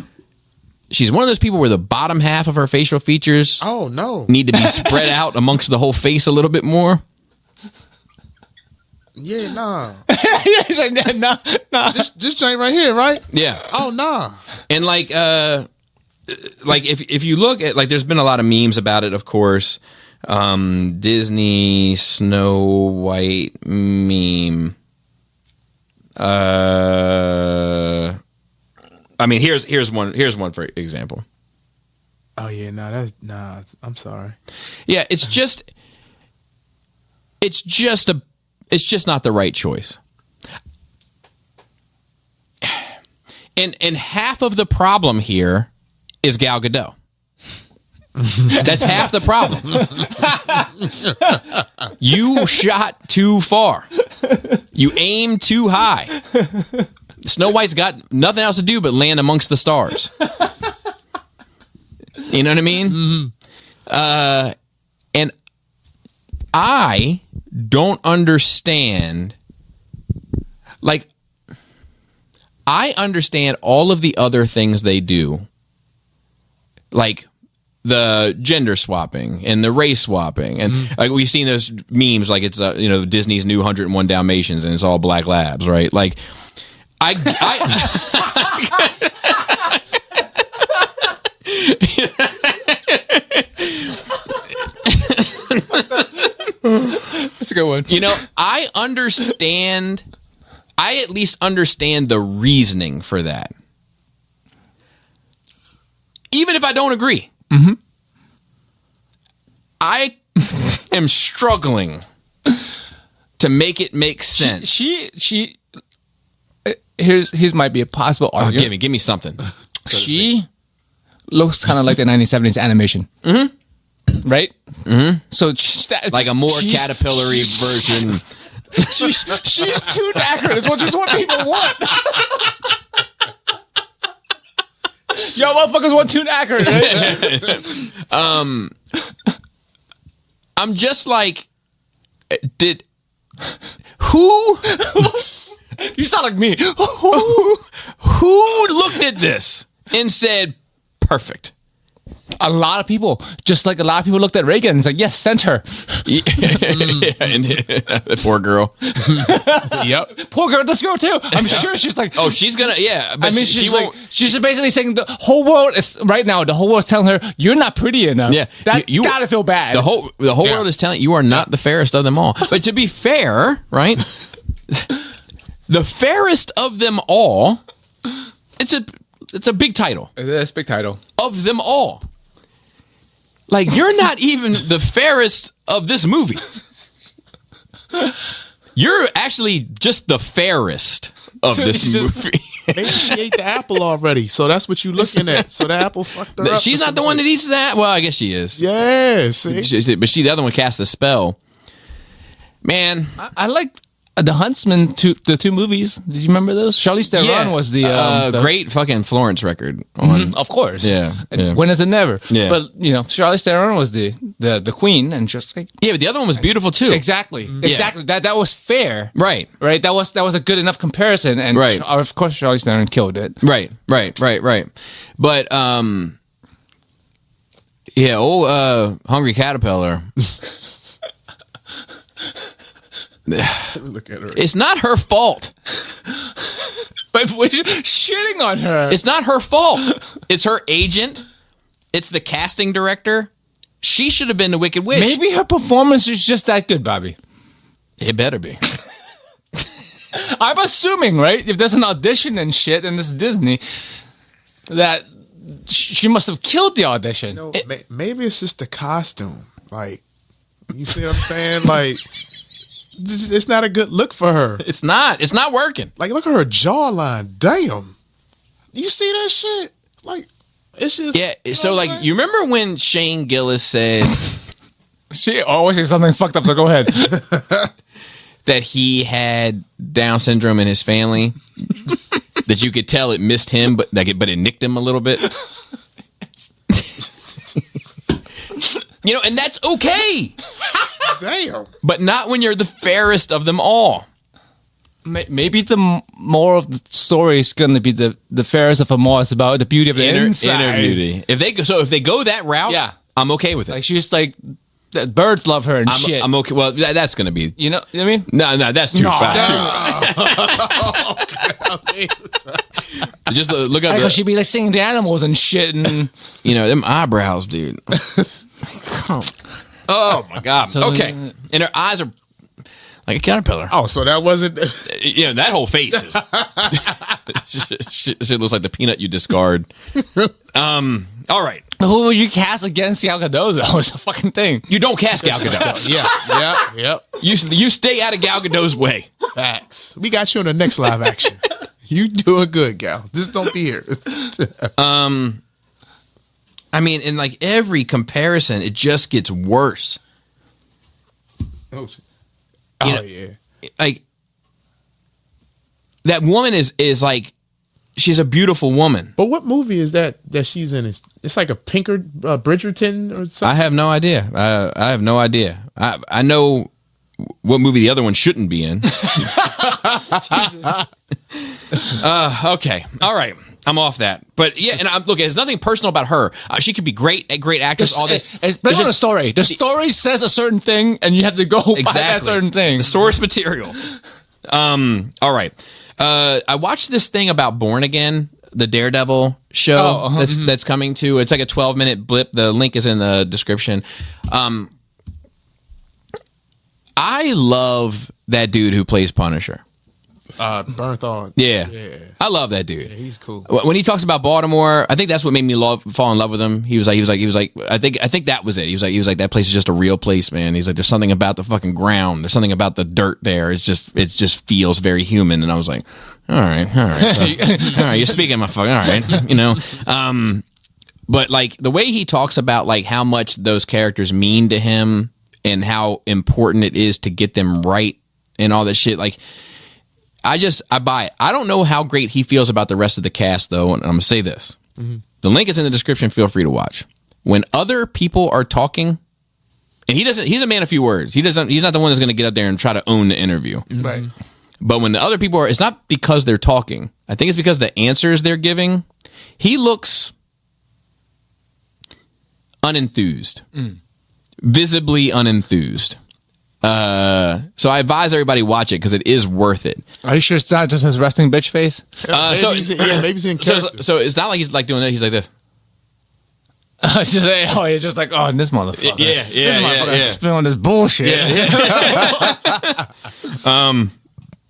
She's one of those people where the bottom half of her facial features Oh no! need to be spread out amongst the whole face a little bit more. Yeah, nah. He's like, nah. This joint right here, right? Yeah. Oh nah. And like if you look at, like, there's been a lot of memes about it, of course. Disney Snow White meme. I mean, here's one for example. Oh yeah, I'm sorry. Yeah, it's just not the right choice. And half of the problem here is Gal Gadot. That's half the problem. You shot too far. You aimed too high. Snow White's got nothing else to do but land amongst the stars. You know what I mean? Mm-hmm. And I don't understand. Like, I understand all of the other things they do. Like the gender swapping and the race swapping. And like we've seen those memes, like it's, Disney's new 101 Dalmatians and it's all black labs, right? Like, That's a good one. I at least understand the reasoning for that. Even if I don't agree. Mm-hmm. I am struggling to make it make sense. She here's might be a possible argument. Give me something. She looks kind of like the 1970s animation. Mm-hmm. Right? Mm-hmm. So like a more caterpillar-y version. She's too accurate, which is what people want. Yo, motherfuckers want too accurate, right? I'm just like, who? You sound like me. Who looked at this and said, perfect? A lot of people, just like a lot of people looked at Reagan and said, yes, send her. And poor girl. Yep. Poor girl, this girl too. I'm sure she's like, oh, she's gonna, yeah. But she's basically saying the whole world is, right now, the whole world is telling her, you're not pretty enough. Yeah. You gotta feel bad. The whole world is telling you are not the fairest of them all. But to be fair, right? The fairest of them all, it's a big title. It's a big title. Of them all. Like, you're not even the fairest of this movie. You're actually just the fairest of this movie. Maybe she ate the apple already, so that's what you're looking at. So the apple fucked her up. She's not the one that eats that? Well, I guess she is. Yes. But the other one cast the spell. Man. I like The Huntsman, the two movies. Did you remember those? Charlize Theron was the great fucking Florence record on. Of course. Yeah. When is it never? Yeah. But Charlize Theron was the queen, and just like, yeah, but the other one was beautiful too. Exactly. Exactly. That was fair. Right. That was a good enough comparison, and right. Of course Charlize Theron killed it. Right. But Hungry Caterpillar. Look at her. It's not her fault. But we're shitting on her. It's not her fault. It's her agent. It's the casting director. She should have been the Wicked Witch. Maybe her performance is just that good, Bobby. It better be. I'm assuming, right? If there's an audition and shit, and this is Disney, that she must have killed the audition. Maybe it's just the costume. Like, you see what I'm saying? Like, it's not a good look for her. It's not working. Like, look at her jawline. Damn. You see that shit? Like, it's just... Yeah, so, like, you remember when Shane Gillis said... She always says something fucked up, so go ahead. That he had Down syndrome in his family. That you could tell it missed him, but it nicked him a little bit. And that's okay. Damn. But not when you're the fairest of them all. Maybe the more of the story is going to be the fairest of them all. It's about the beauty of the inside. Inner beauty. If they go that route, yeah, I'm okay with it. Like, she's like, the birds love her and shit. I'm okay. Well, that's going to be. You know what I mean? No, that's too fast. Just look up. Like, she'd be like singing to animals and shit, and them eyebrows, dude. Oh my god. So- Okay, and her eyes are like a caterpillar. Oh, so that wasn't. Yeah, that whole face is. Shit looks like the peanut you discard. All right. Who would you cast against Gal Gadot, though? It's a fucking thing. You don't cast Gal Gadot. Yep. You stay out of Gal Gadot's way. Facts. We got you in the next live action. You doing good, Gal. Just don't be here. I mean, in like every comparison, it just gets worse. Oh, You know, yeah. Like that woman is like, she's a beautiful woman. But what movie is that she's in? It's like a Pinker Bridgerton or something. I have no idea. I have no idea. I know what movie the other one shouldn't be in. Okay. All right. I'm off that. But yeah, and look, there's nothing personal about her. She could be a great actress. All this. It's based on a story. The story says a certain thing, and you have to go by that certain thing. The source material. All right. I watched this thing about Born Again, the Daredevil show that's coming to. It's like a 12-minute blip. The link is in the description. I love that dude who plays Punisher. Bernthal. Yeah. I love that dude. Yeah, he's cool. When he talks about Baltimore, I think that's what made me fall in love with him. He was like, I think that was it. He was like, that place is just a real place, man. He's like, there's something about the fucking ground. There's something about the dirt there. It just feels very human. And I was like, all right. So, all right. You're speaking my fucking, all right. You know, but like the way he talks about like how much those characters mean to him and how important it is to get them right and all that shit. Like, I buy it. I don't know how great he feels about the rest of the cast, though, and I'm going to say this. Mm-hmm. The link is in the description. Feel free to watch. When other people are talking, and he's a man of few words. He's not the one that's going to get up there and try to own the interview. Right. But when the other people are, it's not because they're talking. I think it's because the answers they're giving, he looks unenthused. Visibly unenthused. So I advise everybody watch it because it is worth it. Are you sure it's not just his resting bitch face? Maybe he's in character. So it's not like he's like doing that. He's like this. It's just like, oh, this motherfucker. Yeah. This motherfucker spilling this bullshit. Yeah.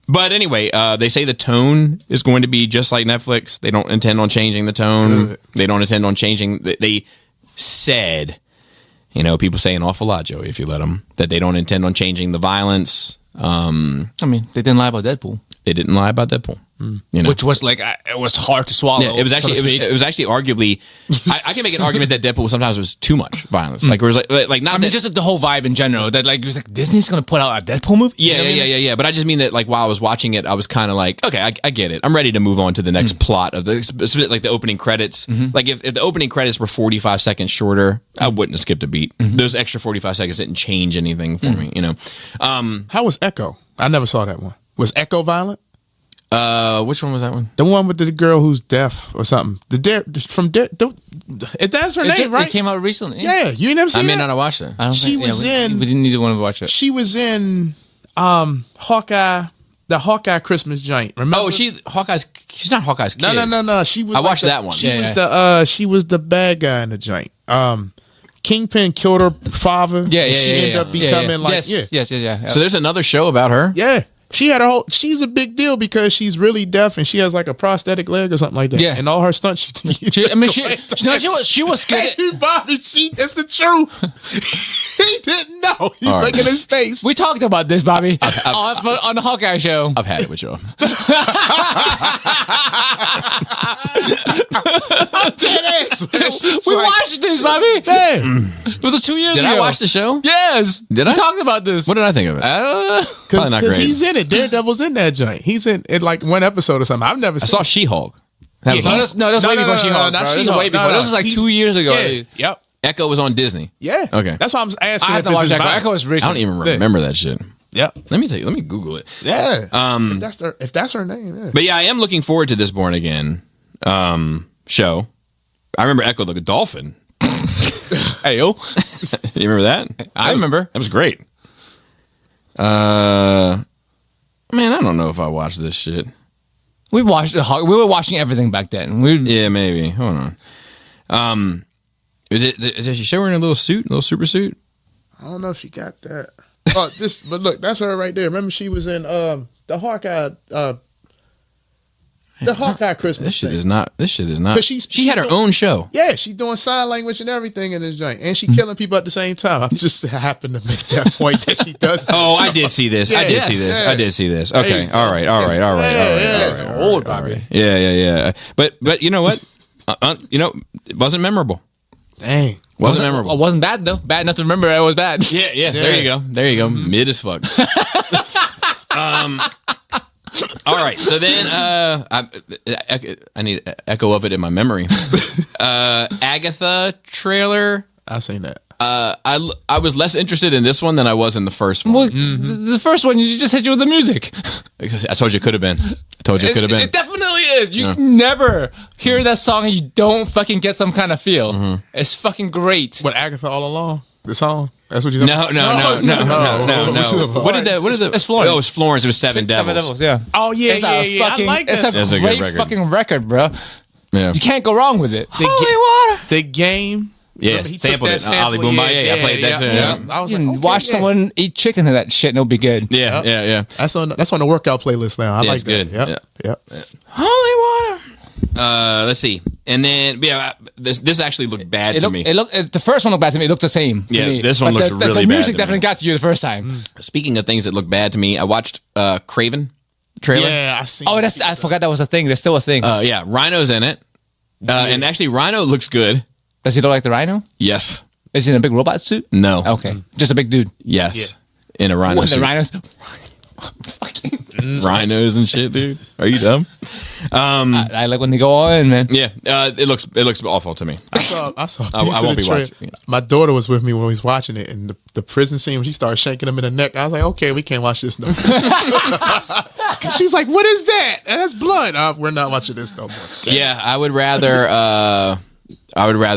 But anyway, they say the tone is going to be just like Netflix. They don't intend on changing the tone. Good. They don't intend on changing. They said. You know, people say an awful lot, Joey, if you let them, that they don't intend on changing the violence. I mean, they didn't lie about Deadpool. They didn't lie about Deadpool. You know? Which was like, it was hard to swallow. Yeah, it was actually it was actually arguably. I can make an argument that Deadpool sometimes was too much violence. Like it was like not. I mean, just the whole vibe in general. That like it was like Disney's gonna put out a Deadpool movie. Yeah, You know what I mean? yeah. But I just mean that like while I was watching it, I was kind of like, okay, I get it. I'm ready to move on to the next plot of like the opening credits. Like if the opening credits were 45 seconds shorter, I wouldn't have skipped a beat. Those extra 45 seconds didn't change anything for me. You know. How was Echo? I never saw that one. Was Echo violent? Which one was that one? The one with the girl who's deaf or something. That's her name, right? It came out recently. Yeah, you ain't never seen I may that? not have watched it. I don't She think, was in- We didn't need to want to watch it. She was in Hawkeye, the Hawkeye Christmas joint. Remember? Oh, she's not Hawkeye's kid. No. She was. I watched that one. She was the bad guy in the joint. Kingpin killed her father. Yeah, and she ended up becoming like yes. So there's another show about her. yeah. She had she's a big deal because she's really deaf and she has like a prosthetic leg or something like that. Yeah. And all her stunts. She was good. Hey, Bobby, that's the truth. He didn't know. He's All right. making his face. We talked about this, Bobby, on the Hawkeye show. I've had it with y'all. Dead ass, man. She's We like, watched this, Bobby. man. Was it 2 years Did ago? I watch the show? Yes. Did we I? talked about this. What did I think of it? Probably not Because great. he's in it. Daredevil's in that joint. He's in like one episode or something. I've never I seen saw She-Hulk. That was Yeah, on- That was way before She-Hulk. not bro. This was She-Hulk. way before. This was like 2 years ago. Yeah. Yep. Echo was on Disney. Yeah. Okay. That's why I'm asking I have if to this watch is Echo. violent. Echo is rich. I don't even remember that shit. Yep. Let me Google it. Yeah. If that's her name. Yeah. But yeah, I am looking forward to this Born Again show. I remember Echo the dolphin. Hey, yo. You remember that? I remember. That was great. Man, I don't know if I watched this shit. We watched the Hawk. We were watching everything back then. Yeah, maybe. Hold on. Did she show her in a little suit, a little super suit? I don't know if she got that. Oh, but look, that's her right there. Remember, she was in the Hawkeye. The Hawkeye Christmas. This shit thing. is not. This shit is not. 'Cause She had her own show. Yeah, she's doing sign language and everything in this joint, and she killing people at the same time. I just happened to make that point that she does. Oh, I did see this. I did see this. Yeah. I did see this. Okay. All right. Old Bobby. Yeah. But you know what? It wasn't memorable. Dang. Wasn't memorable. It wasn't bad though. Bad enough to remember. It was bad. Yeah. There you go. Mid as fuck. All right. So then, I need an echo of it in my memory. Agatha trailer. I've seen that. I was less interested in this one than I was in the first one. Well, the first one you just hit you with the music. I told you it could have been. It definitely is. You never hear that song and you don't fucking get some kind of feel. Mm-hmm. It's fucking great. What, Agatha all along? The song? That's what you're No. What did the? It's Florence. Oh, it's Florence. It was Seven Devils. Seven Devils, yeah. Oh yeah, It's I like that. It's song. a That's a great good record. fucking record, bro. Yeah. You can't go wrong with it. The game. Yeah, Remember, he sampled took it. that sample, Ali Boomba. Yeah, I played that too. Yeah. I was You like, can okay, watch yeah. someone eat chicken to that shit and it'll be good. Yeah. That's on the workout playlist now. I Yeah, like it's that. good. Yep. Holy water. Let's see. And then this actually looked bad to me. The first one looked bad to me. It looked the same. to Yeah, me. this one But looks the really bad music to definitely me. got to you the first time. Speaking of things that look bad to me, I watched Craven trailer. Yeah, I see. Oh, I forgot that was a thing. There's still a thing. Yeah, Rhino's in it. And actually, Rhino looks good. Does he look like the Rhino? Yes. Is he in a big robot suit? No. Okay, just a big dude. Yes. In a rhino With the suit. rhinos. Rhinos and shit, dude. Are you dumb? I like when they go all in, man. Yeah. It looks awful to me. I saw. A piece I won't of the be trailer. watching it. My daughter was with me when we was watching it, and the prison scene when she started shanking him in the neck. I was like, okay, we can't watch this no more. She's like, what is that? That's blood. We're not watching this no more. Damn. Yeah, I would rather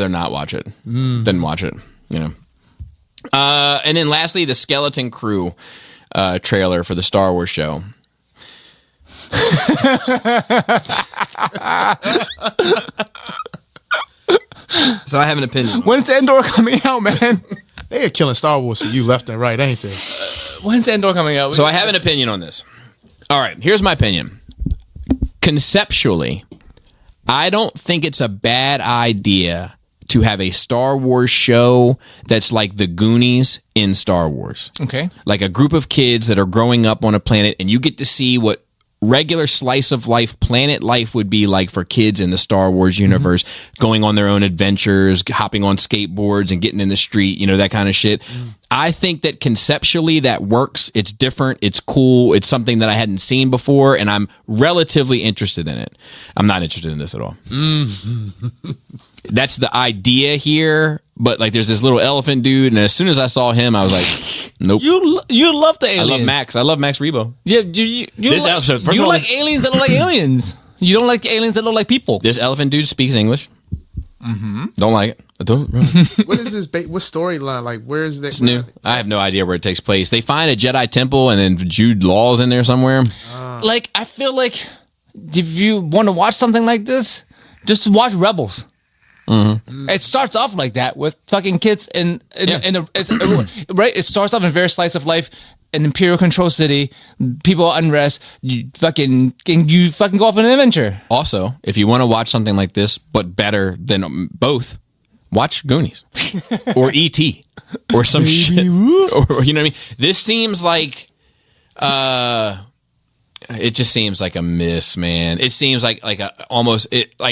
not watch it than watch it. You know. And then lastly, the Skeleton Crew trailer for the Star Wars show. So I have an opinion. When's Endor coming out, man? They are killing Star Wars for you left and right, ain't they? When's Endor coming out? So I have an opinion on this. All right, here's my opinion. Conceptually, I don't think it's a bad idea to have a Star Wars show that's like the Goonies in Star Wars. Okay. Like a group of kids that are growing up on a planet, and you get to see what regular slice of life planet life would be like for kids in the Star Wars universe, going on their own adventures, hopping on skateboards and getting in the street, that kind of shit. I think that conceptually that works. It's different. It's cool. It's something that I hadn't seen before, and I'm relatively interested in it. I'm not interested in this at all. That's the idea here, but like there's this little elephant dude, and as soon as I saw him, I was like, nope. You love the aliens. I love Max. I love Max Rebo. Yeah, you This like, episode- first you of all, like this- aliens that look like aliens. You don't like the aliens that look like people. This elephant dude speaks English. Don't like it. I don't. What is this? What storyline? Like, where is that? It's new. I have no idea where it takes place. They find a Jedi temple, and then Jude Law's in there somewhere. Like, I feel like if you want to watch something like this, just watch Rebels. It starts off like that with fucking kids in right. It starts off in a very slice of life, an Imperial control city, people unrest. You fucking go off on an adventure. Also, if you want to watch something like this, but better than both, watch Goonies or E.T. or some shit. Or you know what I mean? This seems like, it just seems like a miss, man. It seems like I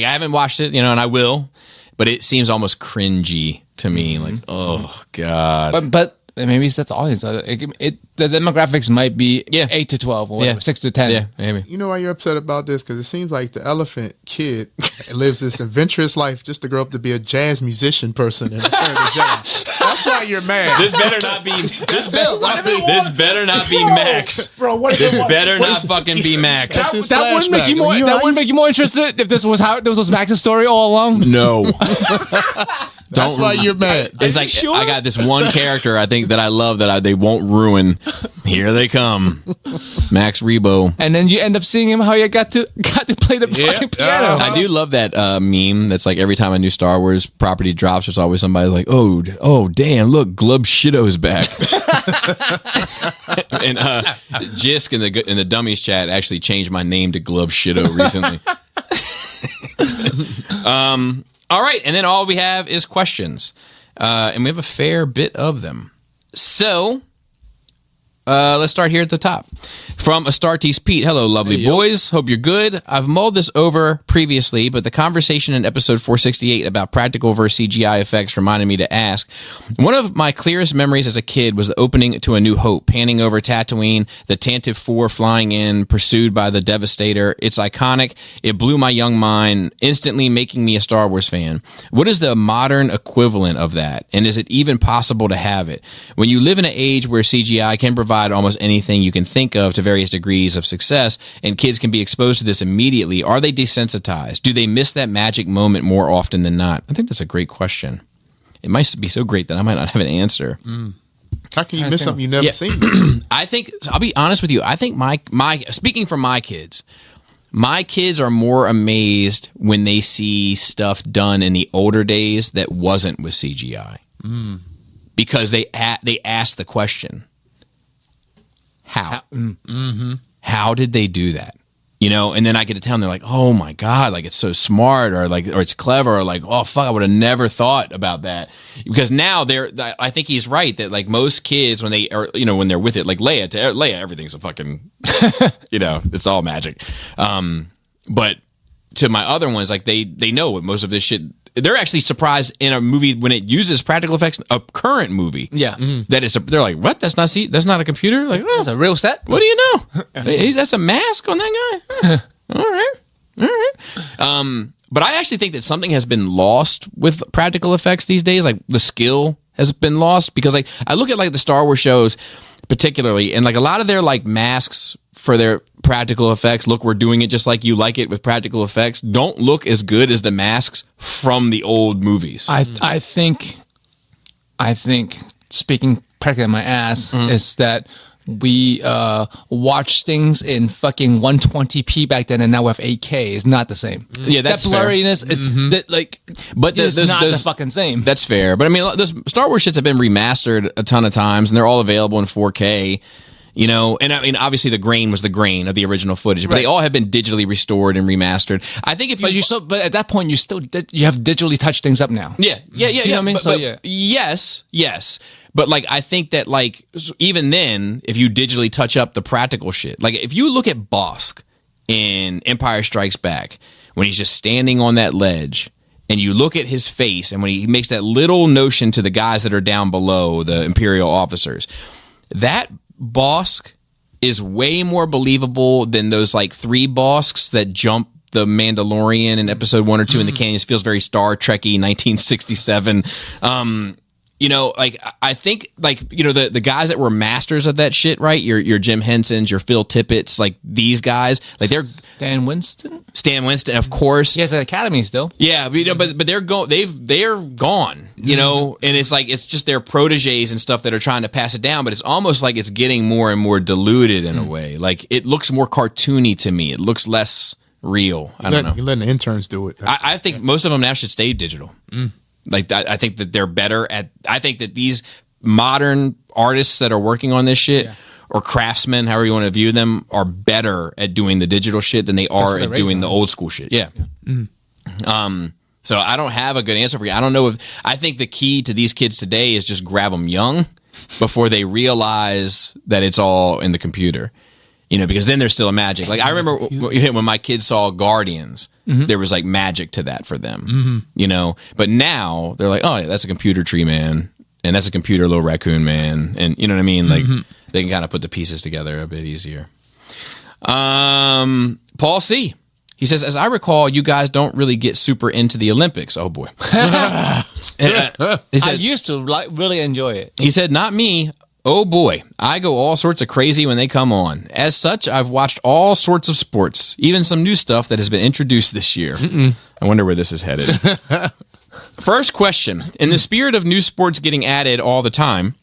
haven't watched it, and I will, but it seems almost cringy to me. Like, oh god. But maybe that's all. The demographics might be 8 to 12 or whatever, 6 to 10. Yeah, maybe. You know why you're upset about this? Because it seems like the elephant kid lives this adventurous life just to grow up to be a jazz musician person and return to jazz. That's why you're mad. This better not be. This better not be Max. Bro, what This better not fucking be Max. That's his That wouldn't make you more. flashback. That wouldn't make you more interested if this was Max's story all along. No. That's why you're mad. It's like I got this one character I think that I love that they won't ruin. Here they come, Max Rebo. And then you end up seeing him how you got to play the fucking piano. I do love that meme. That's like every time a new Star Wars property drops, there's always somebody like, oh, damn, look, Glub Shitto's back. And Jisk in the dummies chat actually changed my name to Glub Shitto recently. All right, and then all we have is questions, and we have a fair bit of them. So let's start here at the top. From Astartes Pete. Hello, lovely boys. Hope you're good. I've mulled this over previously, but the conversation in episode 468 about practical versus CGI effects reminded me to ask. One of my clearest memories as a kid was the opening to A New Hope, panning over Tatooine, the Tantive 4 flying in, pursued by the Devastator. It's iconic. It blew my young mind, instantly making me a Star Wars fan. What is the modern equivalent of that? And is it even possible to have it? When you live in an age where CGI can provide almost anything you can think of to various degrees of success, and kids can be exposed to this immediately, are they desensitized? Do they miss that magic moment more often than not? I think that's a great question. It might be so great that I might not have an answer. How can you miss something you've never seen? I think, I'll be honest with you, I think my speaking for my kids are more amazed when they see stuff done in the older days that wasn't with CGI. Because they ask the question, how did they do that? You know, and then I get to tell them, they're like, oh my God, like it's so smart, or it's clever, or like, oh fuck, I would have never thought about that. Because now I think he's right that like most kids, when they are, when they're with it, like Leia, everything's a fucking, it's all magic. But to my other ones, like they know what most of this shit. They're actually surprised in a movie when it uses practical effects, a current movie. Yeah. They're like, what? That's not a computer? Like, oh, that's a real set? What do you know? That's a mask on that guy? All right. But I actually think that something has been lost with practical effects these days. Like the skill has been lost, because like I look at like the Star Wars shows particularly, and like a lot of their like masks for their practical effects, look, we're doing it just like you like it with practical effects, don't look as good as the masks from the old movies. I think speaking practically on my ass is that we watch things in fucking 120p back then, and now we have 8K. It's not the same. Yeah, that's that blurriness. It's that, like, but it's not the fucking same. That's fair. But I mean, those Star Wars shits have been remastered a ton of times, and they're all available in 4K. And I mean, obviously the grain was the grain of the original footage, but they all have been digitally restored and remastered. I think if but at that point you have digitally touched things up now. Yeah. Do you know what I mean? Yes. But like, I think that like, even then, if you digitally touch up the practical shit, like if you look at Bosk in Empire Strikes Back, when he's just standing on that ledge, and you look at his face, and when he makes that little notion to the guys that are down below, the Imperial officers, that Bosk is way more believable than those like 3 Bosks that jump the Mandalorian in episode 1 or 2 in the canyons. Feels very Star Trek-y, 1967. Like I think like, the guys that were masters of that shit, right? Your Jim Hensons, your Phil Tippett's, like these guys, like they're Stan Winston, of course. He has an academy still. Yeah, but they're gone, and it's like, it's just their proteges and stuff that are trying to pass it down, but it's almost like it's getting more and more diluted in a way. Like it looks more cartoony to me. It looks less real. I don't know. You're letting the interns do it. I think most of them now should stay digital. Like, I think that they're better at, I think that these modern artists that are working on this shit, or craftsmen, however you want to view them, are better at doing the digital shit than they are at doing the old school shit. Yeah. So I don't have a good answer for you. I don't know I think the key to these kids today is just grab them young before they realize that it's all in the computer. Because then there's still a magic. Like I remember when my kids saw Guardians, there was like magic to that for them, but now they're like, oh yeah, that's a computer tree man. And that's a computer little raccoon man. And you know what I mean? Like they can kind of put the pieces together a bit easier. Paul C. He says, as I recall, you guys don't really get super into the Olympics. Oh boy. He said, I used to really enjoy it. He said, not me. Oh boy, I go all sorts of crazy when they come on. As such, I've watched all sorts of sports, even some new stuff that has been introduced this year. I wonder where this is headed. First question. In the spirit of new sports getting added all the time,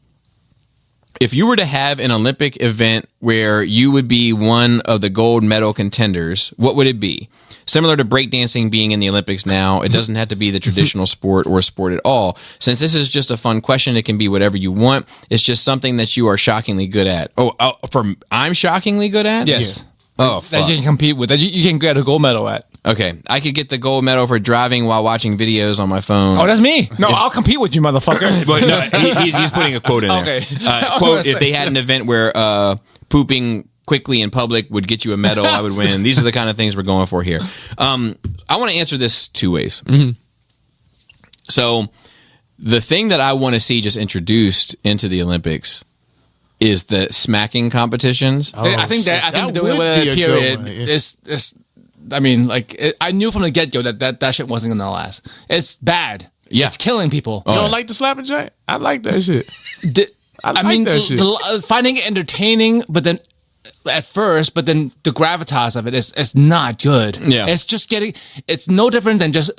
if you were to have an Olympic event where you would be one of the gold medal contenders, what would it be? Similar to breakdancing being in the Olympics now, it doesn't have to be the traditional sport or sport at all. Since this is just a fun question, it can be whatever you want. It's just something that you are shockingly good at. I'm shockingly good at? Yes. Oh, fuck. That you can compete with. That you can get a gold medal at. Okay, I could get the gold medal for driving while watching videos on my phone. Oh, that's me. No, I'll compete with you, motherfucker. But no, he's putting a quote in there. Okay. Quote, if they had an event where pooping quickly in public would get you a medal, I would win. These are the kind of things we're going for here. I want to answer this two ways. Mm-hmm. So the thing that I want to see just introduced into the Olympics is the smacking competitions. I think the would be a period good one, yeah. is I mean, like I knew from the get go that shit wasn't gonna last. It's bad. Yeah. It's killing people. You don't like the slapping joint? I like that shit. I mean, finding it entertaining, but then at first, but then the gravitas of it is not good. Yeah. It's just it's no different than just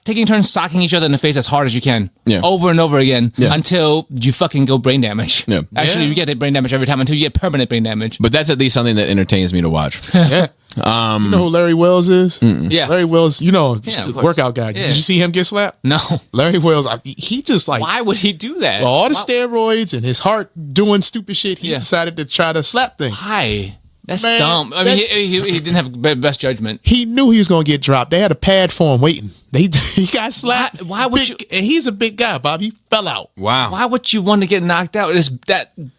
taking turns socking each other in the face as hard as you can. Yeah. Over and over again. Yeah. Until you fucking go brain damage. Yeah. Actually, you get brain damage every time until you get permanent brain damage. But that's at least something that entertains me to watch. Yeah. You know who Larry Wells is? Yeah. Larry Wells, Yeah, of course. workout guy. Yeah. Did you see him get slapped? No. Larry Wells, he just like Why would he do that? all the steroids and his heart doing stupid shit. He decided to try to slap things. Why? That's Man, dumb. I mean, he didn't have best judgment. He knew he was going to get dropped. They had a pad for him waiting. He got slapped. Why would you? And he's a big guy, Bob. He fell out. Wow. Why would you want to get knocked out?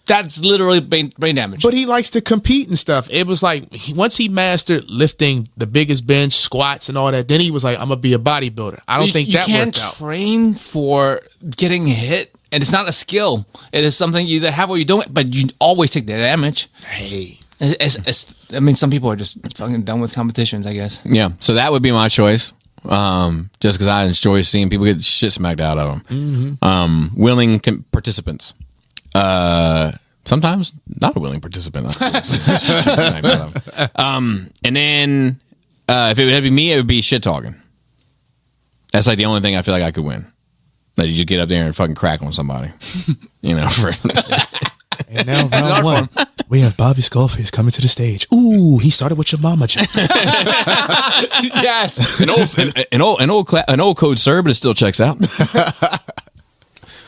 That's literally brain damage. But he likes to compete and stuff. It was like once he mastered lifting the biggest bench, squats, and all that, then he was like, "I'm gonna be a bodybuilder." I don't think that you worked can't out. train for getting hit, and it's not a skill. It is something you either have or you don't. But you always take the damage. Hey, I mean, some people are just fucking done with competitions, I guess. Yeah, so that would be my choice. Just because I enjoy seeing people get shit smacked out of them. Mm-hmm. Willing participants. Sometimes not a willing participant. And then if it would be me, it would be shit talking. That's like the only thing I feel like I could win. Like you just get up there and fucking crack on somebody. You know. and now round one, we have Bobby Skullface coming to the stage. Ooh, he started with your mama joke. Yes, an old code sir, but it still checks out.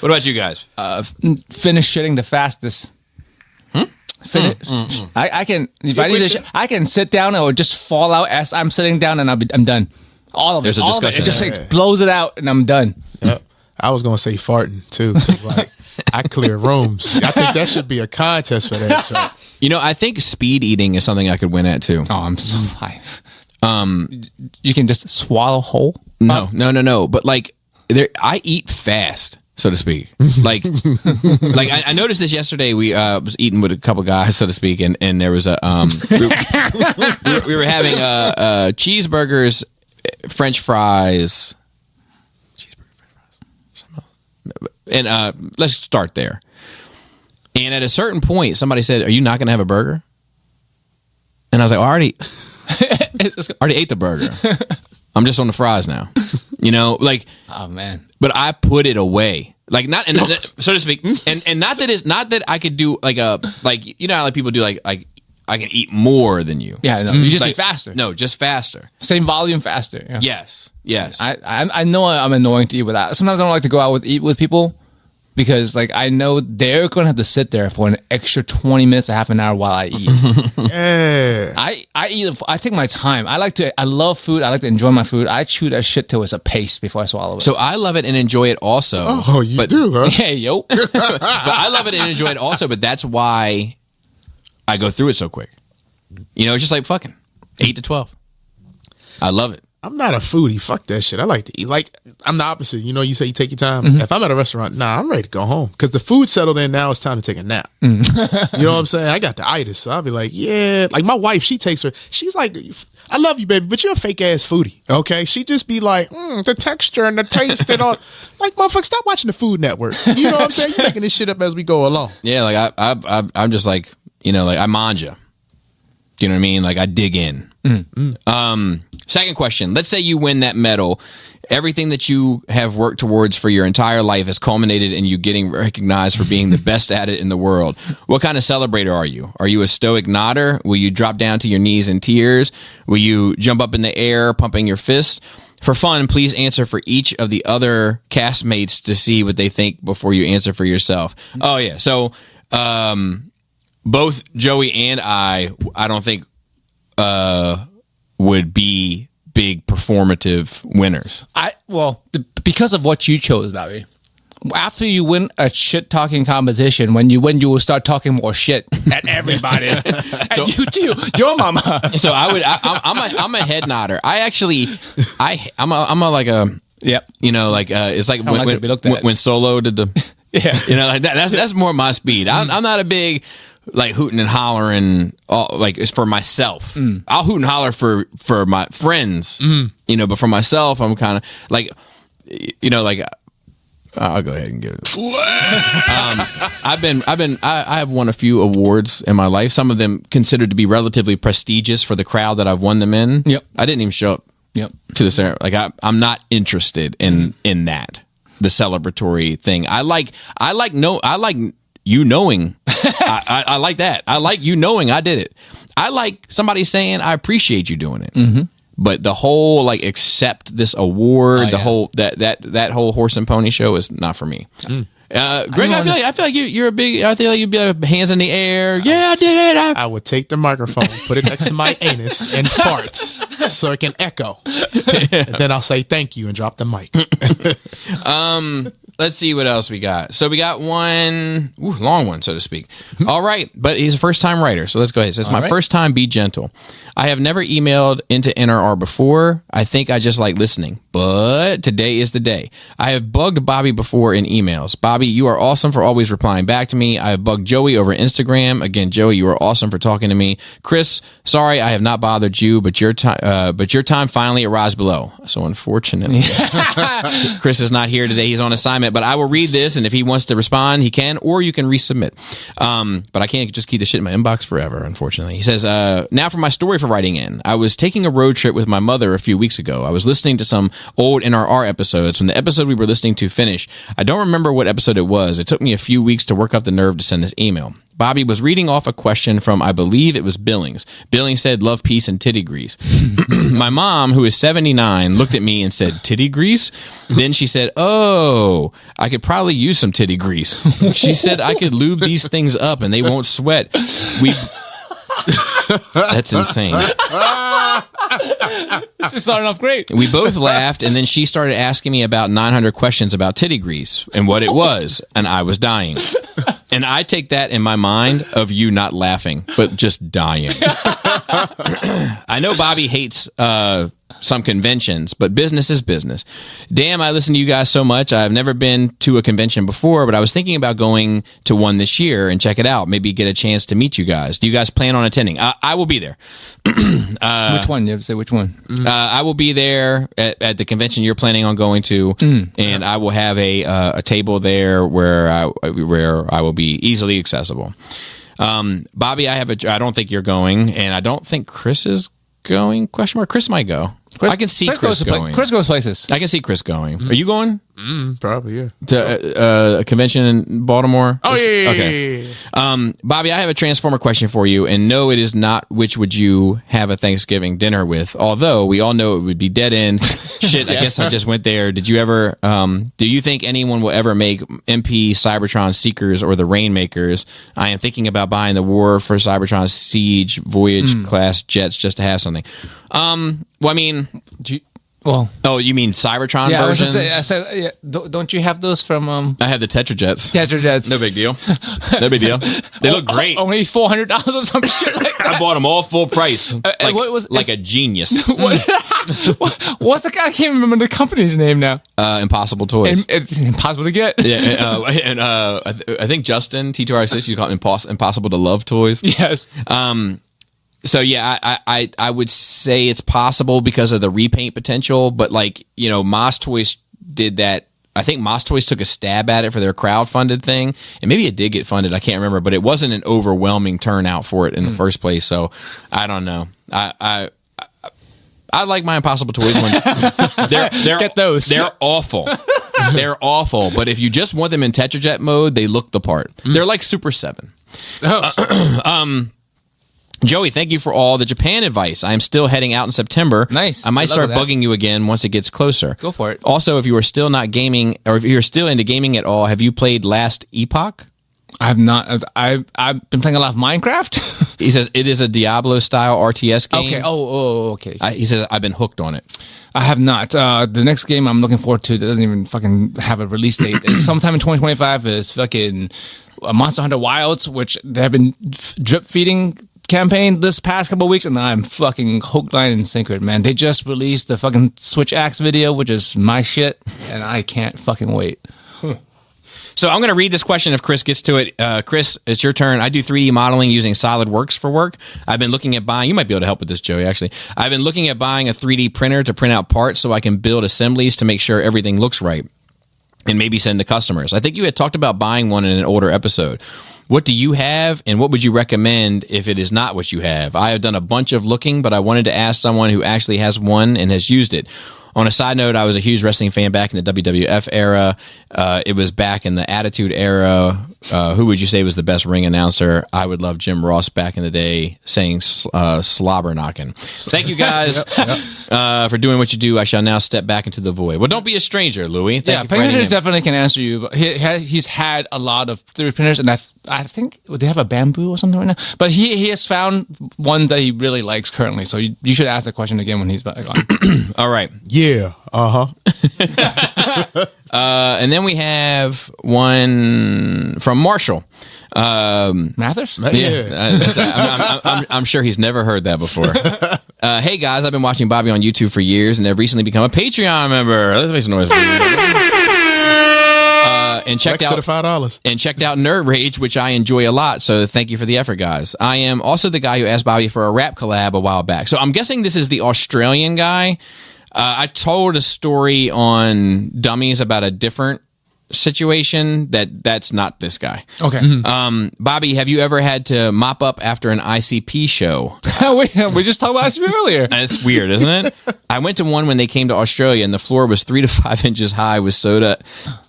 What about you guys? finish shitting the fastest. Finish. I can if I need to. I can sit down or just fall out as I'm sitting down, and I'm done. All of it. There's a all of it. discussion It just there. like blows it out, and I'm done. Yep. I was gonna say farting too. 'Cause, like I clear rooms. I think that should be a contest for that. So. You know, I think speed eating is something I could win at too. Oh, I'm so high. You can just swallow whole. No. But like, I eat fast, so to speak. Like I noticed this yesterday. We was eating with a couple guys, so to speak, and there was a we were having cheeseburgers, French fries, and let's start there. And at a certain point, somebody said, "Are you not going to have a burger?" And I was like, I already ate the burger. I'm just on the fries now. You know, like, Oh man. but I put it away, like not, and so to speak, and not that I could do like you know how like people do like I can eat more than you. Yeah, no. You just Like, eat faster. No, just faster. Same volume, faster. Yeah. Yes. I know I'm annoying to eat with that. Sometimes I don't like to go out eat with people because like I know they're going to have to sit there for an extra 20 minutes, a half an hour while I eat. Yeah. I take my time. I love food. I like to enjoy my food. I chew that shit till it's a paste before I swallow it. So I love it and enjoy it also. Oh, you do, huh? hey, yo. But I love it and enjoy it also. But that's why I go through it so quick. You know, it's just like fucking 8 to 12. I love it. I'm not a foodie. Fuck that shit. I like to eat. Like, I'm the opposite. You know, you say you take your time. If I'm at a restaurant, I'm ready to go home. Because the food settled in, now it's time to take a nap. You know what I'm saying? I got the itis. So I'll be like, yeah. Like, my wife, she's like, I love you, baby, but you're a fake ass foodie. Okay? She just be like, the texture and the taste and all. Like, motherfucker, stop watching the Food Network. You know what I'm saying? You're making this shit up as we go along. Yeah, like I'm just like, you know, like I manja. You know what I mean? Like I dig in. second question. Let's say you win that medal. Everything that you have worked towards for your entire life has culminated in you getting recognized for being the best at it in the world. What kind of celebrator are you? Are you a stoic nodder? Will you drop down to your knees in tears? Will you jump up in the air, pumping your fist? For fun, please answer for each of the other castmates to see what they think before you answer for yourself. Oh, yeah. So both Joey and I don't think would be big performative winners. Because of what you chose, Bobby. After you win a shit talking competition, when you win, you will start talking more shit at everybody. So you too, your mama. So I'm a head nodder. I'm a like a yep. It's like when Solo did the like that's more my speed. I'm not a big like hooting and hollering it's for myself. I'll hoot and holler for my friends, but for myself I'm kind of like I'll go ahead and give it. I have won a few awards in my life. Some of them considered to be relatively prestigious for the crowd that I've won them in. Yep. I didn't even show up to the ceremony. Like I'm not interested in that, the celebratory thing. I like you knowing. I like that. I like you knowing I did it. I like somebody saying I appreciate you doing it. Mm-hmm. But the whole accept this award, whole that whole horse and pony show is not for me. Greg, I feel like you're a big. I feel like you'd be like hands in the air. Yeah, I did it. I would take the microphone, put it next to my anus, and farts so it can echo. And then I'll say thank you and drop the mic. Let's see what else we got. So we got one long one, so to speak. All right, but he's a first-time writer, so let's go ahead. It says, my first time, be gentle. I have never emailed into NRR before. I think I just like listening, but today is the day. I have bugged Bobby before in emails. Bobby, you are awesome for always replying back to me. I have bugged Joey over Instagram. Again, Joey, you are awesome for talking to me. Chris, sorry I have not bothered you, but your time finally arrives below. So unfortunately, Chris is not here today. He's on assignment, but I will read this, and if he wants to respond, he can, or you can resubmit. But I can't just keep the shit in my inbox forever, unfortunately. He says, now for my story for writing in. I was taking a road trip with my mother a few weeks ago. I was listening to some old NRR episodes. When the episode we were listening to finished, I don't remember what episode it was. It took me a few weeks to work up the nerve to send this email. Bobby was reading off a question from, I believe it was Billings. Billings said, love, peace, and titty grease. My mom, who is 79, looked at me and said, titty grease? Then she said, oh, I could probably use some titty grease. She said I could lube these things up and they won't sweat. That's insane. This is starting off great. We both laughed, and then she started asking me about 900 questions about titty grease and what it was, and I was dying. And I take that in my mind of you not laughing, but just dying. I know Bobby hates some conventions, but business is business. Damn, I listen to you guys so much. I've never been to a convention before, but I was thinking about going to one this year and check it out. Maybe get a chance to meet you guys. Do you guys plan on attending? I will be there. Which one? You have to say which one. I will be there at the convention you're planning on going to, and I will have a table there where I will be easily accessible. Bobby, I don't think you're going, and I don't think Chris is going. Question mark. Chris might go. I can see Chris going. Chris goes places. I can see Chris going. Are you going? Probably, yeah. To a convention in Baltimore? Oh, yeah. Okay. Bobby, I have a Transformer question for you, and no, it is not which would you have a Thanksgiving dinner with, although we all know it would be dead end. Shit, I guess I just went there. Did you ever, do you think anyone will ever make MP Cybertron Seekers or the Rainmakers? I am thinking about buying the War for Cybertron Siege Voyage class jets just to have something. Well, I mean... Oh, you mean Cybertron versions? I said, don't you have those from... I have the Tetrajets. Tetrajets. No big deal. No big deal. They look great. Only $400 or some shit like that. I bought them all full price. Like a genius. What's the guy? I can't remember the company's name now. Impossible Toys. It's impossible to get. Yeah, I think Justin, T2R6, you call it Impossible to Love Toys. Yes. So yeah, I would say it's possible because of the repaint potential, but Moss Toys did that. I think Moss Toys took a stab at it for their crowdfunded thing, and maybe it did get funded. I can't remember, but it wasn't an overwhelming turnout for it in the first place. So I don't know. I I like my Impossible Toys one. They're Get those. They're awful. They're awful. But if you just want them in Tetrajet mode, they look the part. They're like Super 7. Joey, thank you for all the Japan advice. I am still heading out in September. Nice. I might Good luck start with that. bugging you again once it gets closer. Go for it. Also, if you are still not gaming, or if you're still into gaming at all, have you played Last Epoch? I've not. I've been playing a lot of Minecraft. He says it is a Diablo-style RTS game. Okay. Okay. He says I've been hooked on it. I have not. The next game I'm looking forward to that doesn't even fucking have a release date is sometime in 2025 is fucking Monster Hunter Wilds, which they have been drip feeding campaign this past couple of weeks, and I'm fucking hook, line, and sinker, man. They just released the fucking Switch Axe video, which is my shit, and I can't fucking wait. So I'm going to read this question if Chris gets to it. Chris, it's your turn. I do 3D modeling using SolidWorks for work. I've been looking at buying, you might be able to help with this, Joey, actually. I've been looking at buying a 3D printer to print out parts so I can build assemblies to make sure everything looks right and maybe send to customers. I think you had talked about buying one in an older episode. What do you have, and what would you recommend if it is not what you have? I have done a bunch of looking, but I wanted to ask someone who actually has one and has used it. On a side note, I was a huge wrestling fan back in the WWF era. It was back in the Attitude Era. Who would you say was the best ring announcer? I would love Jim Ross back in the day saying slobber knocking. Thank you guys for doing what you do. I shall now step back into the void. Well, don't be a stranger, Louis. Thank you for writing Printers in. definitely can answer you. But he's had a lot of 3D printers, and that's, I think, they have a bamboo or something right now. But he has found one that he really likes currently. So you should ask the question again when he's back on. All right. Yeah. And then we have one from Marshall. Mathers? I'm sure he's never heard that before. Hey guys, I've been watching Bobby on YouTube for years and have recently become a Patreon member. Let's make some noise. And checked out $5. and checked out Nerd Rage, which I enjoy a lot. So thank you for the effort, guys. I am also the guy who asked Bobby for a rap collab a while back. So I'm guessing this is the Australian guy. I told a story on Dummies about a different situation that's not this guy. Okay. Bobby, have you ever had to mop up after an ICP show? we just talked about this earlier. It's weird, isn't it? I went to one when they came to Australia, and the floor was 3 to 5 inches high with soda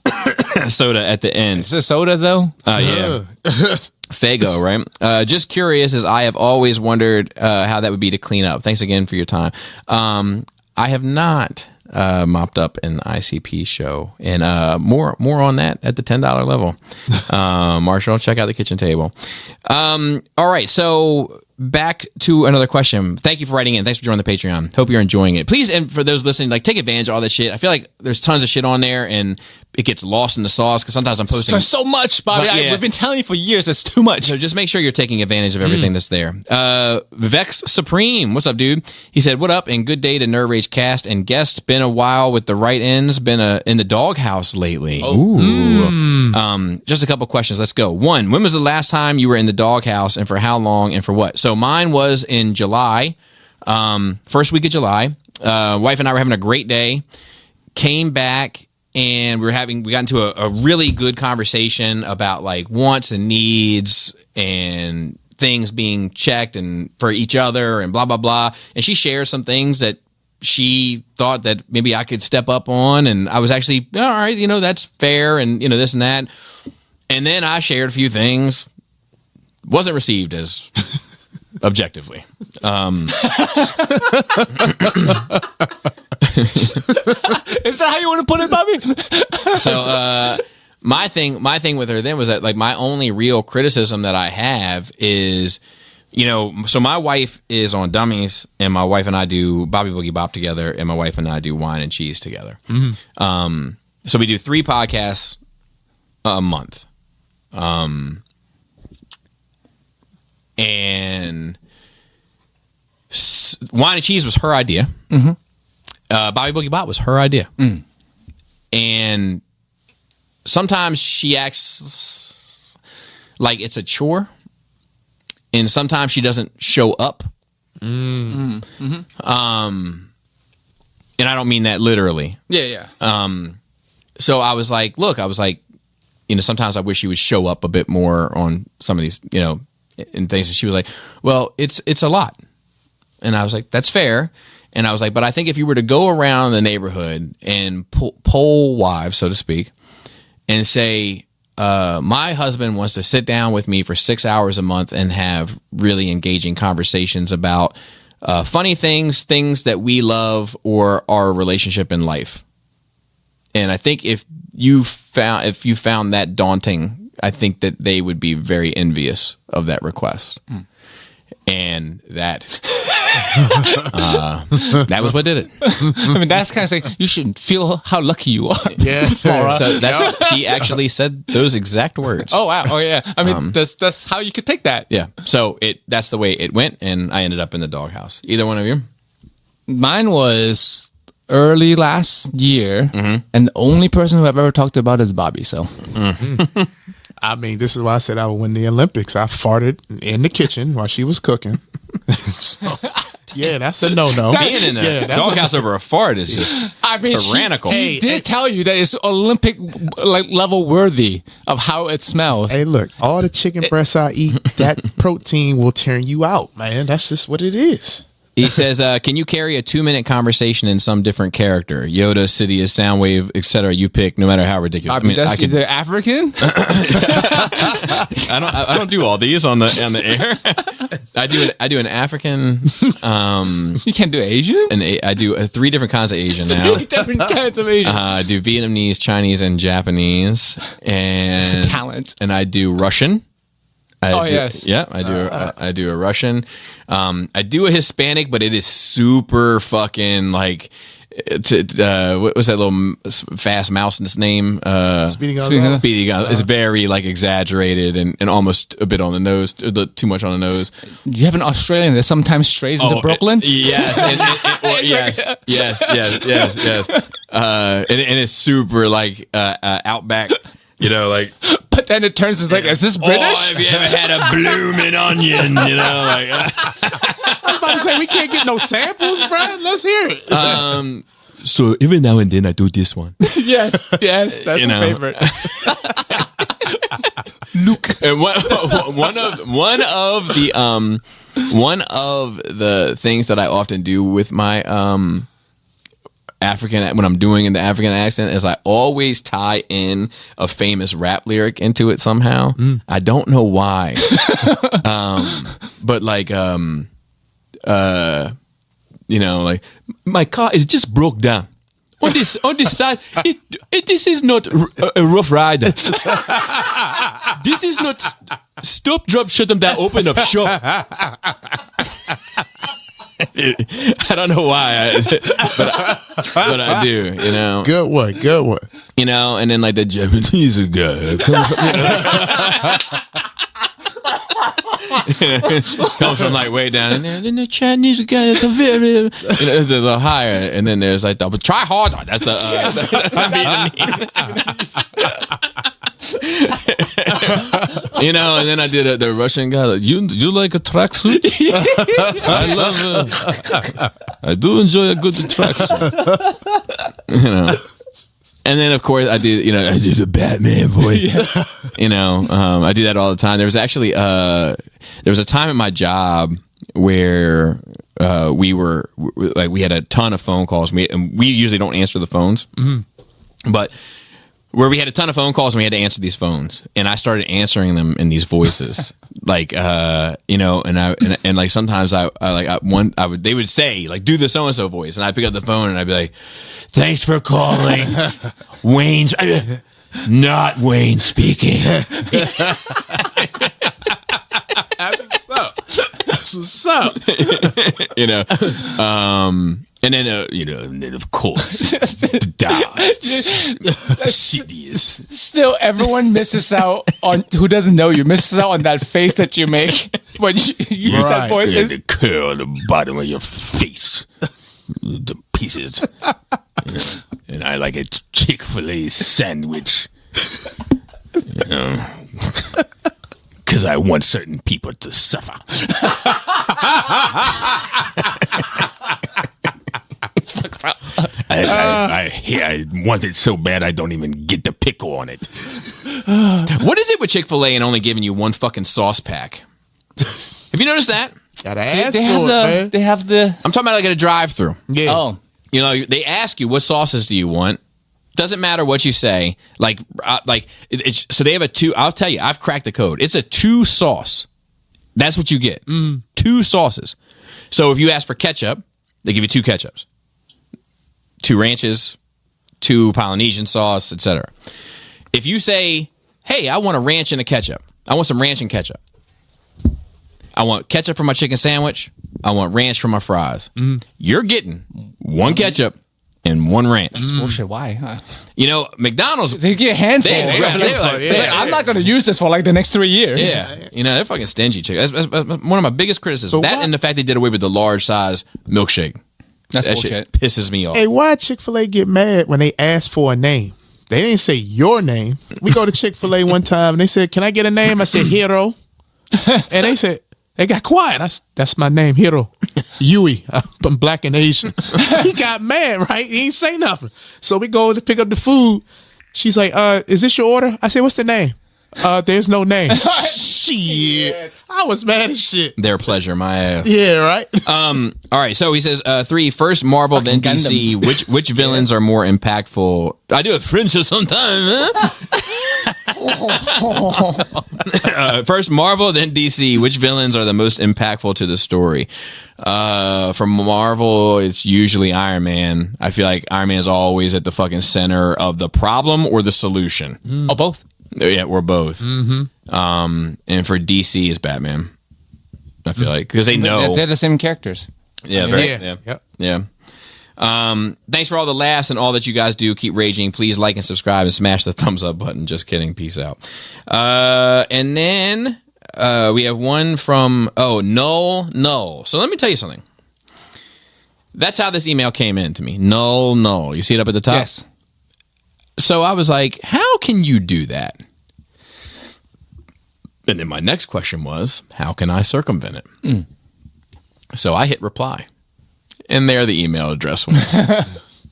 at the end. Is this soda, though? Yeah. Fago, right? Just curious, as I have always wondered how that would be to clean up. Thanks again for your time. I have not mopped up an ICP show, and more on that at the $10 level. Marshall, check out the kitchen table. All right, so back to another question. Thank you for writing in. Thanks for joining the Patreon. Hope you're enjoying it. Please, and for those listening, take advantage of all that shit. I feel like there's tons of shit on there, and it gets lost in the sauce because sometimes I'm posting. There's so much, Bobby. We've been telling you for years. It's too much. So just make sure you're taking advantage of everything that's there. Vex Supreme, what's up, dude? He said, "What up?" and good day to Nerd Rage cast and guests. Been a while with the right ends. Been in the doghouse lately. Ooh. Just a couple questions. Let's go. One, when was the last time you were in the doghouse, and for how long, and for what? So mine was in July, first week of July. Wife and I were having a great day. Came back. And we got into a really good conversation about like wants and needs and things being checked and for each other and blah, blah, blah. And she shared some things that she thought that maybe I could step up on. And I was actually, all right, that's fair. And, this and that. And then I shared a few things. Wasn't received as objectively. Is that how you want to put it, Bobby? So my thing with her then was that like my only real criticism that I have is, so my wife is on Dummies, and my wife and I do Bobby Boogie Bop together, and my wife and I do Wine and Cheese together. Mm-hmm. So we do 3 podcasts a month. And Wine and Cheese was her idea. Mm-hmm. Bobby Boogie Bop was her idea. And sometimes she acts like it's a chore, and sometimes she doesn't show up. Mm-hmm. And I don't mean that literally. Yeah. So I was like, sometimes I wish she would show up a bit more on some of these, and things. And she was like, well, it's a lot. And I was like, that's fair. And I was like, but I think if you were to go around the neighborhood and poll wives, so to speak, and say, my husband wants to sit down with me for 6 hours a month and have really engaging conversations about funny things that we love, or our relationship in life. And I think if you found that daunting, I think that they would be very envious of that request. And that that was what did it. I mean, that's kind of saying you should feel how lucky you are. Yeah. So she actually said those exact words. Oh wow! Oh yeah! I mean, that's how you could take that. Yeah. So that's the way it went, and I ended up in the doghouse. Either one of you? Mine was early last year, and the only person who I've ever talked about is Bobby. So I mean, this is why I said I would win the Olympics. I farted in the kitchen while she was cooking. So, yeah, that's a no-no. Being in a doghouse over a fart is just tyrannical. He did tell you that it's Olympic level worthy of how it smells. Hey, look, all the chicken breasts I eat, that protein will turn you out, man. That's just what it is. He says, can you carry a 2-minute conversation in some different character? Yoda, Sidious, Soundwave, etc. You pick, no matter how ridiculous. I mean, that's the African? I don't do all these on the air. I do an African. You can't do Asian? And I do 3 different kinds of Asian now. 3 different kinds of Asian. I do Vietnamese, Chinese, and Japanese. And it's a talent. And I do Russian. Yes. Yeah, I do a Russian. I do a Hispanic, but it is super fucking like. What was that little fast mouse's name? Speedy Gonzales. Speedy Gonzales. It's very like exaggerated and almost a bit on the nose, too much on the nose. You have an Australian that sometimes strays into Brooklyn? Yes. Yes. And it's super like outback. You know, like. But then it turns into like, is this British? Oh, have you ever had a blooming onion? You know, like. I was about to say, we can't get no samples, bro. Let's hear it. So every now and then I do this one. Yes, that's my favorite. Luke. And one of the things that I often do with my African, when I'm doing in the African accent, is I always tie in a famous rap lyric into it somehow. I don't know why. But like you know, like my car is just broke down on this side. This is not a Rough Rider. This is not stop, drop, shut them down, open up shop. I don't know why, but I do. You know, good one. You know, and then like the Japanese guy comes from like way down, and then the Chinese guy is it's a little higher, and then there's like but try harder. That's the Vietnamese. You know, and then I did the Russian guy. Like, you like a tracksuit? I love it. I do enjoy a good tracksuit. You know. And then, of course, I did the Batman voice. Yeah. You know, I do that all the time. There was actually there was a time at my job where we had a ton of phone calls. We usually don't answer the phones, but where we had a ton of phone calls and we had to answer these phones, and I started answering them in these voices, like you know, and like sometimes they would say like do the so and so voice, and I pick up the phone and I'd be like, thanks for calling, Wayne's not Wayne speaking. That's what's up. You know, and then you know, and then of course, still everyone misses out on who doesn't know you misses out on that face that you make when you use that voice. The curl on the bottom of your face, the pieces, you know, and I like a Chick-fil-A sandwich, you know. Because I want certain people to suffer. I want it so bad I don't even get the pickle on it. What is it with Chick-fil-A and only giving you one fucking sauce pack? Have you noticed that? Gotta ask They for have it, man. They have the. I'm talking about like at a drive-through. Yeah. Oh, You know, they ask you, what sauces do you want? Doesn't matter what you say. So they have a 2. I'll tell you, I've cracked the code. It's a 2 sauce. That's what you get. 2 sauces. So if you ask for ketchup, they give you 2 ketchups, 2 ranches, 2 Polynesian sauce, etc. If you say, hey, I want a ranch and a ketchup. I want some ranch and ketchup. I want ketchup for my chicken sandwich. I want ranch for my fries. You're getting 1 ketchup and 1 ranch. bullshit. Why? Huh? You know, McDonald's. They get a handful. It's like, I'm not going to use this for like the next 3 years. Yeah, you know, they're fucking stingy. That's one of my biggest criticisms. But That why- and the fact they did away with the large size milkshake. That's That bullshit. shit pisses me off. Hey, why Chick-fil-A get mad when they ask for a name? They didn't say your name. We go to Chick-fil-A one time and they said, can I get a name? I said, Hero. And they said, they got quiet. That's my name, Hero. Yui. I'm black and Asian. He got mad, right? He ain't say nothing. So we go to pick up the food. She's like, is this your order? I said, what's the name? There's no name. Shit. I was mad as shit. Their pleasure, my ass. Yeah, right? All right, so he says 3. First Marvel, then DC. Which villains are more impactful? I do a French sometimes, huh? First Marvel, then DC. Which villains are the most impactful to the story? From Marvel, it's usually Iron Man. I feel like Iron Man is always at the fucking center of the problem or the solution. Oh, both. Yeah, we're both. And for DC is Batman. I feel like because they know They're the same characters. Yeah, yeah. Thanks for all the laughs and all that you guys do. Keep raging. Please like and subscribe and smash the thumbs up button. Just kidding. Peace out. And then we have one from Null. So let me tell you something. That's how this email came in to me. Null. You see it up at the top? Yes. So I was like, how can you do that? And then my next question was, how can I circumvent it? So I hit reply. And there the email address was.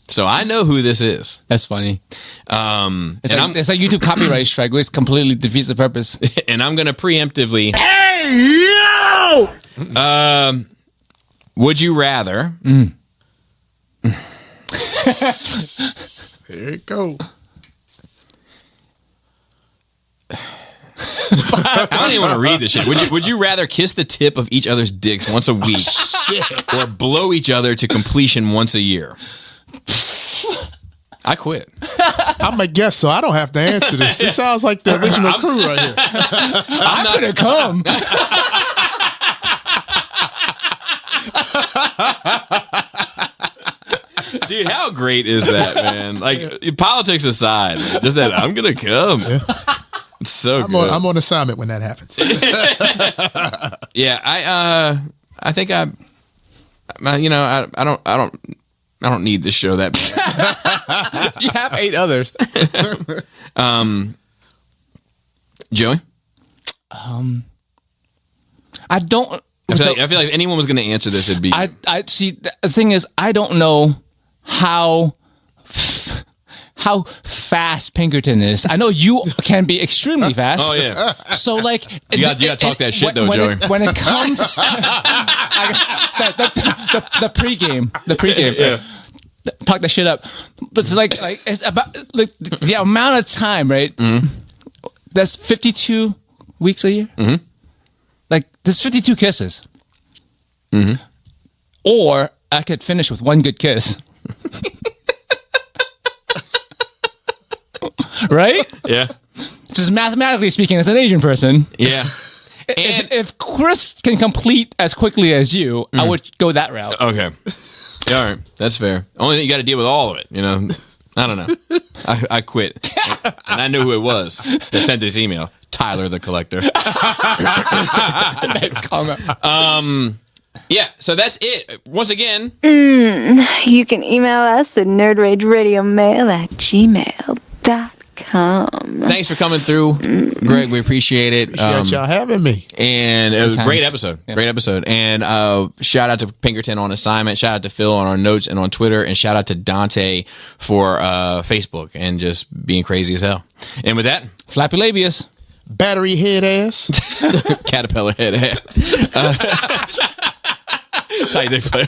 So I know who this is. That's funny. It's It's like YouTube copyright strike, which completely defeats the purpose. And I'm going to preemptively. Hey, yo! Would you rather? Here it go. I don't even want to read this shit. Would you rather kiss the tip of each other's dicks once a week or blow each other to completion once a year? I quit. I'm a guest, so I don't have to answer this. This sounds like the original crew right here. I'm not gonna come. Dude, how great is that, man? Like, politics aside, just that I'm going to come. It's so good. I'm on assignment when that happens. Yeah, I think I don't need this show that bad. You have 8 others. Joey? I don't. I feel like if anyone was going to answer this, it'd be you. I see. The thing is, I don't know how fast Pinkerton is. I know you can be extremely fast. Oh yeah. So like, You got to talk that shit though, Joey. When it comes, the pregame, Yeah. talk that shit up. But it's like it's about like the amount of time, right? Mm-hmm. That's 52 weeks a year. Mm-hmm. Like there's 52 kisses. Mm-hmm. Or I could finish with one good kiss. Right? Yeah. Just mathematically speaking, as an Asian person, Yeah. And if Chris can complete as quickly as you, I would go that route. okay. Yeah, all right. That's fair. Only thing you got to deal with all of it, you know. I don't know. I quit. And I knew who it was that sent this email. Tyler the Collector. Next comment. Yeah, so that's it. Once again, You can email us at nerdrageradiomail@gmail.com. thanks for coming through, Greg. We appreciate it. Appreciate y'all having me. And it was a Sometimes. great episode. Yeah. Great episode. And shout out to Pinkerton on assignment. Shout out to Phil on our notes and on Twitter. And shout out to Dante for Facebook and just being crazy as hell. And with that, Flappy labius. Battery head ass. caterpillar head. Tight dick player.